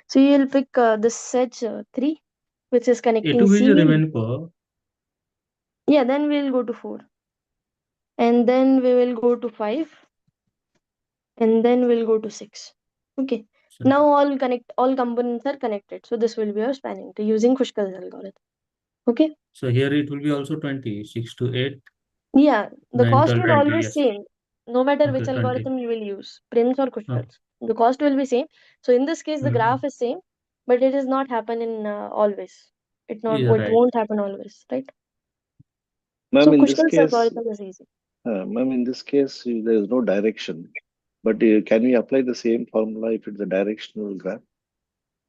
So you'll pick this edge 3, which is connecting A2 is C. a remain per. Yeah, then we'll go to 4. And then we will go to 5. And then we'll go to 6. Okay. So, Now all components are connected. So this will be our spanning tree using Kushkal's algorithm. Okay. so here it will be also 20, 6 to 8, Yeah, the 9, cost 12, will 20. always Yes. same, no matter which Okay, 20. algorithm you will use, Prim's or Oh, Kushkal's. The cost will be same. So in this case, the mm, graph is same, but it is not happen in always. yeah, It right. won't happen always, right? Ma'am, So in this Kushkal's case, algorithm is easy. ma'am, in this case, there is no direction. But can we apply the same formula if it's a directional graph?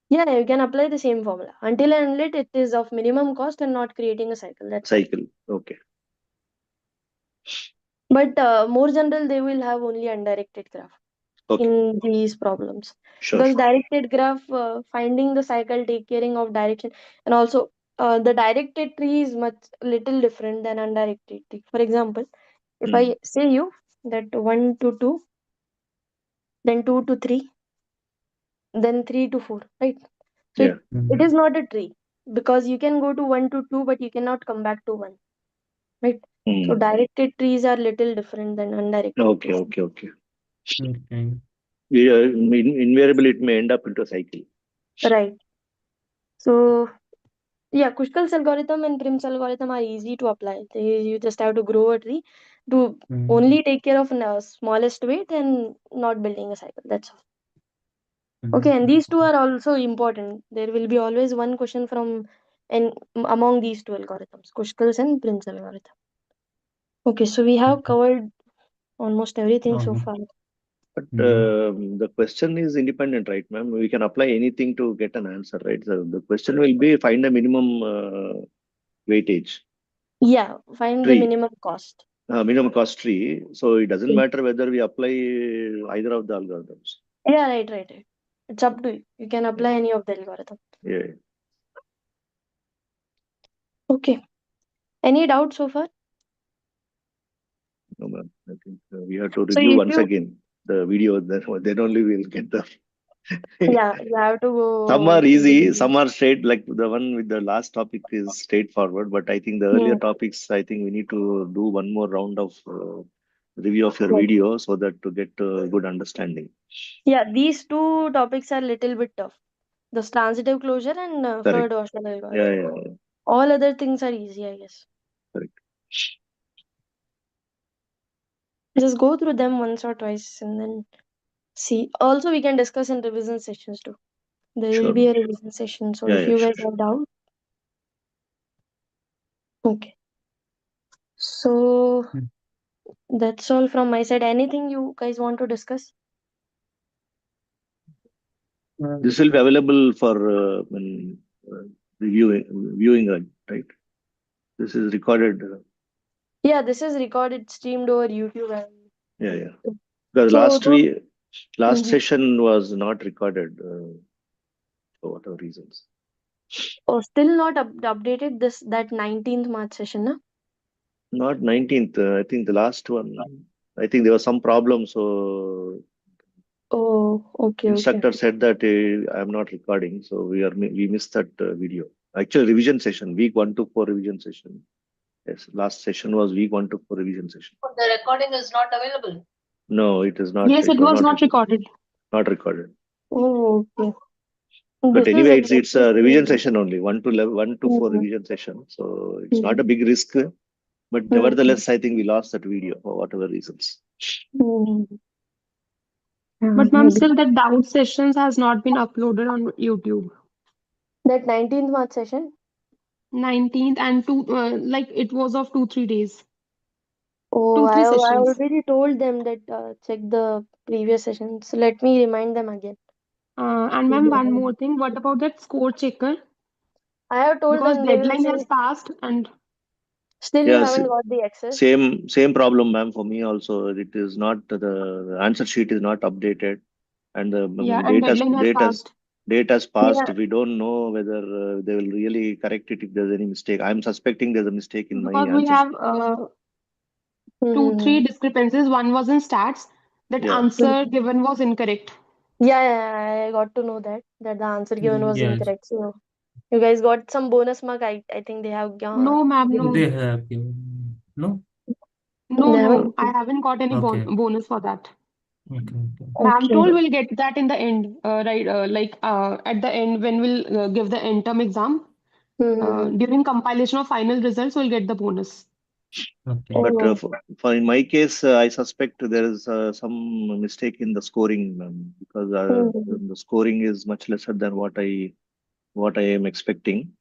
Yeah, you can apply the same formula until and unless it is of minimum cost and not creating a cycle. That's all. Cycle. Okay. But more general, they will have only undirected graph Okay. in these problems, Sure, because sure. directed graph finding the cycle, take caring of direction, and also the directed tree is much little different than undirected tree. For example, if Mm. I say you that 1 to 2, then 2 to 3, then 3 to 4, right? So Yeah. it is not a tree, because you can go to 1 to 2 but you cannot come back to 1, right? So Mm. directed trees are little different than undirected Okay, trees. okay, okay. Okay. Yeah, invariably, it may end up into a cycle. Right. So yeah, Kushkal's algorithm and Prim's algorithm are easy to apply. You just have to grow a tree to Mm, only take care of the smallest weight and not building a cycle. That's all. Okay, and these two are also important. There will be always one question from and among these two algorithms, Kushkal's and Prim's algorithm. Okay, so we have okay. covered almost everything so Oh, far. But yeah. the question is independent, right, ma'am? We can apply anything to get an answer, right? So the question will be find a minimum weightage Yeah, find the tree, minimum cost. minimum cost tree. So it doesn't matter whether we apply either of the algorithms. Yeah, right. It's up to you. You can apply any of the algorithm. Yeah. Okay. Any doubt so far? No, ma'am. I think we have to So review if once you, again the video. Then only we'll get the. yeah, you have to Some go are through the easy, video. some are straight. Like the one with the last topic is straightforward. But I think the earlier topics, I think we need to do one more round of review of your Right. video so that to get good understanding. Yeah, these two topics are little bit tough. The transitive closure and Correct. Floyd-Warshall Yeah, algorithm. yeah, All other things are easy, I guess. correct. Just go through them once or twice and then see. Also, we can discuss in revision sessions too. There will Sure. be a revision session. So Yeah, if yeah, you sure, guys sure. have doubt, okay. So that's all from my side. Anything you guys want to discuss? This will be available for viewing, right? This is recorded. Yeah, this is recorded, streamed over YouTube. Yeah. Because So last don't. session was not recorded for whatever reasons. Oh, still not updated that 19th March session, na? Not 19th. I think the last one. I think there was some problem. So Oh, okay. instructor said that I'm not recording. So we missed that video. Actually, revision session, week 1 to 4 revision session. Yes, last session was week 1 to 4 revision session. The recording is not available. No, it is not. Yes, It it was was not not recorded. not recorded. Oh, okay. But This is anyway, it's exactly a revision same. session only, 1 to 4 revision session. So it's not a big risk. But nevertheless, I think we lost that video for whatever reasons. But ma'am, Maybe. still that doubt sessions has not been uploaded on YouTube. That 19th March session? 19th and like it was of 2-3 days. Oh, 2-3 I sessions. already told them that check the previous session. So let me remind them again. And ma'am, one more thing. What about that score checker? I have told Because them, they will deadline say has passed and still you Yes, haven't got the access. same problem, ma'am, for me also. It is not the answer sheet is not updated, and the yeah, and deadline has passed. date has passed. Yeah. We don't know whether they will really correct it if there's any mistake. I'm suspecting there's a mistake in my Because we answer have sheet. 2-3 discrepancies. One was in stats. That Yeah. answer given was incorrect. Yeah, I got to know that the answer given was Yes, incorrect. So you guys got some bonus mark. I think they have No, ma'am, given. they no. have given. No? No, They no. haven't. I haven't got any Okay. bonus for that. Okay. Ma'am Okay. told we'll get that in the end, right? Like at the end when we'll give the end term exam. During compilation of final results, we'll get the bonus. Okay. But Oh. for in my case, I suspect there is some mistake in the scoring, because the scoring is much lesser than what I am expecting.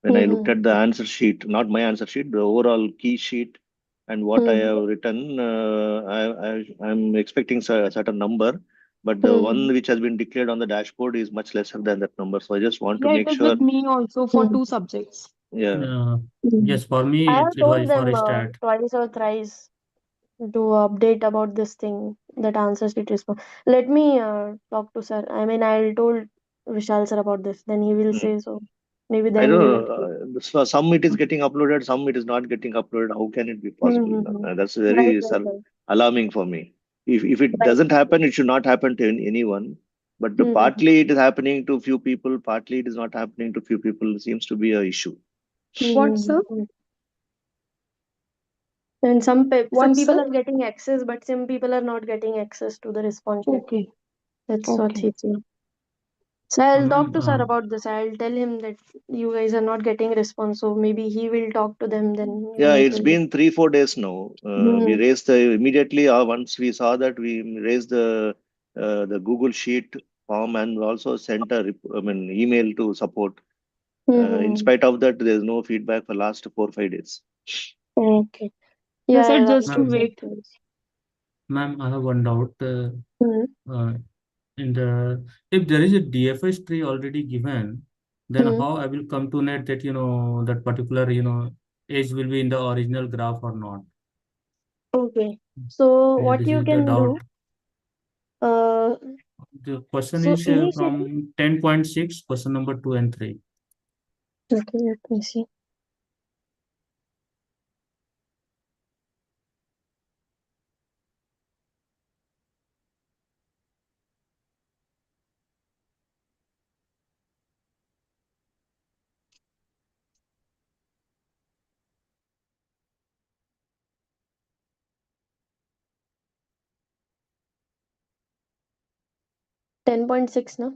When I looked at the answer sheet, not my answer sheet, the overall key sheet, and what I have written, I'm expecting a certain number, but the one which has been declared on the dashboard is much lesser than that number. So I just want to Yeah, it make is sure. with me also for 2 subjects. Yeah. Yes, for me, I have it was told for them a stat. twice or thrice to update about this thing, that answer sheet response. Let me talk to sir. I mean, I'll told Vishal sir about this. Then he will say so. Maybe I then don't we will. know. For some it is getting uploaded, some it is not getting uploaded. How can it be possible? That's very Right. alarming for me. If it Right. doesn't happen, it should not happen to anyone. But partly it is happening to few people, partly it is not happening to few people. Seems to be a issue. What, sir? And some What, people sir? are getting access, but some people are not getting access to the response sheet. Okay. That's what Okay. he's saying. So I'll talk to sir Ma'am, about this. I'll tell him that you guys are not getting response. So maybe he will talk to them. Then Yeah, it it's will. been 3-4 days now. We raised immediately once we saw that, we raised the Google Sheet form and also sent email to support. In spite of that, there's no feedback for last 4-5 days. Okay. They Yeah, said I'll just ask to him ma'am, wait. I have one doubt. Uh, in the If there is a DFS tree already given, then how I will come to net that that particular age will be in the original graph or not? Okay. So what This you is the can do, doubt. uh, The question So is initially, from 10.6, question number 2 and 3. okay, let me see. $10.6 now.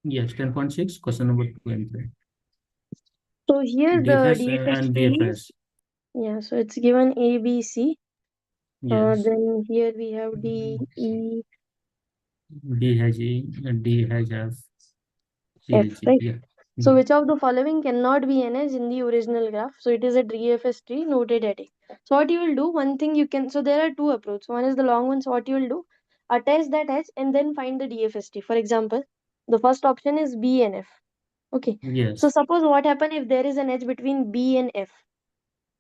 Yes, 10.6, question number 2 and 3. So here the DFS DFS and tree, BFS. yeah, so it's given A, B, C. Yes. Then here we have D, E, D has E and D has F. C F, has G. right? Yeah. So Yeah. which of the following cannot be an edge in the original graph? So it is a DFS tree noted at A. So what you will do, one thing you can, so there are two approaches. One is the long one. So what you will do, attach that edge and then find the DFS tree. For example, the first option is B and F. Okay. So Yes. suppose what happen if there is an edge between B and F?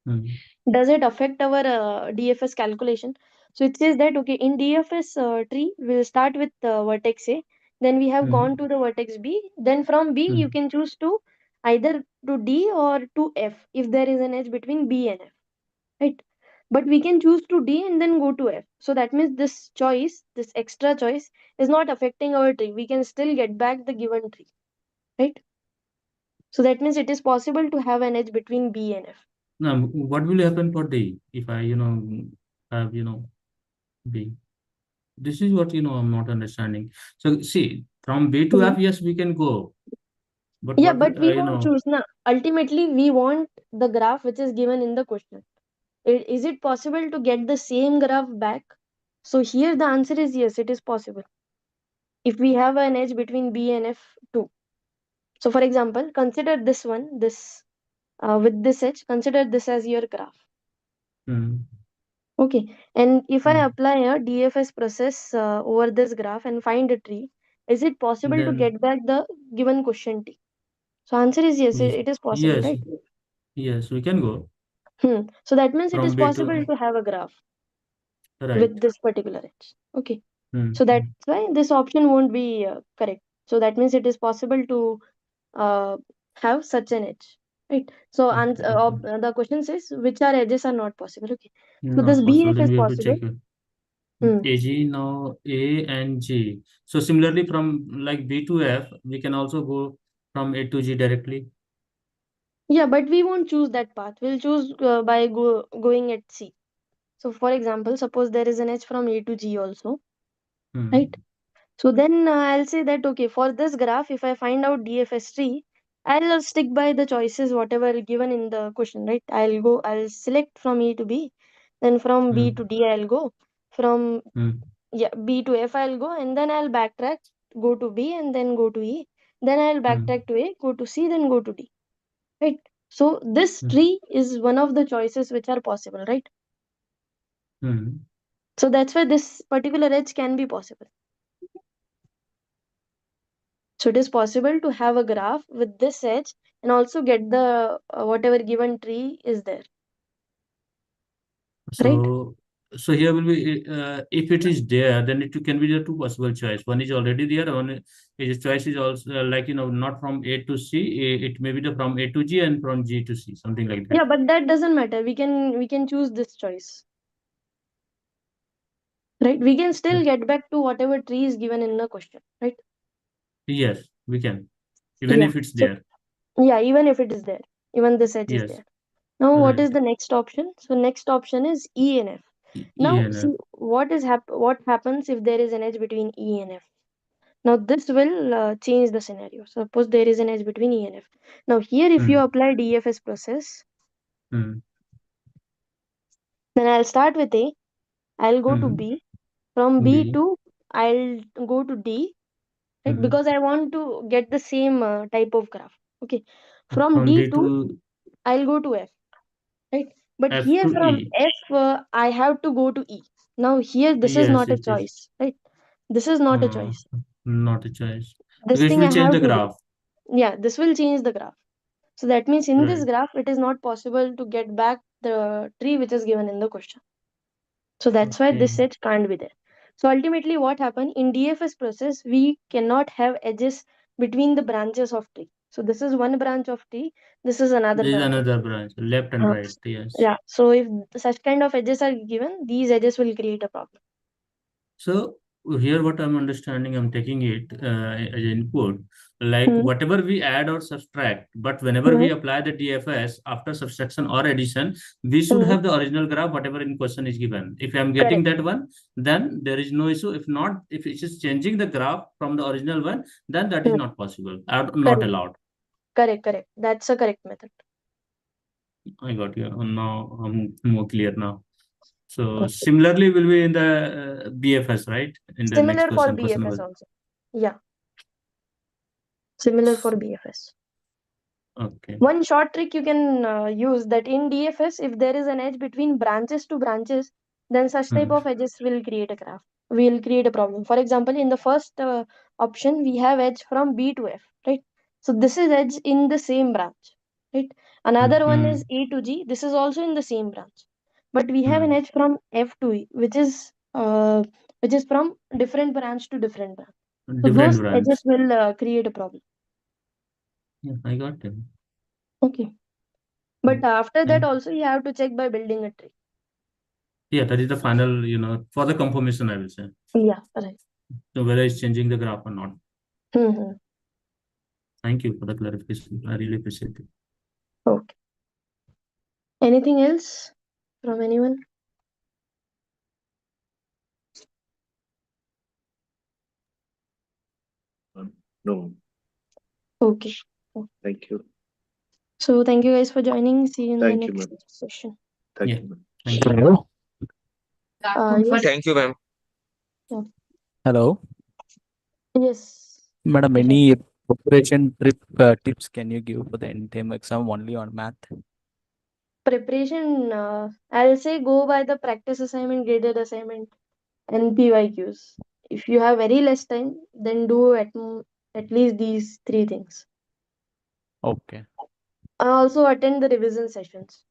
Mm. Does it affect our DFS calculation? So it says that, okay, in DFS tree, we'll start with vertex A, then we have gone to the vertex B, then from B, you can choose to either to D or to F if there is an edge between B and F, right? But we can choose to D and then go to F. So that means this choice, this extra choice, is not affecting our tree. We can still get back the given tree, right? So that means it is possible to have an edge between B and F. Now, what will happen for D if I, have, B? This is what, I'm not understanding. So see, from B to F, yes, we can go. But Yeah, what, but we won't choose now. Ultimately, we want the graph which is given in the question. Is it possible to get the same graph back? So here the answer is yes, it is possible. If we have an edge between B and F too. So for example, consider this one, this with this edge, consider this as your graph. Okay, and if I apply a DFS process over this graph and find a tree, is it possible to then get back the given question T? So answer is yes, it is possible, yes, right? yes, we can go So that means it is from B possible to to have a graph with right. this particular edge. Okay. Hmm. So that's why this option won't be correct. So that means it is possible to have such an edge. Right. So Okay. the question says which are edges are not possible. Okay. So this Not possible. BF Then is we have to possible. check it. Hmm. AG now A and G. So similarly from like B to F, we can also go from A to G directly. Yeah, but we won't choose that path. We'll choose by going at C. So for example, suppose there is an edge from A to G also. Right. So then I'll say that, okay, for this graph, if I find out DFS tree, I'll stick by the choices, whatever given in the question, right? I'll select from E to B, then from B to D, I'll go. From B to F, I'll go, and then I'll backtrack, go to B, and then go to E. Then I'll backtrack to A, go to C, then go to D, right? So this tree is one of the choices which are possible, right? So that's why this particular edge can be possible. So it is possible to have a graph with this edge and also get the whatever given tree is there. Right? So here will be if it is there, then it can be the two possible choice. One is already there. One is choice is also not from A to C. It may be the from A to G and from G to C, something like that. Yeah, but that doesn't matter. We can choose this choice. Right? We can still get back to whatever tree is given in the question. Right? Yes, we can, even if it's there. Yeah, even if it is there, even this edge is there. Now, what is the next option? So next option is E and F. Now, see what happens if there is an edge between E and F. Now this will change the scenario. Suppose there is an edge between E and F. Now here, if you apply DFS process, then I'll start with A. I'll go to B. From B to I'll go to D, right? Because I want to get the same type of graph. Okay. From D to I'll go to F, right? But F here to from E. F, I have to go to E. Now here, this is Yes, not a it is. choice, right? This is not a choice. Not a choice. This Because it thing I will change have the to graph. do. Yeah, this will change the graph. So that means in this Right. graph, it is not possible to get back the tree which is given in the question. So that's why this edge can't be there. So ultimately what happened in DFS process, we cannot have edges between the branches of tree. So this is one branch of tree, this is another This is branch of another tree. branch, left and right. Yes. Yeah. So if such kind of edges are given, these edges will create a problem. So here what I'm understanding, I'm taking it as input, like whatever we add or subtract, but whenever we apply the DFS after subtraction or addition, we should have the original graph, whatever in question is given. If I'm getting that one, then there is no issue. If not, if it is changing the graph from the original one, then that is not possible, not allowed. Correct. That's a correct method. I got you. Now I'm more clear now. So similarly will be in the BFS, right? In the next Similar for question BFS also. Yeah. Similar for BFS. Okay. One short trick you can use, that in DFS, if there is an edge between branches to branches, then such type of edges will create a graph. Will create a problem. For example, in the first option, we have edge from B to F, right? So this is edge in the same branch, right? Another one is A to G. This is also in the same branch, but we have an edge from F to E, which is from different branch to different branch. So Different those branch. edges will create a problem. Yeah, I got it. Okay. But after that also you have to check by building a tree. Yeah, that is the final, for the confirmation, I will say. Yeah, right. So whether it's changing the graph or not. Mm-hmm. Thank you for the clarification. I really appreciate it. Okay. Anything else from anyone? No. Okay. Thank you. So thank you guys for joining. See you in Thank the you, next ma'am. session. Thank Yeah. you, ma'am. Thank you. Hello. Yes. Thank you, ma'am. Yeah. Hello. Yes. Madam, Yes, any preparation tips can you give for the end-term exam only on math? Preparation, I'll say go by the practice assignment, graded assignment, and PYQs. If you have very less time, then do at least these three things. Okay. Also attend the revision sessions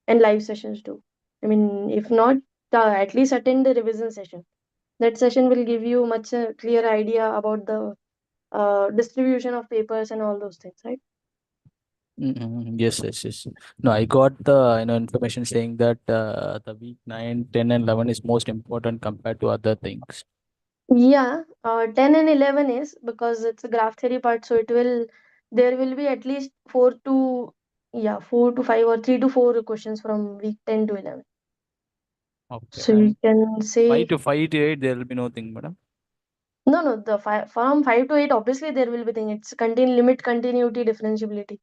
and live sessions too. I mean, if not, at least attend the revision session. That session will give you much clear idea about the distribution of papers and all those things, right? Yes. No, I got the information saying that the week 9, 10, and 11 is most important compared to other things. Yeah, 10 and 11 is because it's a graph theory part, so there will be at least 4 to 5 or 3 to 4 questions from week 10 to 11. Okay. So you can say 5 to 8 there will be nothing, madam. no, from 5 to 8 obviously there will be thing. It's limit, continuity, differentiability.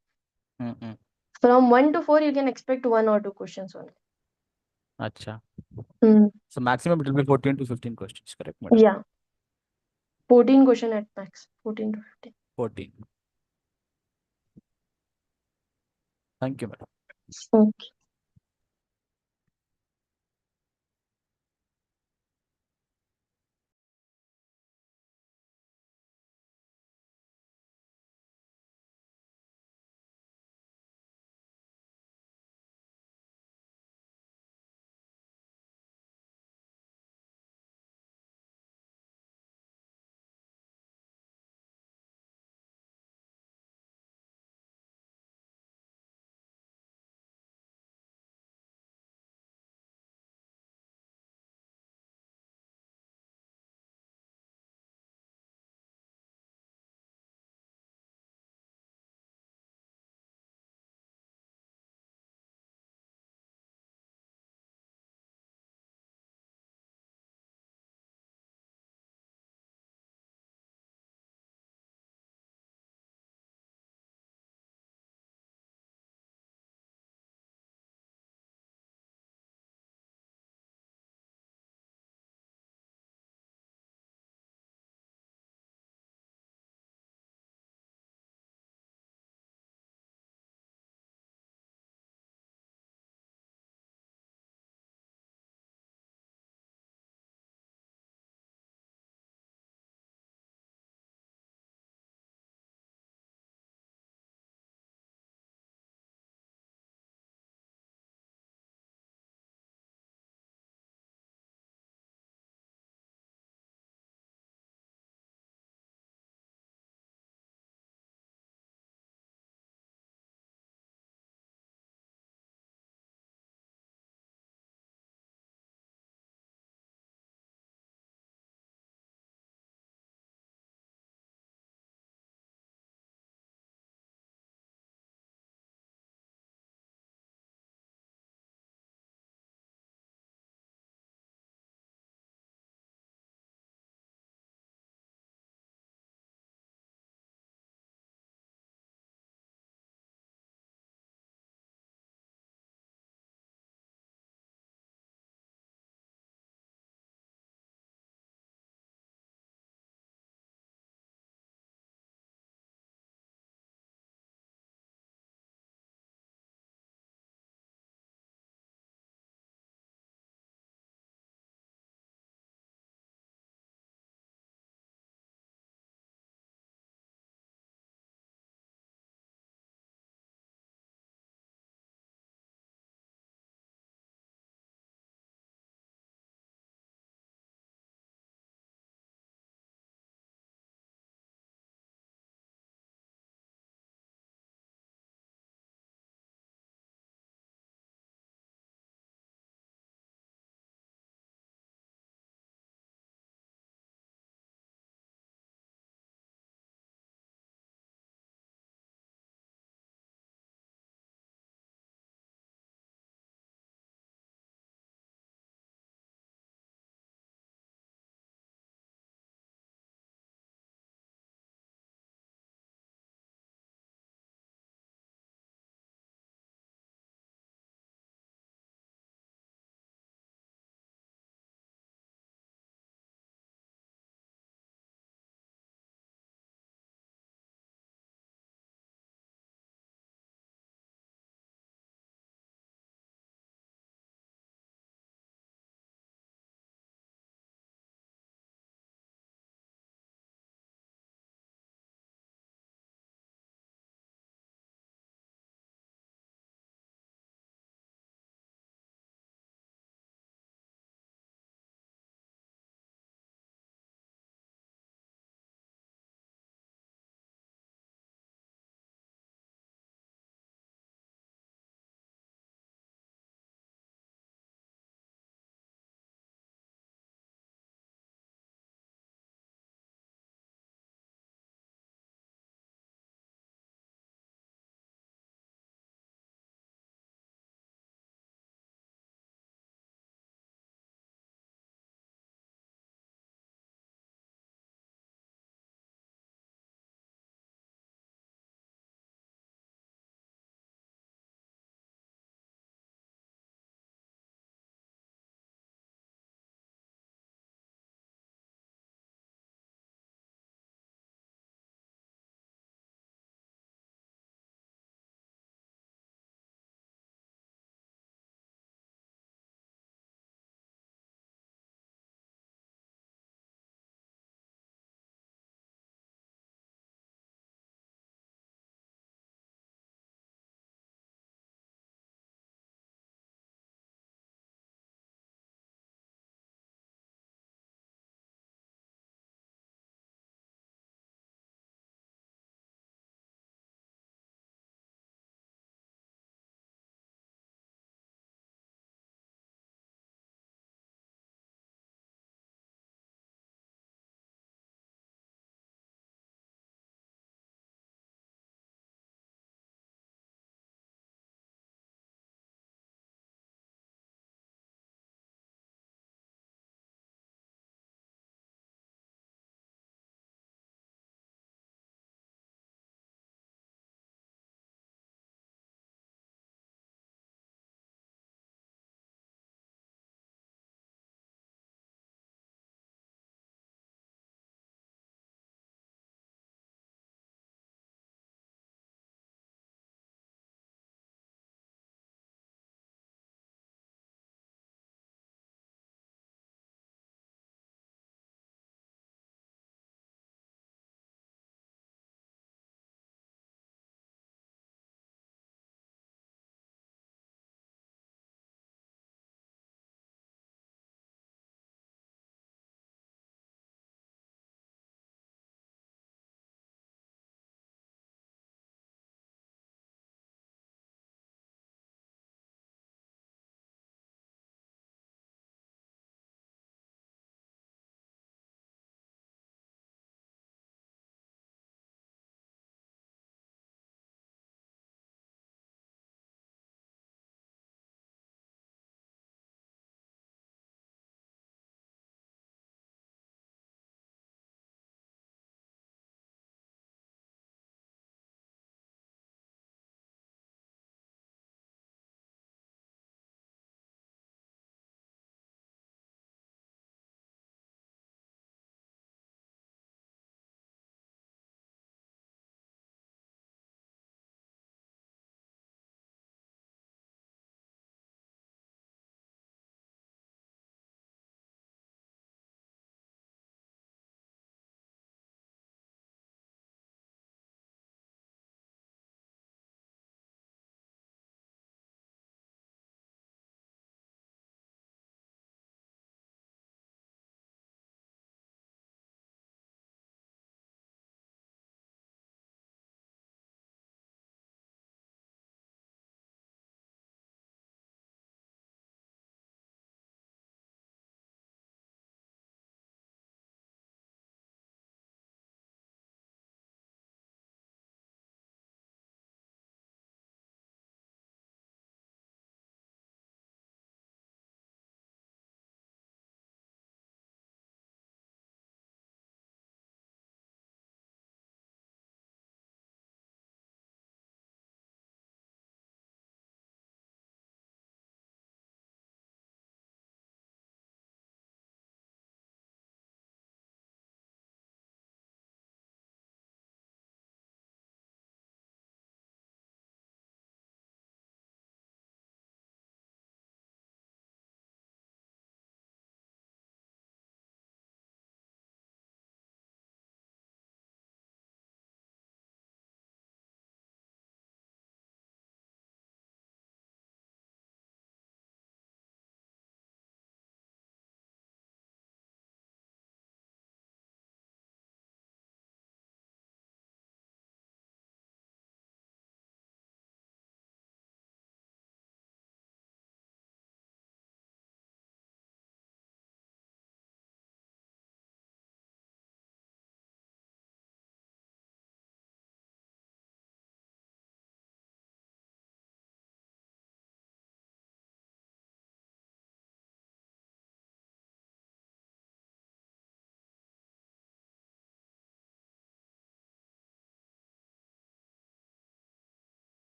From 1 to 4 you can expect 1 or 2 questions only. Acha. So maximum it will be 14 to 15 questions, correct, madam? Yeah. 14 question at max. 14 to 15. 14. Thank you, madam. Okay.